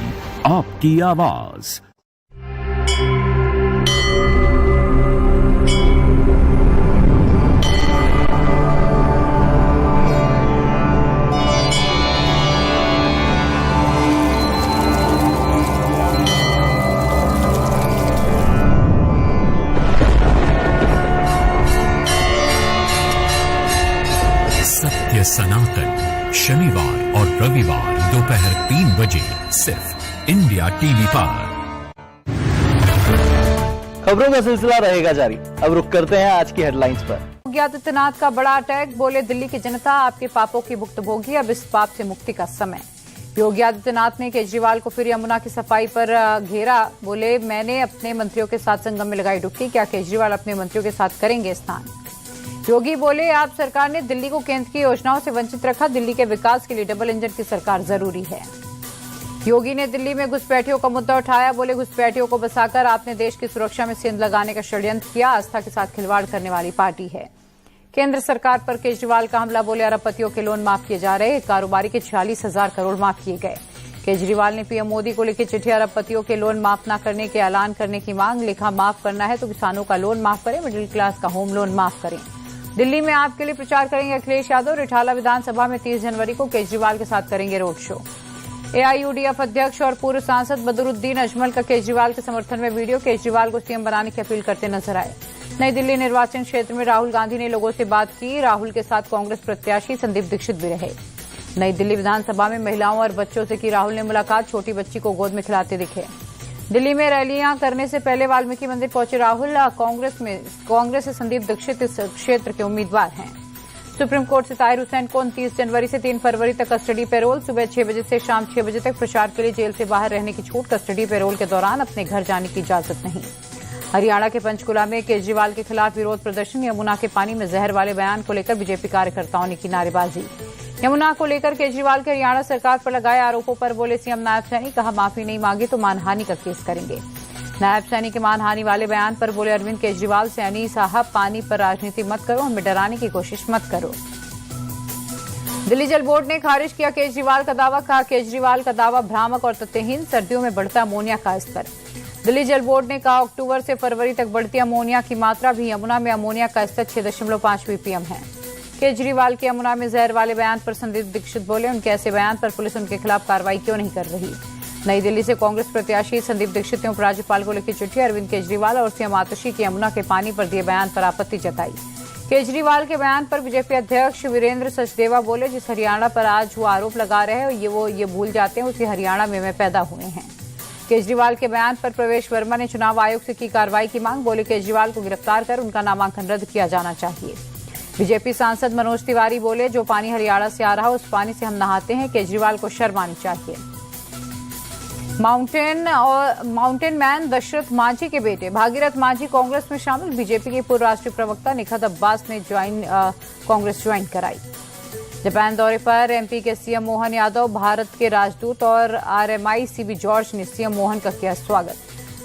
T: आपकी आवाज। सत्य सनातन, शनिवार और रविवार दोपहर 3 बजे सिर्फ इंडिया टीवी पर।
M: खबरों का सिलसिला रहेगा जारी। अब रुक करते हैं आज की हेडलाइंस पर।
N: योगी आदित्यनाथ का बड़ा अटैक, बोले दिल्ली की जनता आपके पापों की भुक्तभोगी, अब इस पाप से मुक्ति का समय। योगी आदित्यनाथ ने केजरीवाल को फिर यमुना की सफाई पर घेरा, बोले मैंने अपने मंत्रियों के साथ संगम में लगाई डुबकी, क्या केजरीवाल अपने मंत्रियों के साथ करेंगे स्नान? योगी बोले आप सरकार ने दिल्ली को केंद्र की योजनाओं से वंचित रखा, दिल्ली के विकास के लिए डबल इंजन की सरकार जरूरी है। योगी ने दिल्ली में घुसपैठियों का मुद्दा उठाया, बोले घुसपैठियों को बसाकर आपने देश की सुरक्षा में सेंध लगाने का षड्यंत्र किया, आस्था के साथ खिलवाड़ करने वाली पार्टी है। केंद्र सरकार पर केजरीवाल का हमला, बोले अरबपतियों के लोन माफ किए जा रहे, कारोबारी के 46,000 करोड़ माफ किए गए। केजरीवाल ने पीएम मोदी को लिखी चिट्ठी, अरबपतियों के लोन माफ न करने के ऐलान करने की मांग, लिखा माफ करना है तो किसानों का लोन माफ करें, मिडिल क्लास का होम लोन माफ करें। दिल्ली में आपके लिए प्रचार करेंगे अखिलेश यादव, रिठाला विधानसभा में 30 जनवरी को केजरीवाल के साथ करेंगे रोड शो। एआईयूडीएफ अध्यक्ष और पूर्व सांसद बदरुद्दीन अजमल का केजरीवाल के समर्थन में वीडियो, केजरीवाल को सीएम बनाने की अपील करते नजर आए। नई दिल्ली निर्वाचन क्षेत्र में राहुल गांधी ने लोगों से बात की, राहुल के साथ कांग्रेस प्रत्याशी संदीप दीक्षित भी रहे। नई दिल्ली विधानसभा में महिलाओं और बच्चों से की राहुल ने मुलाकात, छोटी बच्ची को गोद में खिलाते दिखे। दिल्ली में रैलियां करने से पहले वाल्मीकि मंदिर पहुंचे राहुल, कांग्रेस से संदीप दीक्षित इस क्षेत्र के उम्मीदवार हैं। सुप्रीम कोर्ट से ताहिर हुसैन को 29 जनवरी से 3 फरवरी तक कस्टडी पैरोल, सुबह 6 बजे से शाम 6 बजे तक प्रचार के लिए जेल से बाहर रहने की छूट, कस्टडी पैरोल के दौरान अपने घर जाने की इजाजत नहीं। हरियाणा के पंचकुला में केजरीवाल के खिलाफ विरोध प्रदर्शन। यमुना के पानी में जहर वाले बयान को लेकर बीजेपी कार्यकर्ताओं ने की नारेबाजी। यमुना को लेकर केजरीवाल के हरियाणा सरकार पर लगाए आरोपों पर बोले सीएम नायब सैनी, कहा माफी नहीं मांगी तो मानहानि का केस करेंगे। नायब सैनी के मानहानि वाले बयान पर बोले अरविंद केजरीवाल, सैनी साहब पानी पर राजनीति मत करो, हमें डराने की कोशिश मत करो। दिल्ली जल बोर्ड ने खारिज किया केजरीवाल का दावा, कहा केजरीवाल का दावा भ्रामक और तथ्यहीन, सर्दियों में बढ़ता अमोनिया का स्तर। दिल्ली जल बोर्ड ने कहा अक्टूबर से फरवरी तक बढ़ती अमोनिया की मात्रा भी। यमुना में अमोनिया का स्तर 6.5 ppm है। केजरीवाल के यमुना में जहर वाले बयान पर संदीप दीक्षित बोले, उनके ऐसे बयान पर पुलिस उनके खिलाफ कार्रवाई क्यों नहीं कर रही। नई दिल्ली से कांग्रेस प्रत्याशी संदीप दीक्षित ने उपराज्यपाल को लिखी चिट्ठी। अरविंद केजरीवाल और सीएम आतिशी की यमुना के पानी पर दिए बयान पर आपत्ति जताई। केजरीवाल के बयान पर बीजेपी अध्यक्ष वीरेंद्र सचदेवा बोले, जिस हरियाणा पर आज वो आरोप लगा रहे हैं वो ये भूल जाते हैं उसी हरियाणा में पैदा हुए हैं। केजरीवाल के बयान पर प्रवेश वर्मा ने चुनाव आयोग से की कार्रवाई की मांग। बोले केजरीवाल को गिरफ्तार कर उनका नामांकन रद्द किया जाना चाहिए। बीजेपी सांसद मनोज तिवारी बोले, जो पानी हरियाणा से आ रहा उस पानी से हम नहाते हैं, केजरीवाल को शर्म आनी चाहिए। माउंटेन मैन दशरथ मांझी के बेटे भागीरथ मांझी कांग्रेस में शामिल। बीजेपी के पूर्व राष्ट्रीय प्रवक्ता निखत अब्बास ने कांग्रेस ज्वाइन कराई। जापान दौरे पर एमपी के सीएम मोहन यादव, भारत के राजदूत और आरएमआई सीबी जॉर्ज ने सीएम मोहन का किया स्वागत।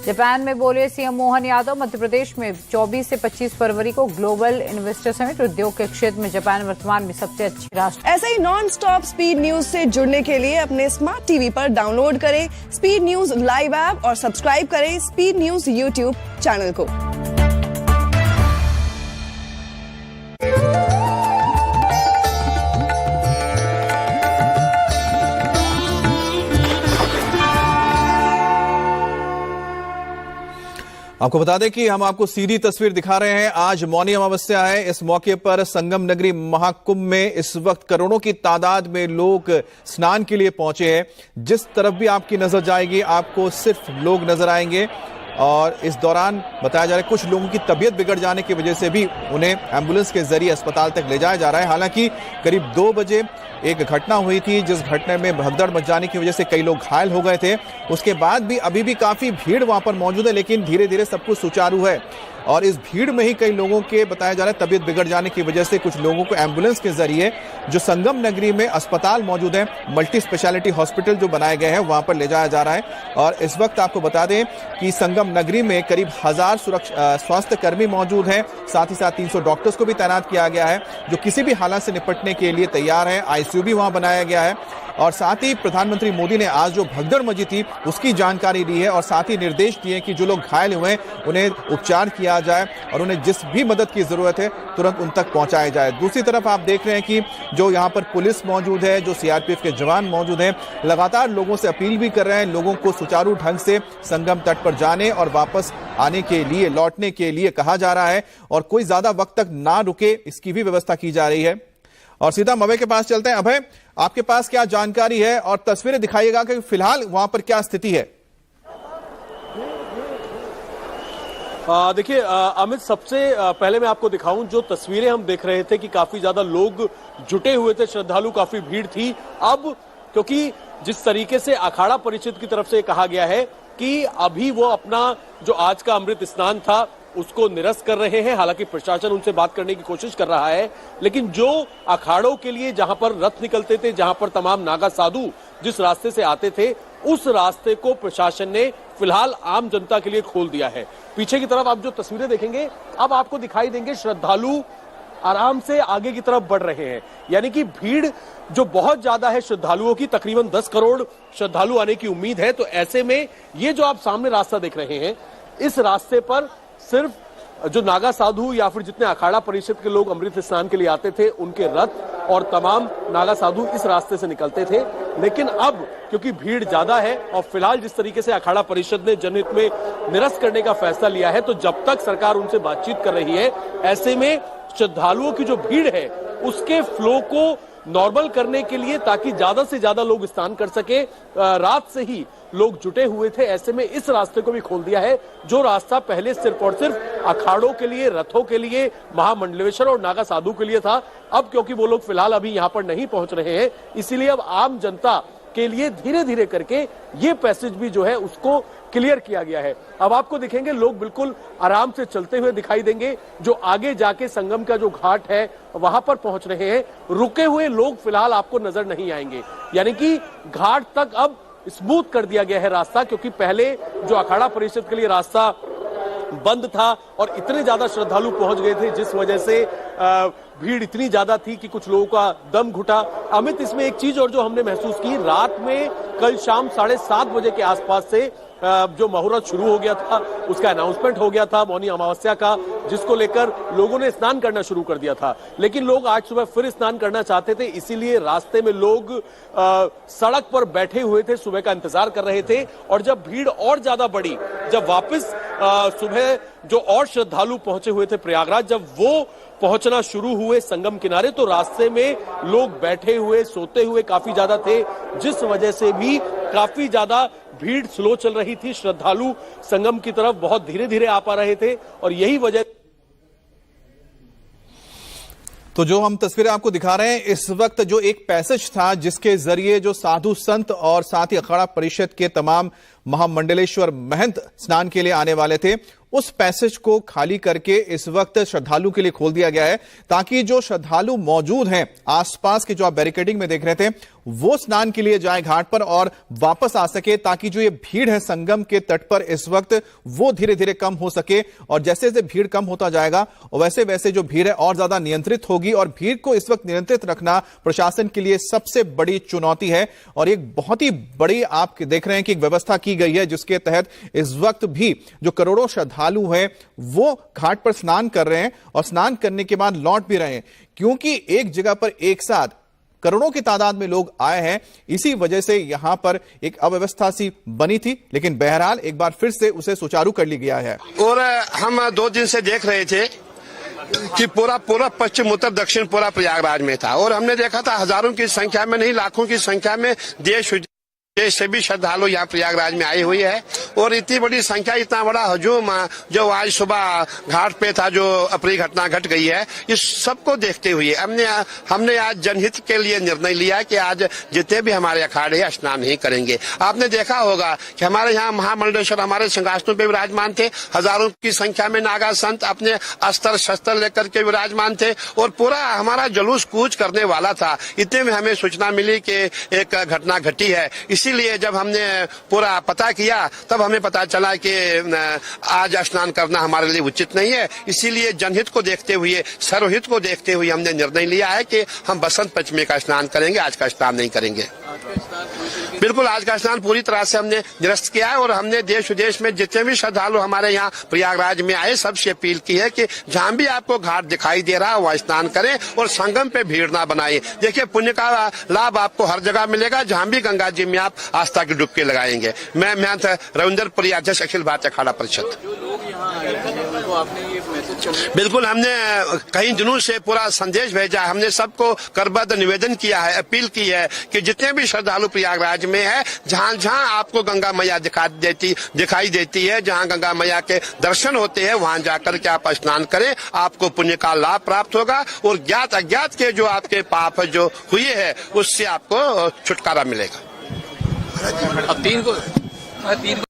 N: जापान में बोले सीएम मोहन यादव, मध्य प्रदेश में 24 से 25 फरवरी को ग्लोबल इन्वेस्टर समिट। उद्योग के क्षेत्र में जापान वर्तमान में सबसे अच्छी राष्ट्र।
W: ऐसे ही नॉन स्टॉप स्पीड न्यूज से जुड़ने के लिए अपने स्मार्ट टीवी पर डाउनलोड करें स्पीड न्यूज लाइव ऐप और सब्सक्राइब करें स्पीड न्यूज यूट्यूब चैनल को।
J: आपको बता दें कि हम आपको सीधी तस्वीर दिखा रहे हैं। आज मौनी अमावस्या है। इस मौके पर संगम नगरी महाकुंभ में इस वक्त करोड़ों की तादाद में लोग स्नान के लिए पहुंचे हैं। जिस तरफ भी आपकी नजर जाएगी आपको सिर्फ लोग नजर आएंगे और इस दौरान बताया जा रहा है कुछ लोगों की तबीयत बिगड़ जाने की वजह से भी उन्हें एम्बुलेंस के जरिए अस्पताल तक ले जाया जा रहा है। हालांकि करीब 2 बजे एक घटना हुई थी जिस घटना में भगदड़ मच जाने की वजह से कई लोग घायल हो गए थे। उसके बाद भी अभी भी काफी भीड़ वहां पर मौजूद है, लेकिन धीरे धीरे सब कुछ सुचारू है और इस भीड़ में ही कई लोगों के बताया जा रहा है तबीयत बिगड़ जाने की वजह से कुछ लोगों को एम्बुलेंस के जरिए जो संगम नगरी में अस्पताल मौजूद है, मल्टी स्पेशलिटी हॉस्पिटल जो बनाए गए हैं वहां पर ले जाया जा रहा है। और इस वक्त आपको बता दें कि संगम नगरी में करीब 1000 स्वास्थ्य कर्मी मौजूद हैं, साथ ही साथ 300 डॉक्टर्स को भी तैनात किया गया है जो किसी भी हालात से निपटने के लिए तैयार है। आईसीयू भी वहां बनाया गया है और साथ ही प्रधानमंत्री मोदी ने आज जो भगदड़ मची थी उसकी जानकारी दी है और साथ ही निर्देश दिए कि जो लोग घायल हुए हैं उन्हें उपचार किया जाए और उन्हें जिस भी मदद की जरूरत है तुरंत उन तक पहुंचाया जाए। दूसरी तरफ आप देख रहे हैं कि जो यहाँ पर पुलिस मौजूद है, जो सीआरपीएफ के जवान मौजूद हैं, लगातार लोगों से अपील भी कर रहे हैं लोगों को सुचारू ढंग से संगम तट पर जाने और वापस आने के लिए, लौटने के लिए कहा जा रहा है और कोई ज्यादा वक्त तक ना रुके इसकी भी व्यवस्था की जा रही है। और सीधा अभय के पास चलते हैं। अभय, आपके पास क्या जानकारी है और तस्वीरें दिखाइएगा कि फिलहाल वहां पर क्या स्थिति है?
E: देखिए अमित, सबसे पहले मैं आपको दिखाऊं जो तस्वीरें हम देख रहे थे कि काफी ज्यादा लोग जुटे हुए थे, श्रद्धालु, काफी भीड़ थी। अब क्योंकि जिस तरीके से अखाड़ा परिषद की तरफ से कहा गया है कि अभी वो अपना जो आज का अमृत स्नान था उसको निरस्त कर रहे हैं। हालांकि प्रशासन उनसे बात करने की कोशिश कर रहा है, लेकिन जो अखाड़ों के लिए जहां पर रथ निकलते थे, जहां पर तमाम नागा साधु जिस रास्ते से आते थे, उस रास्ते को प्रशासन ने फिलहाल आम जनता के लिए खोल दिया है। पीछे की तरफ आप जो तस्वीरें देखेंगे अब आपको दिखाई देंगे, श्रद्धालु आराम से आगे की तरफ बढ़ रहे हैं। यानी कि भीड़ जो बहुत ज्यादा है श्रद्धालुओं की, तकरीबन 10 करोड़ श्रद्धालु आने की उम्मीद है। तो ऐसे में ये जो आप सामने रास्ता देख रहे हैं, इस रास्ते पर सिर्फ जो नागा साधु या फिर जितने अखाड़ा परिषद के लोग अमृत स्नान के लिए आते थे उनके रथ और तमाम नागा साधु इस रास्ते से निकलते थे। लेकिन अब क्योंकि भीड़ ज्यादा है और फिलहाल जिस तरीके से अखाड़ा परिषद ने जनहित में निरस्त करने का फैसला लिया है, तो जब तक सरकार उनसे बातचीत कर रही है, ऐसे में श्रद्धालुओं की जो भीड़ है उसके फ्लो को नॉर्मल करने के लिए, ताकि ज्यादा से ज्यादा लोग स्नान कर सके, रात से ही लोग जुटे हुए थे। ऐसे में इस रास्ते को भी खोल दिया है, जो रास्ता पहले सिर्फ और सिर्फ अखाड़ों के लिए, रथों के लिए, महामंडलेश्वर और नागा साधु के लिए था। अब क्योंकि वो लोग फिलहाल अभी यहाँ पर नहीं पहुंच रहे हैं, इसीलिए अब आम जनता के लिए धीरे धीरे करके ये पैसेज भी जो है उसको क्लियर किया गया है। अब आपको दिखेंगे लोग बिल्कुल आराम से चलते हुए दिखाई देंगे, जो आगे जाके संगम का जो घाट है वहां पर पहुंच रहे हैं। रुके हुए लोग फिलहाल आपको नजर नहीं आएंगे, यानी कि घाट तक अब स्मूथ कर दिया गया है रास्ता, क्योंकि पहले जो अखाड़ा परिषद के लिए रास्ता बंद था और इतने ज्यादा श्रद्धालु पहुंच गए थे, जिस वजह से भीड़ इतनी ज्यादा थी कि कुछ लोगों का दम घुटा। अमित, इसमें एक चीज और जो हमने महसूस की, रात में कल शाम 7:30 बजे के आसपास से जो मुहूर्त शुरू हो गया था, उसका अनाउंसमेंट हो गया था मौनी अमावस्या का, जिसको लेकर लोगों ने स्नान करना शुरू कर दिया था। लेकिन लोग आज सुबह फिर स्नान करना चाहते थे, इसीलिए रास्ते में लोग सड़क पर बैठे हुए थे, सुबह का इंतजार कर रहे थे। और जब भीड़ और ज्यादा बढ़ी, जब वापस सुबह जो और श्रद्धालु पहुंचे हुए थे प्रयागराज, जब वो पहुंचना शुरू हुए संगम किनारे, तो रास्ते में लोग बैठे हुए, सोते हुए काफी ज्यादा थे, जिस वजह से भी काफी ज्यादा भीड़ स्लो चल रही थी। श्रद्धालु संगम की तरफ बहुत धीरे धीरे आ पा रहे थे और यही वजह।
J: तो जो हम तस्वीरें आपको दिखा रहे हैं, इस वक्त जो एक पैसेज था जिसके जरिए जो साधु संत और साथ ही अखाड़ा परिषद के तमाम महामंडलेश्वर महंत स्नान के लिए आने वाले थे, उस पैसेज को खाली करके इस वक्त श्रद्धालु के लिए खोल दिया गया है, ताकि जो श्रद्धालु मौजूद हैं आसपास के, जो आप बैरिकेडिंग में देख रहे थे, वो स्नान के लिए जाए घाट पर और वापस आ सके, ताकि जो ये भीड़ है संगम के तट पर इस वक्त वो धीरे धीरे कम हो सके। और जैसे जैसे भीड़ कम होता जाएगा वैसे वैसे जो भीड़ है और ज्यादा नियंत्रित होगी। और भीड़ को इस वक्त नियंत्रित रखना प्रशासन के लिए सबसे बड़ी चुनौती है। और एक बहुत ही बड़ी आप देख रहे हैं कि एक व्यवस्था की गई है, जिसके तहत इस वक्त भी जो करोड़ों श्रद्धालु हैं वो घाट पर स्नान कर रहे हैं और स्नान करने के बाद लौट भी रहे हैं, क्योंकि एक जगह पर एक साथ करोड़ों की तादाद में लोग आए हैं। इसी वजह से यहां पर एक अव्यवस्था सी बनी थी, लेकिन बहरहाल एक बार फिर से उसे सुचारू कर लिया गया है।
Q: और हम 2 दिन से देख रहे थे कि पूरा पश्चिम उत्तर दक्षिण पूरा प्रयागराज में था, और हमने देखा था हजारों की संख्या में नहीं, लाखों की संख्या में देश से भी श्रद्धालु यहाँ प्रयागराज में आए हुए हैं। और इतनी बड़ी संख्या, इतना बड़ा हजूम जो आज सुबह घाट पे था, जो अप्रिय घटना घट गई है, इस सबको देखते हुए हमने आज जनहित के लिए निर्णय लिया कि आज जितने भी हमारे अखाड़े स्नान नहीं करेंगे। आपने देखा होगा कि हमारे यहाँ महामंडलेश्वर हमारे सिंहासनों पे विराजमान थे, हजारों की संख्या में नागा संत अपने अस्त्र शस्त्र लेकर के विराजमान थे, और पूरा हमारा जुलूस कूच करने वाला था। इतने में हमें सूचना मिली कि एक घटना घटी है। इसीलिए जब हमने पूरा पता किया, तब हमें पता चला कि आज स्नान करना हमारे लिए उचित नहीं है। इसीलिए जनहित को देखते हुए, सर्वहित को देखते हुए हमने निर्णय लिया है कि हम बसंत पंचमी का स्नान करेंगे, आज का स्नान नहीं करेंगे। बिल्कुल, आज का स्नान पूरी तरह से हमने निरस्त किया है। और हमने देश विदेश में जितने भी श्रद्धालु हमारे यहाँ प्रयागराज में आए, सबसे अपील की है कि जहाँ भी आपको घाट दिखाई दे रहा है वहाँ स्नान करें और संगम पे भीड़ ना बनाए। देखिए, पुण्य का लाभ आपको हर जगह मिलेगा, जहाँ भी गंगा जी में आप आस्था की डुबकी लगाएंगे। मैं महंत रविंद्रपुरी, अध्यक्ष अखिल भारतीय अखाड़ा परिषद। बिल्कुल, हमने कई दिनों से पूरा संदेश भेजा, हमने सबको करबद्ध निवेदन किया है, अपील की है कि जितने भी श्रद्धालु प्रयागराज में है, जहाँ जहाँ आपको गंगा मैया दिखाई देती है, जहाँ गंगा मैया के दर्शन होते हैं, वहाँ जाकर के आप स्नान करें, आपको पुण्य का लाभ प्राप्त होगा और ज्ञात अज्ञात के जो आपके पाप जो हुए हैं उससे आपको छुटकारा मिलेगा।
J: अब 3 को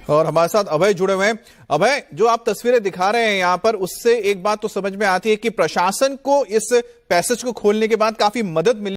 J: और हमारे साथ अभय जुड़े हुए हैं। अभय, जो आप तस्वीरें दिखा रहे हैं यहाँ पर, उससे एक बात तो समझ में आती है कि प्रशासन को इस पैसेज को खोलने के बाद काफी मदद मिली।